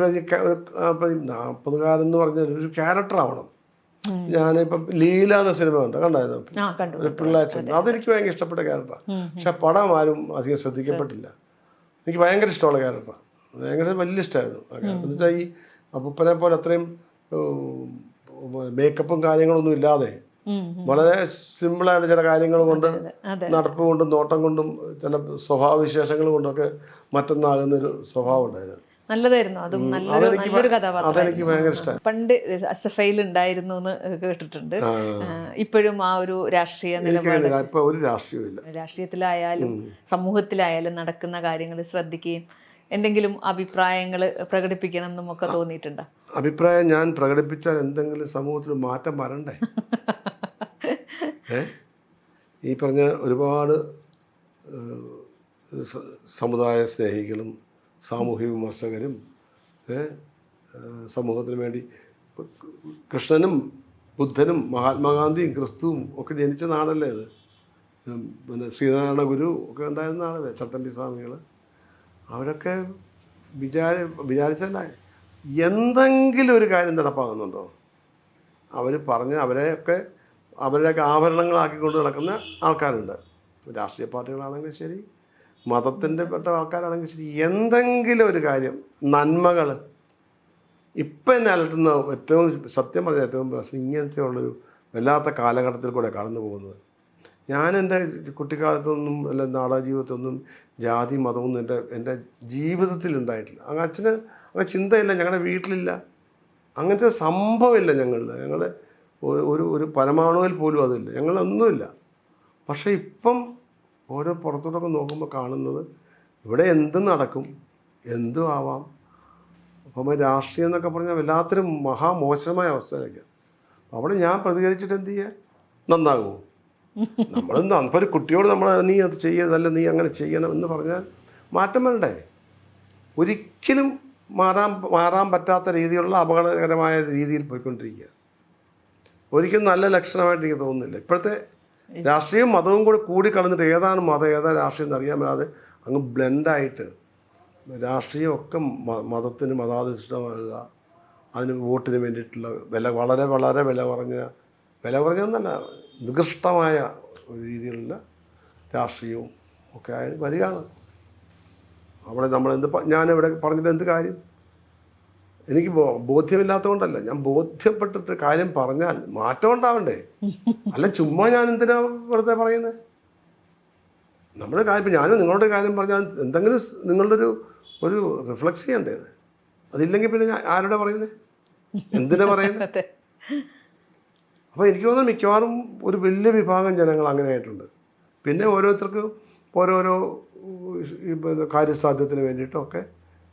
40-കാരൻ എന്ന് പറഞ്ഞ ഒരു ക്യാരക്ടർ ആവണം. ഞാനിപ്പം ലീല എന്ന സിനിമ ഉണ്ട്, കണ്ടായിരുന്നു, പിള്ളേച്ചൻ. അതെനിക്ക് ഭയങ്കര ഇഷ്ടപ്പെട്ട ക്യാരക്ടറാണ്. പക്ഷെ പടം ആരും അധികം ശ്രദ്ധിക്കപ്പെട്ടില്ല. എനിക്ക് ഭയങ്കര ഇഷ്ടമുള്ള ക്യാരക്ടറാണ്. ഭയങ്കര വലിയ ഇഷ്ടമായിരുന്നു ആ ക്യാരക്ടർ. എന്നുവെച്ചാൽ ഈ അപ്പൂപ്പനെ പോലെ അത്രയും മേക്കപ്പും കാര്യങ്ങളൊന്നും ഇല്ലാതെ വളരെ സിമ്പിളായിട്ട് ചില കാര്യങ്ങൾ കൊണ്ട്, നടപ്പ് കൊണ്ടും നോട്ടം കൊണ്ടും ചില സ്വഭാവവിശേഷങ്ങൾ കൊണ്ടൊക്കെ മറ്റൊന്നാകുന്നൊരു സ്വഭാവം ഉണ്ടായിരുന്നു. നല്ലതായിരുന്നു. അതും നല്ലൊരു കഥാപാത്രം. പണ്ട് SFI ഉണ്ടായിരുന്നു എന്ന് കേട്ടിട്ടുണ്ട്. ഇപ്പോഴും ആ ഒരു രാഷ്ട്രീയ നിലപാട്, രാഷ്ട്രീയത്തിലായാലും സമൂഹത്തിലായാലും നടക്കുന്ന കാര്യങ്ങൾ ശ്രദ്ധിക്കുകയും എന്തെങ്കിലും അഭിപ്രായങ്ങൾ പ്രകടിപ്പിക്കണം എന്നും ഒക്കെ തോന്നിയിട്ടുണ്ടോ? അഭിപ്രായം ഞാൻ പ്രകടിപ്പിച്ചാൽ എന്തെങ്കിലും സമൂഹത്തിൽ മാറ്റം വരണ്ടേ? ഈ പറഞ്ഞ ഒരുപാട് സമുദായ സ്നേഹികളും സാമൂഹിക വിമർശകരും സമൂഹത്തിന് വേണ്ടി കൃഷ്ണനും ബുദ്ധനും മഹാത്മാഗാന്ധിയും ക്രിസ്തുവും ഒക്കെ ജനിച്ച നാടല്ലേ അത്. പിന്നെ ശ്രീനാരായണ ഗുരു ഒക്കെ ഉണ്ടായിരുന്ന നാടല്ലേ, ചട്ടമ്പി സ്വാമികൾ. അവരൊക്കെ വിചാരിച്ചല്ല എന്തെങ്കിലും ഒരു കാര്യം നടപ്പാകുന്നുണ്ടോ? അവർ പറഞ്ഞ് അവരുടെയൊക്കെ ആഭരണങ്ങളാക്കിക്കൊണ്ട് നടക്കുന്ന ആൾക്കാരുണ്ട്. രാഷ്ട്രീയ പാർട്ടികളാണെങ്കിലും ശരി, മതത്തിൻ്റെ പെട്ട ആൾക്കാരാണെങ്കിൽ ശരി, എന്തെങ്കിലും ഒരു കാര്യം, നന്മകൾ. ഇപ്പം എന്നെ അലട്ടുന്ന ഏറ്റവും സത്യം പറഞ്ഞ ഏറ്റവും പ്രശ്നം ഇങ്ങനത്തെ ഉള്ളൊരു വല്ലാത്ത കാലഘട്ടത്തിൽ കൂടെ കടന്നു പോകുന്നത്. ഞാൻ എൻ്റെ കുട്ടിക്കാലത്തൊന്നും അല്ല നാടക ജീവിതത്തൊന്നും ജാതി മതമൊന്നും എൻ്റെ ജീവിതത്തിൽ ഉണ്ടായിട്ടില്ല. അച്ഛന് അങ്ങനെ ചിന്തയില്ല, ഞങ്ങളുടെ വീട്ടിലില്ല, അങ്ങനത്തെ സംഭവമില്ല. ഞങ്ങളുടെ ഒരു പരമാണുവിൽ പോലും അതില്ല, ഞങ്ങളൊന്നുമില്ല. പക്ഷേ ഇപ്പം ഓരോ പുറത്തോട്ടൊക്കെ നോക്കുമ്പോൾ കാണുന്നത് ഇവിടെ എന്തും നടക്കും, എന്തും ആവാം. അപ്പം രാഷ്ട്രീയം എന്നൊക്കെ പറഞ്ഞാൽ വല്ലാത്തൊരു മഹാമോശമായ അവസ്ഥയിലേക്കാണ്. അവിടെ ഞാൻ പ്രതികരിച്ചിട്ട് എന്ത് ചെയ്യാൻ? നന്നാകുമോ? ഇപ്പോൾ ഒരു കുട്ടിയോട് നമ്മൾ നീ അത് ചെയ്യരുതല്ല, നീ അങ്ങനെ ചെയ്യണം എന്ന് പറഞ്ഞാൽ മാറ്റം വരണ്ടേ? ഒരിക്കലും മാറാൻ പറ്റാത്ത രീതിയിലുള്ള അപകടകരമായ രീതിയിൽ പോയിക്കൊണ്ടിരിക്കുക. ഒരിക്കലും നല്ല ലക്ഷണമായിട്ട് എനിക്ക് തോന്നുന്നില്ല. ഇപ്പോഴത്തെ രാഷ്ട്രീയവും മതവും കൂടി കളഞ്ഞിട്ട് ഏതാണ് മതം ഏതാണ് രാഷ്ട്രീയം എന്നറിയാൻ പറ്റാതെ അങ്ങ് ബ്ലെൻഡായിട്ട് രാഷ്ട്രീയമൊക്കെ മതത്തിന് മതാധിഷ്ഠിതമാകുക, അതിന് വോട്ടിന് വേണ്ടിയിട്ടുള്ള വളരെ വളരെ വില കുറഞ്ഞൊന്നല്ല, നികൃഷ്ടമായ ഒരു രീതിയിലുള്ള രാഷ്ട്രീയവും ഒക്കെ ആയി വരികയാണ്. അവിടെ ഞാനിവിടെ പറഞ്ഞിട്ട് എന്ത് കാര്യം? എനിക്ക് ബോധ്യമില്ലാത്തതുകൊണ്ടല്ല, ഞാൻ ബോധ്യപ്പെട്ടിട്ട് കാര്യം പറഞ്ഞാൽ മാറ്റം ഉണ്ടാവണ്ടേ? അല്ല ചുമ്മാ ഞാൻ എന്തിനാ വെറുതെ പറയുന്നത്? നമ്മുടെ കാര്യം, ഇപ്പം ഞാനും നിങ്ങളുടെ കാര്യം പറഞ്ഞാൽ എന്തെങ്കിലും നിങ്ങളുടെ ഒരു റിഫ്ലക്സ് ചെയ്യണ്ടേ? അതില്ലെങ്കിൽ പിന്നെ ഞാൻ ആരോടെ പറയുന്നത്, എന്തിനാ പറയുന്നത്? അതെ. അപ്പോൾ എനിക്ക് തോന്നുന്നു മിക്കവാറും ഒരു വലിയ വിഭാഗം ജനങ്ങൾ അങ്ങനെ ആയിട്ടുണ്ട്. പിന്നെ ഓരോരുത്തർക്കും ഓരോരോ കാര്യസാധ്യത്തിന് വേണ്ടിയിട്ടൊക്കെ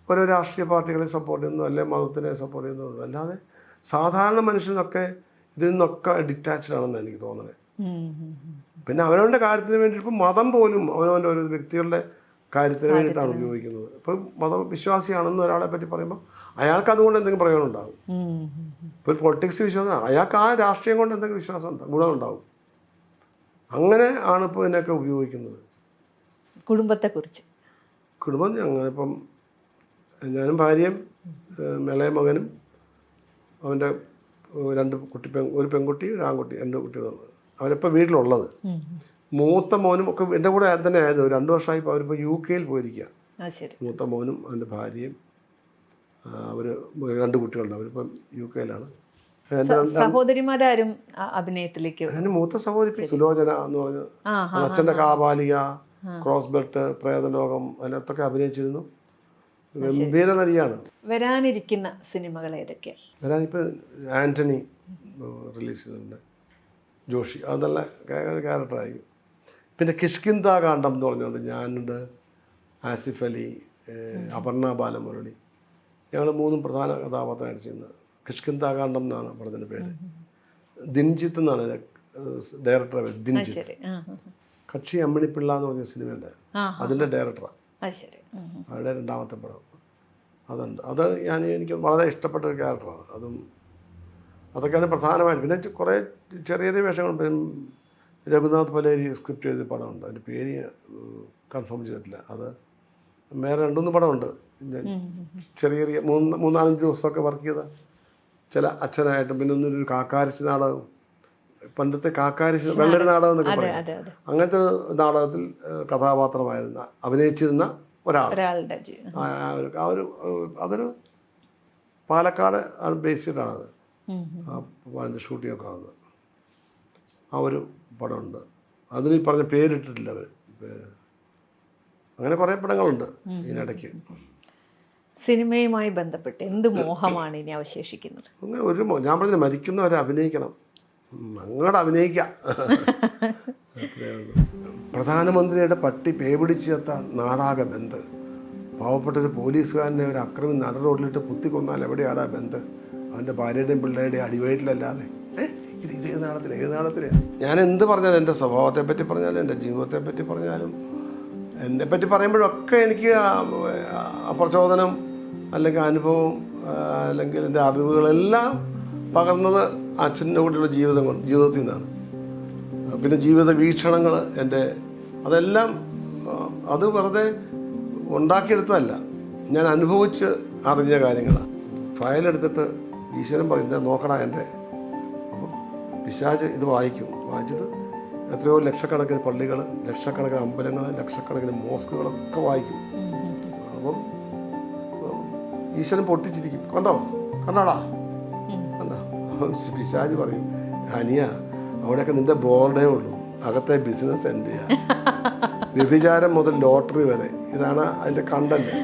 ഓരോ രാഷ്ട്രീയ പാർട്ടികളെ സപ്പോർട്ട് ചെയ്യുന്നു, അല്ലെങ്കിൽ മതത്തിനെ സപ്പോർട്ട് ചെയ്യുന്നു. അല്ലാതെ സാധാരണ മനുഷ്യനൊക്കെ ഇതിൽ നിന്നൊക്കെ ഡിറ്റാച്ച്ഡ് ആണെന്ന് എനിക്ക് തോന്നുന്നത്. പിന്നെ അവനവൻ്റെ കാര്യത്തിന് വേണ്ടി ഇപ്പം മതം പോലും അവനവൻ്റെ ഒരു വ്യക്തികളുടെ കാര്യത്തിന് വേണ്ടിയിട്ടാണ് ഉപയോഗിക്കുന്നത്. ഇപ്പം മതവിശ്വാസിയാണെന്ന് ഒരാളെ പറ്റി പറയുമ്പോൾ അയാൾക്ക് അതുകൊണ്ട് എന്തെങ്കിലും പ്രയോജനം ഉണ്ടാകും. ഇപ്പോൾ പൊളിറ്റിക്സ് വിശ്വാസം, അയാൾക്ക് ആ രാഷ്ട്രീയം കൊണ്ട് എന്തെങ്കിലും വിശ്വാസം ഉണ്ടാകും, ഗുണമുണ്ടാകും. അങ്ങനെ ആണ് ഇപ്പോൾ ഇതിനൊക്കെ ഉപയോഗിക്കുന്നത്. കുടുംബത്തെക്കുറിച്ച്, കുടുംബം ഞങ്ങളിപ്പം ഞാനും ഭാര്യയും ഇളയ മകനും അവൻ്റെ 2 ഒരു പെൺകുട്ടി ഒരു ആൺകുട്ടി, 2 കുട്ടികളാണ് അവരിപ്പോൾ വീട്ടിലുള്ളത്. മൂത്ത മോനും ഒക്കെ എൻ്റെ കൂടെ തന്നെ ആയത് 2 വർഷമായി. ഇപ്പോൾ അവരിപ്പോൾ UK പോയിരിക്കുക. മൂത്ത മോനും അവൻ്റെ ഭാര്യയും അവർ 2 കുട്ടികളുണ്ട്, അവരിപ്പം UK. സഹോദരിമാരും അഭിനയത്തിലേക്ക്? അതിന് മൂത്ത സഹോദരി സുലോചന എന്ന് പറഞ്ഞ അച്ഛൻ്റെ കാപാലിക, ക്രോസ് ബെൽറ്റ്, പ്രേതലോകം, അതിനകത്തൊക്കെ അഭിനയിച്ചിരുന്നു. ഗംഭീര നടിയാണ്. വരാനിരിക്കുന്ന സിനിമകൾ ഏതൊക്കെയാണ്? വരാനിപ്പോൾ ആൻ്റണി റിലീസ് ചെയ്തിട്ടുണ്ട്, ജോഷി, അത് നല്ല ക്യാരക്ടറായിരിക്കും. പിന്നെ കിഷ്കിന്ധാകാന്ഡം എന്ന് പറഞ്ഞുകൊണ്ട് ഞാനുണ്ട്, ആസിഫ് അലി, അപർണ ബാലമുരളി, ഞങ്ങൾ 3 പ്രധാന കഥാപാത്രമായിട്ട് ചെയ്യുന്നത്. കിഷ്കിന്ധാകാന്ഡം എന്നാണ് പടത്തിൻ്റെ പേര്. ദിൻജിത്ത് എന്നാണ് ഡയറക്ടർ. ദിൻജിത്ത് കക്ഷി അമ്മിണിപ്പിള്ള എന്ന് പറഞ്ഞ സിനിമയുണ്ട്, അതിൻ്റെ ഡയറക്ടറാണ്. അവിടെ 2ാമത്തെ പടം അതുണ്ട്. അത് എനിക്ക് വളരെ ഇഷ്ടപ്പെട്ട ഒരു ക്യാരക്ടറാണ്. അതൊക്കെയാണ് പ്രധാനമായിട്ട്. പിന്നെ കുറേ ചെറിയ ചെറിയ വേഷങ്ങൾ. രഘുനാഥ് പലേരി സ്ക്രിപ്റ്റ് എഴുതിയ പടമുണ്ട്, അതിൻ്റെ പേര് കൺഫേം ചെയ്തിട്ടില്ല. അത് വേറെ 2-3 പടമുണ്ട്. ചെറിയ ചെറിയ 3-4 ദിവസമൊക്കെ വർക്ക് ചെയ്ത ചില അച്ഛനായിട്ടും. പിന്നെ ഒന്നൊരു കാക്കാരിശ് നാടകം, പണ്ടത്തെ കാക്കാരിശ് വെള്ളരി നാടകം എന്നൊക്കെ പറയും, അങ്ങനത്തെ നാടകത്തിൽ കഥാപാത്രമായിരുന്ന അഭിനയിച്ചിരുന്ന ഒരാളുടെ അതൊരു പാലക്കാട് ബേസ് ചെയ്തിട്ടാണത് അതിൻ്റെ ഷൂട്ടിങ്ങൊക്കെ ആണത്. ആ ഒരു പടമുണ്ട്, അതിന് ഈ പറഞ്ഞ പേരിട്ടിട്ടില്ല അവർ. അങ്ങനെ കുറേ പടങ്ങളുണ്ട് ഇതിനിടയ്ക്ക്. സിനിമയുമായി ബന്ധപ്പെട്ട് എന്ത് മോഹമാണ് ഇനി അവശേഷിക്കുന്നത്? ഞാൻ പറഞ്ഞില്ല, മരിക്കുന്നവരെ അഭിനയിക്കണം, അങ്ങോട്ട് അഭിനയിക്കാം. പ്രധാനമന്ത്രിയുടെ പട്ടി പേപിടിച്ച് ചത്ത നാടാകെ ബന്ധ്. പാവപ്പെട്ടൊരു പോലീസുകാരനെ ഒരു അക്രമി നട റോഡിലിട്ട് കുത്തിക്കൊന്നാൽ എവിടെയാടാ ബന്ധ്? അവൻ്റെ ഭാര്യയുടെയും പിള്ളേരുടെയും അടിവയറ്റിലല്ലാതെ. ഇത് ഏത് നാടത്തിലാണ്? ഞാൻ എന്ത് പറഞ്ഞാലും, എൻ്റെ സ്വഭാവത്തെ പറ്റി പറഞ്ഞാലും, എൻ്റെ ജീവിതത്തെ പറ്റി പറഞ്ഞാലും, എന്നെപ്പറ്റി പറയുമ്പോഴൊക്കെ എനിക്ക് പ്രചോദനം അല്ലെങ്കിൽ അനുഭവം അല്ലെങ്കിൽ എൻ്റെ അറിവുകളെല്ലാം പകർന്നത് അച്ഛൻ്റെ കൂടെയുള്ള ജീവിതത്തിൽ നിന്നാണ്. പിന്നെ ജീവിത വീക്ഷണങ്ങൾ അതെല്ലാം അത് വെറുതെ ഉണ്ടാക്കിയെടുത്തതല്ല, ഞാൻ അനുഭവിച്ച് അറിഞ്ഞ കാര്യങ്ങളാണ്. ഫയലെടുത്തിട്ട് ഈശ്വരൻ പറയുന്നത് നോക്കടാ എൻ്റെ. അപ്പം പിശാച് ഇത് വായിച്ചിട്ട് എത്രയോ ലക്ഷക്കണക്കിന് പള്ളികൾ, ലക്ഷക്കണക്കിന് അമ്പലങ്ങൾ, ലക്ഷക്കണക്കിന് മോസ്കുകളൊക്കെ വായിക്കും. അപ്പം ഈശ്വരൻ പൊട്ടിച്ചിരിക്കും, കണ്ടോടാ. പിശാച് പറയും, അനിയ അവിടെയൊക്കെ നിന്റെ ബോർഡേ ഉള്ളൂ, അകത്തെ ബിസിനസ് എൻ്റെ. വ്യഭിചാരം മുതൽ ലോട്ടറി വരെ, ഇതാണ് അതിൻ്റെ കണ്ടന്റ്.